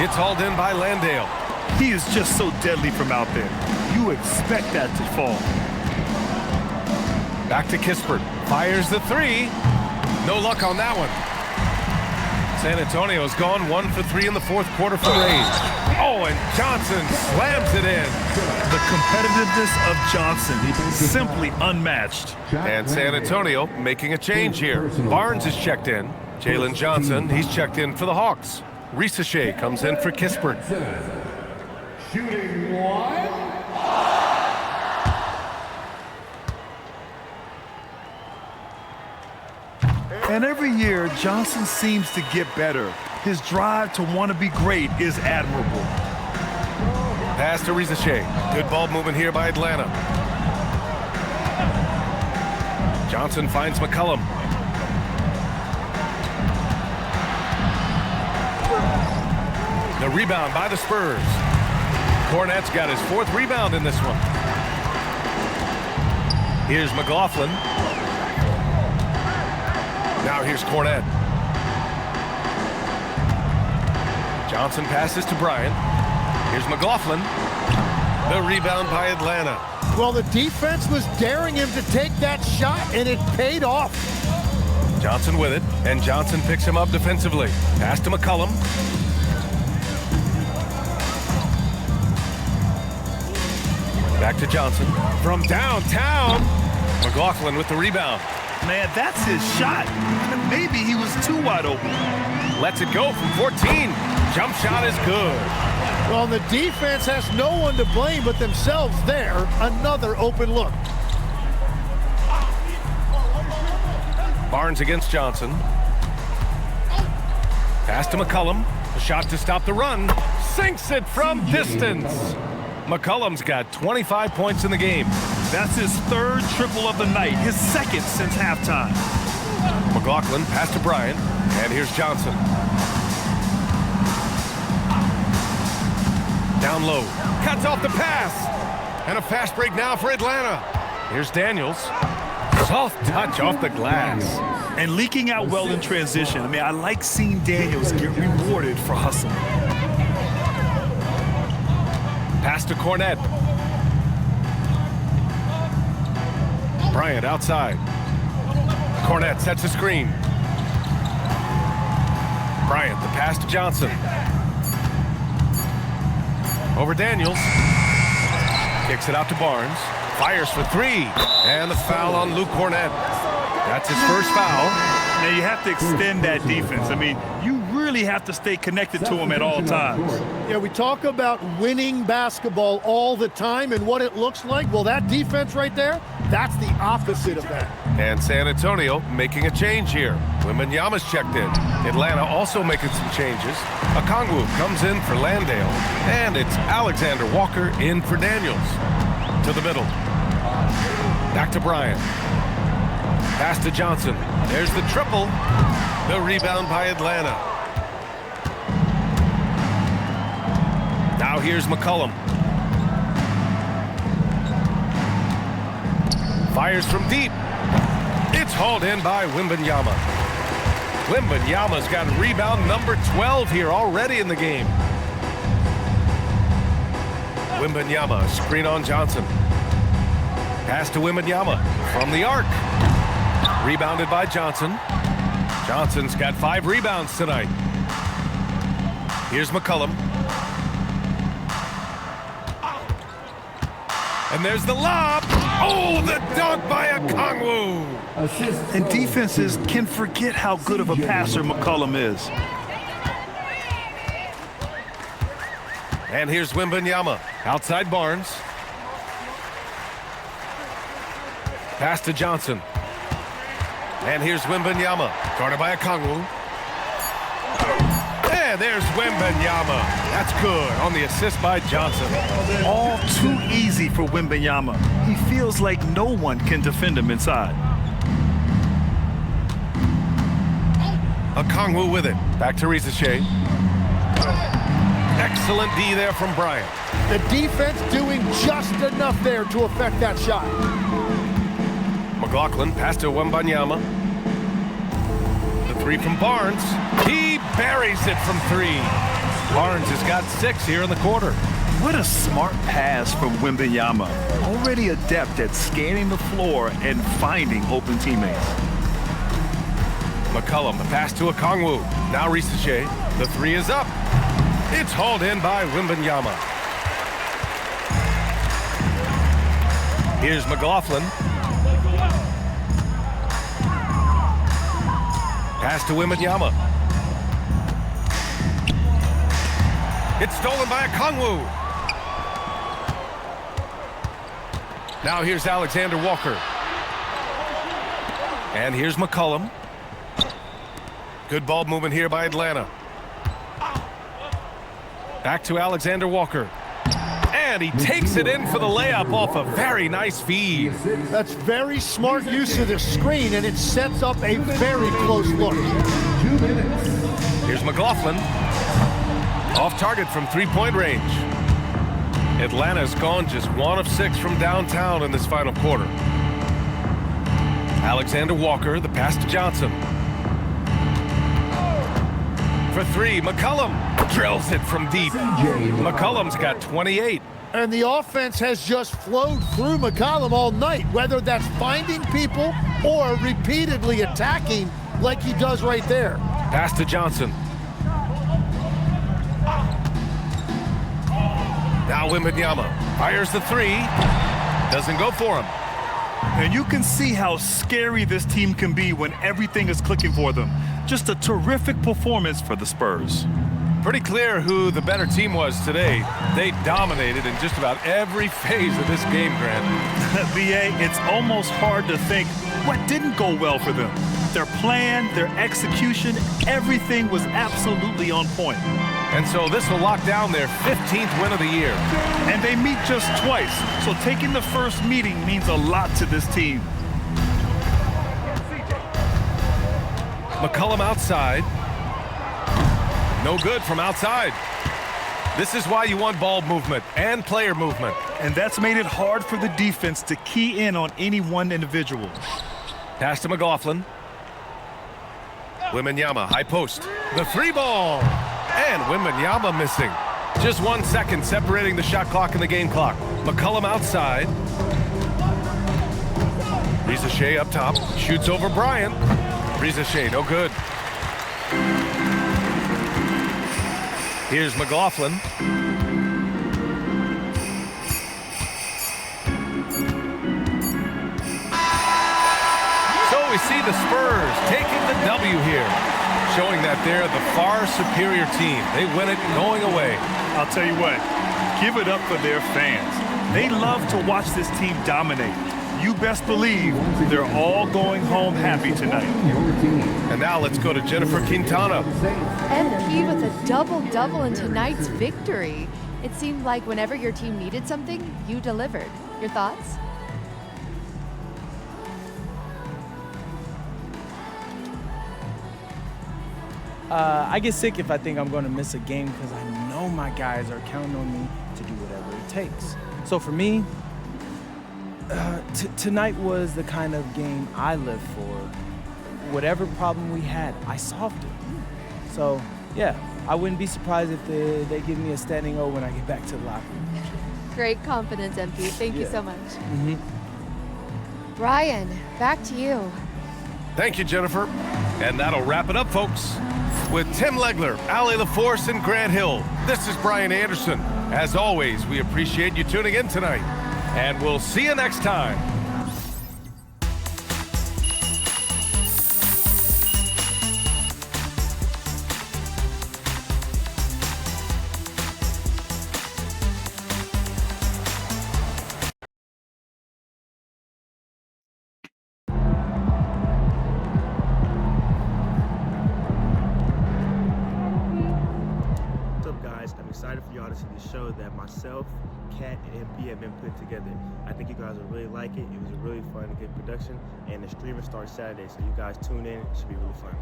It's hauled in by Landale. He is just so deadly from out there. You expect that to fall. Back to Kispert. Fires the three. No luck on that one. San Antonio's gone 1 for 3 in the fourth quarter from range. Oh, and Johnson slams it in. The competitiveness of Johnson, simply unmatched. And San Antonio making a change here. Barnes is checked in. Jalen Johnson, he's checked in for the Hawks. Risacher comes in for Kispert. Shooting one. And every year, Johnson seems to get better. His drive to want to be great is admirable. Pass to Risacher. Good ball movement here by Atlanta. Johnson finds McCollum. The rebound by the Spurs. Cornette's got his 4th rebound in this one. Here's McLaughlin. Now here's Cornette. Johnson passes to Bryant. Here's McLaughlin. The rebound by Atlanta. Well, the defense was daring him to take that shot, and it paid off. Johnson with it, and Johnson picks him up defensively. Pass to McCollum. Back to Johnson. From downtown, McLaughlin with the rebound. Man, that's his shot. Maybe he was too wide open. Lets it go from 14. Jump shot is good. Well, the defense has no one to blame but themselves there. Another open look. Barnes against Johnson. Pass to McCollum. A shot to stop the run. Sinks it from distance. McCollum's got 25 points in the game. That's his 3rd triple of the night, his 2nd since halftime. McLaughlin pass to Bryant, and here's Johnson. Down low, cuts off the pass, and a fast break now for Atlanta. Here's Daniels. Soft touch off the glass. And leaking out well in transition. I mean, I like seeing Daniels get rewarded for hustling. Pass to Cornette. Bryant outside. Cornette sets a screen. Bryant, the pass to Johnson. Over Daniels. Kicks it out to Barnes. Fires for 3. And the foul on Luke Cornette. That's his first foul. Now you have to extend that defense. I mean, you really have to stay connected to him at all times. Yeah, we talk about winning basketball all the time and what it looks like. Well, that defense right there, that's the opposite of that. And San Antonio making a change here. Wembanyama's checked in. Atlanta also making some changes. Okongwu comes in for Landale. And it's Alexander Walker in for Daniels. To the middle. Back to Bryant. Pass to Johnson. There's the triple. The rebound by Atlanta. Now here's McCollum. Fires from deep. It's hauled in by Wembanyama. Wembanyama's got rebound number 12 here already in the game. Wembanyama, screen on Johnson. Pass to Wembanyama from the arc. Rebounded by Johnson. Johnson's got 5 rebounds tonight. Here's McCollum. And there's the lob. Oh, the dunk by Okongwu. And defenses can forget how good of a passer McCollum is. And here's Wembanyama. Outside Barnes. Pass to Johnson. And here's Wembanyama. Guarded by Okongwu. And there's Wembanyama. That's good on the assist by Johnson. All too easy for Wembanyama. He feels like no one can defend him inside. Okongwu with it. Back to Rizeshe. Excellent D there from Bryant. The defense doing just enough there to affect that shot. McLaughlin pass to Wembanyama. The 3 from Barnes. He buries it from 3. Barnes has got 6 here in the quarter. What a smart pass from Wembanyama. Already adept at scanning the floor and finding open teammates. McCollum, the pass to Okongwu. Now Rizeshe. The 3 is up. It's hauled in by Wembanyama. Here's McLaughlin. Pass to Wembanyama. It's stolen by Okongwu. Now here's Alexander Walker. And here's McCollum. Good ball movement here by Atlanta. Back to Alexander Walker. And he takes it in for the layup off a very nice feed. That's very smart use of the screen, and it sets up a very close look. Here's McLaughlin. Off target from 3-point range. Atlanta's gone just 1 of 6 from downtown in this final quarter. Alexander Walker, the pass to Johnson. For 3, McCollum drills it from deep. McCollum's got 28. And the offense has just flowed through McCollum all night, whether that's finding people or repeatedly attacking like he does right there. Pass to Johnson. Now Wembanyama fires the 3. Doesn't go for him. And you can see how scary this team can be when everything is clicking for them. Just a terrific performance for the Spurs. Pretty clear who the better team was today. They dominated in just about every phase of this game, Grant. BA, it's almost hard to think what didn't go well for them. Their plan, their execution, everything was absolutely on point. And so this will lock down their 15th win of the year. And they meet just twice, so taking the first meeting means a lot to this team. McCollum outside. No good from outside. This is why you want ball movement and player movement. And that's made it hard for the defense to key in on any one individual. Pass to McLaughlin. Wembanyama, high post. The 3 ball. And Wembanyama missing. Just 1 second separating the shot clock and the game clock. McCollum outside. Rizeshe up top. Shoots over Bryant. Rizeshe, no good. Here's McLaughlin. So we see the Spurs taking the W here, showing that they're the far superior team. They win it going away. I'll tell you what, give it up for their fans. They love to watch this team dominate. You best believe they're all going home happy tonight. And now let's go to Jennifer Quintana. MP with a double-double in tonight's victory. It seemed like whenever your team needed something, you delivered. Your thoughts? I get sick if I think I'm going to miss a game because I know my guys are counting on me to do whatever it takes. So for me, Tonight was the kind of game I live for. Whatever problem we had, I solved it. So, yeah, I wouldn't be surprised if they give me a standing O when I get back to the locker room. Great confidence, MP. Thank you Yeah. so much. Mm-hmm. Ryan, back to you. Thank you, Jennifer. And that'll wrap it up, folks. With Tim Legler, Allie LaForce, and Grant Hill, this is Brian Anderson. As always, we appreciate you tuning in tonight. And we'll see you next time. What's up, guys? I'm excited for y'all to see the show that myself, Kat, and MP have been putting together. I think you guys will really like it. It was a really fun and good production, and the streaming starts Saturday, so you guys tune in. It should be really fun.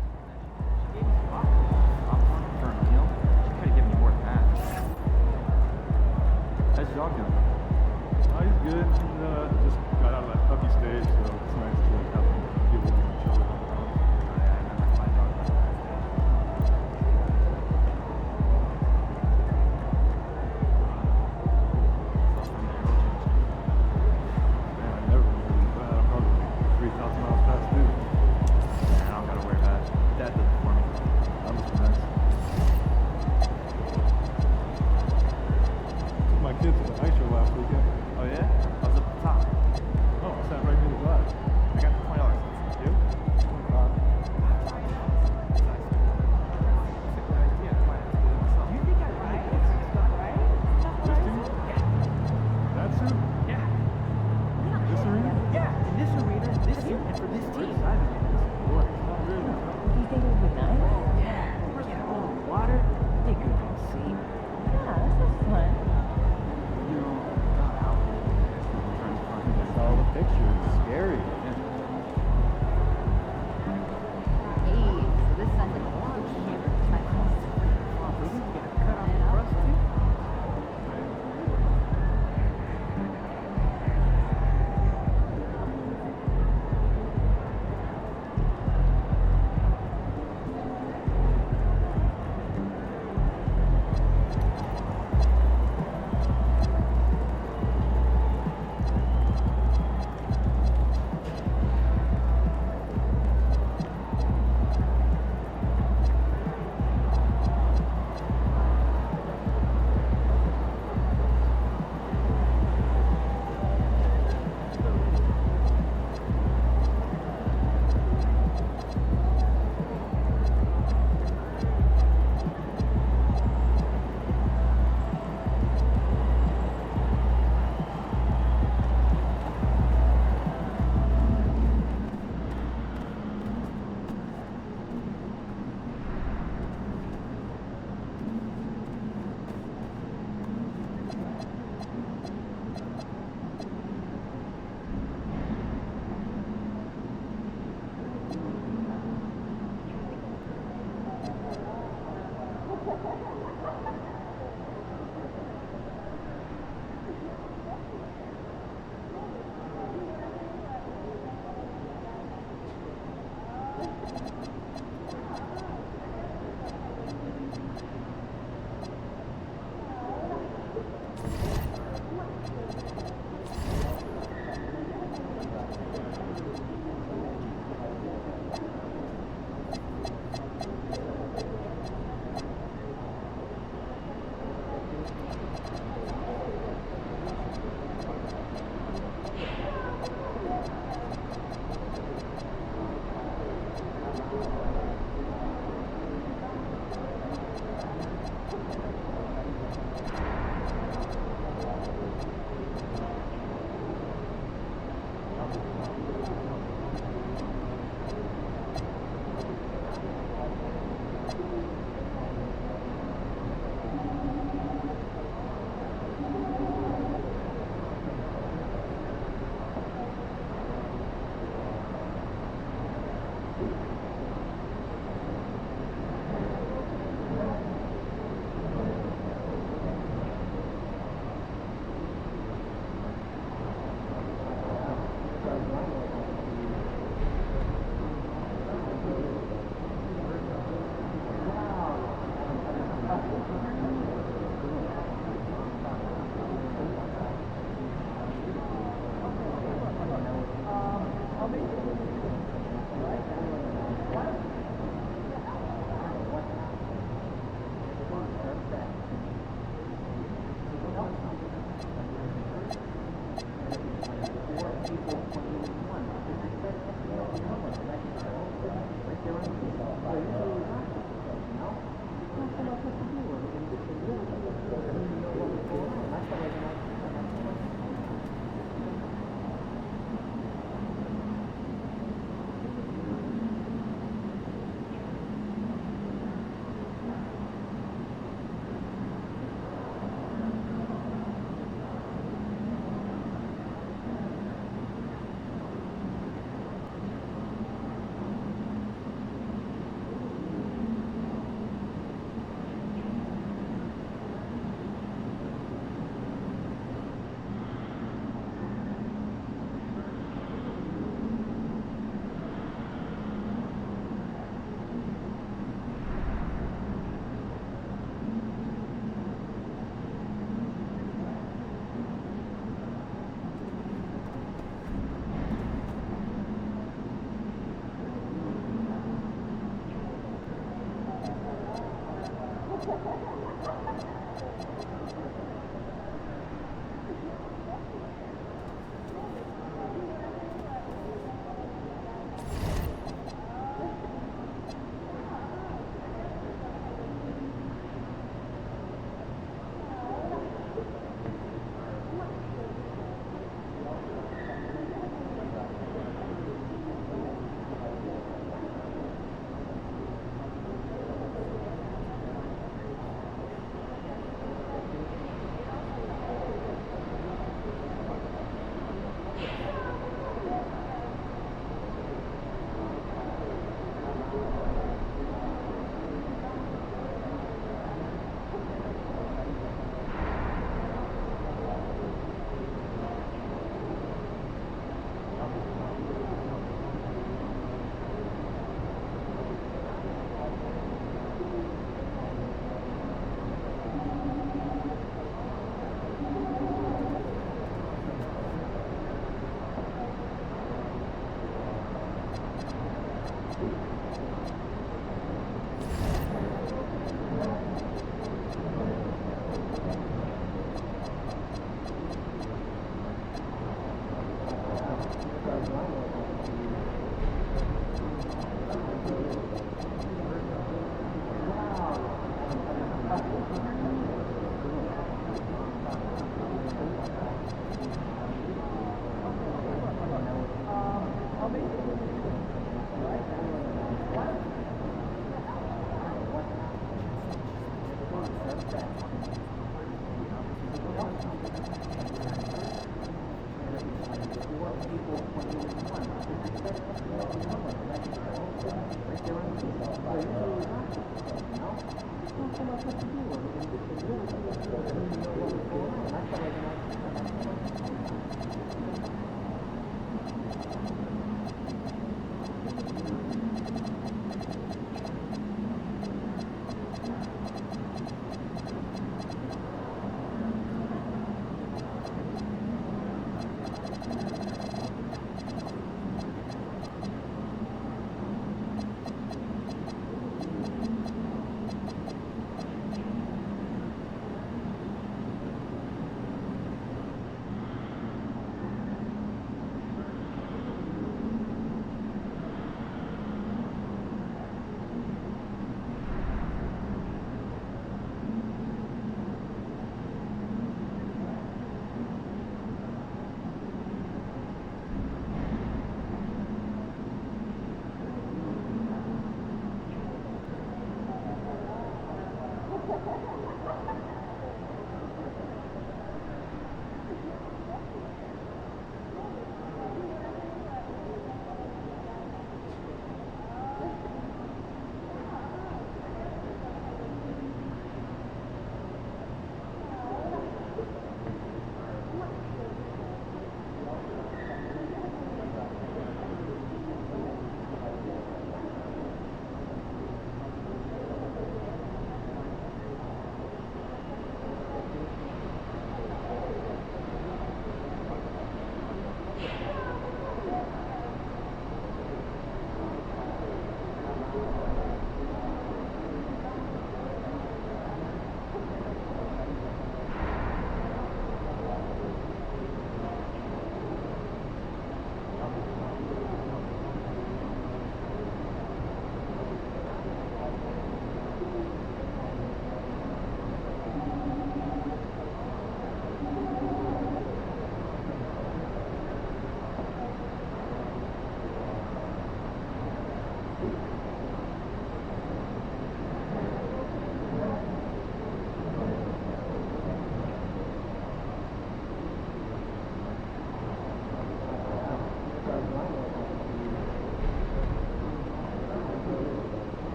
How's your dog doing? Oh, he's good. He's just got out of that puppy stage, so it's nice to have him be able to chill with him.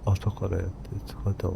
朝からやって疲れたわ。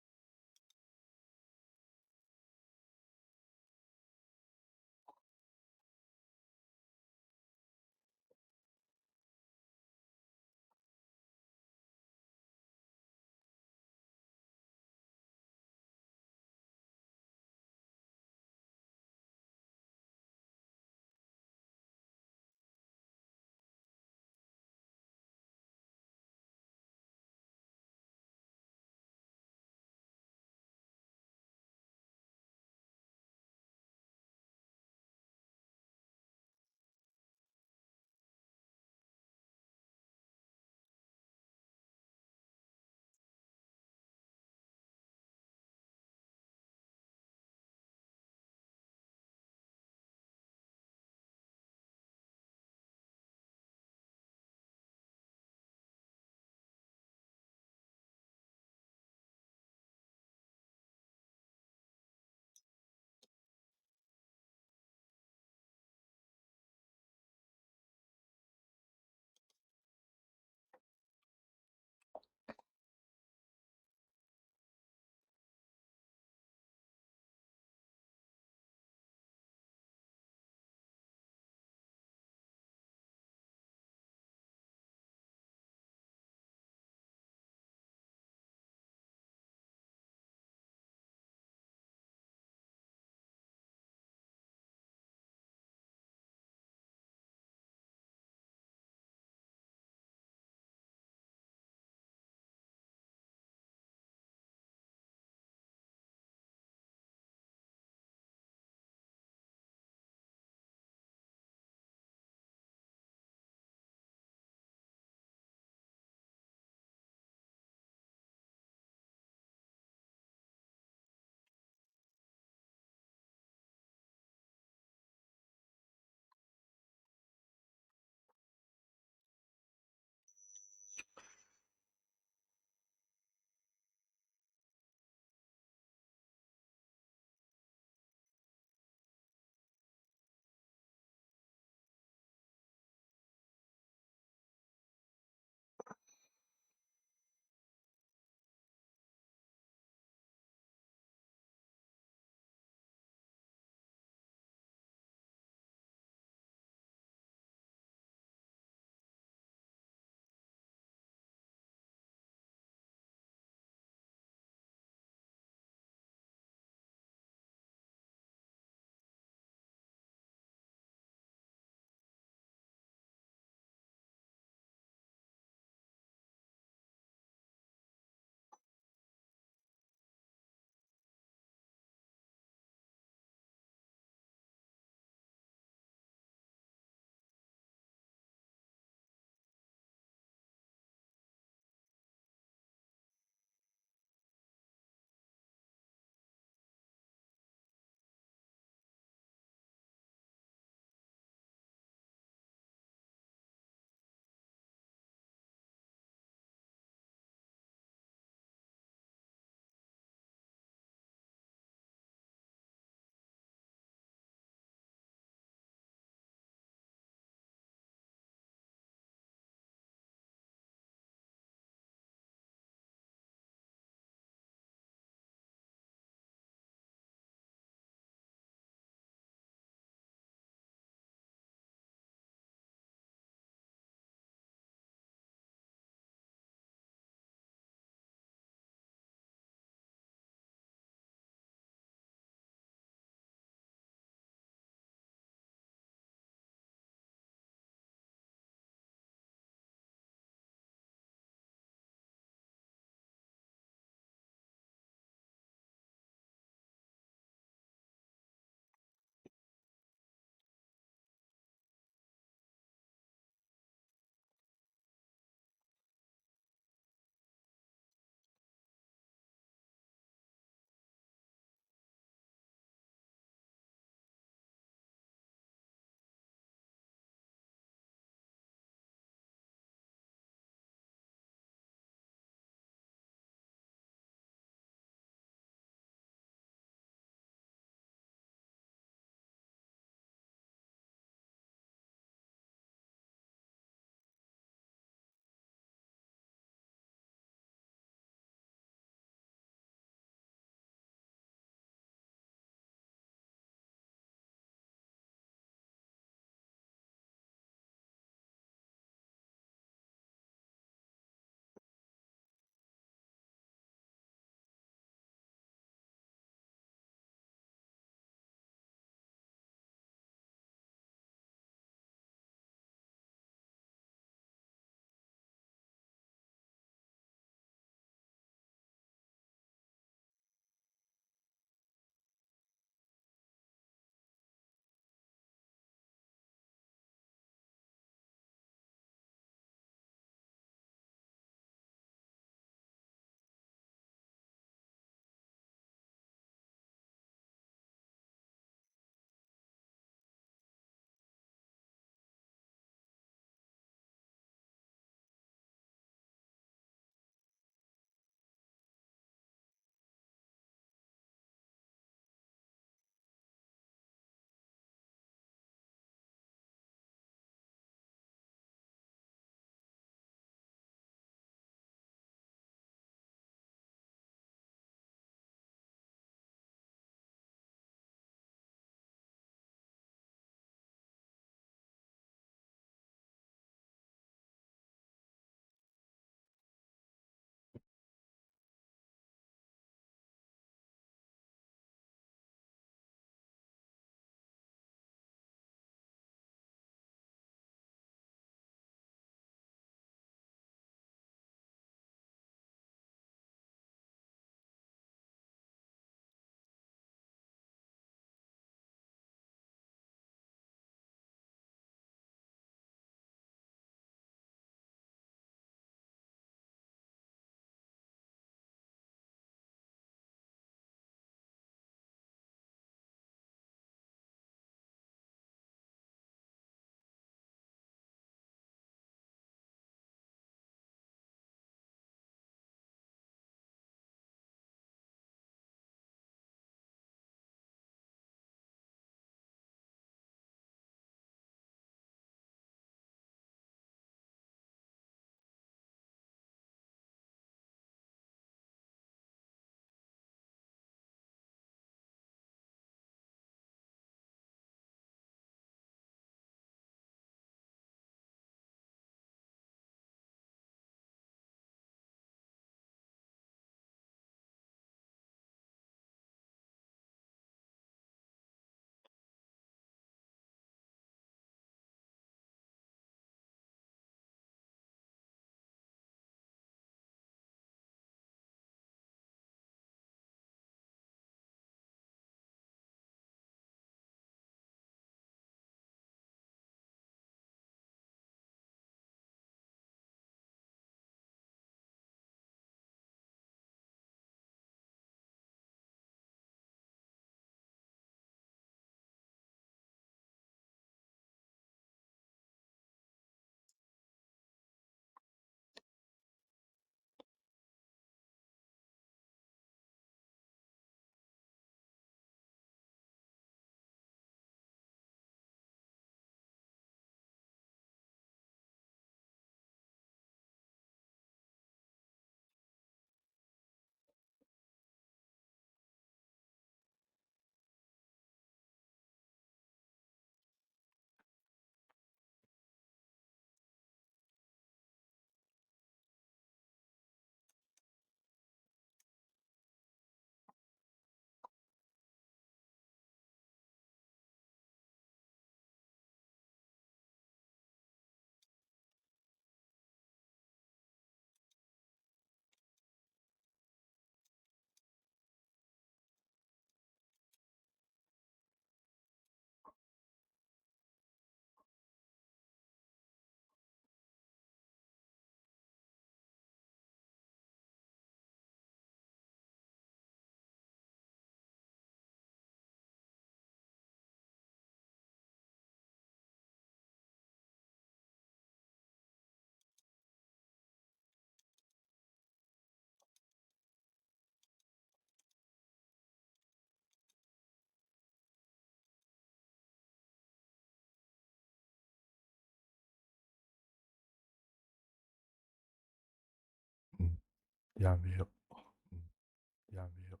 やめよう。うん、やめよう。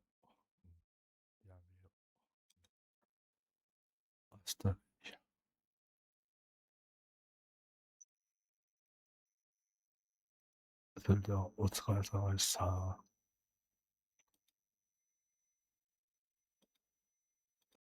うん、やめよう。明日、いや。それではお疲れ様でした。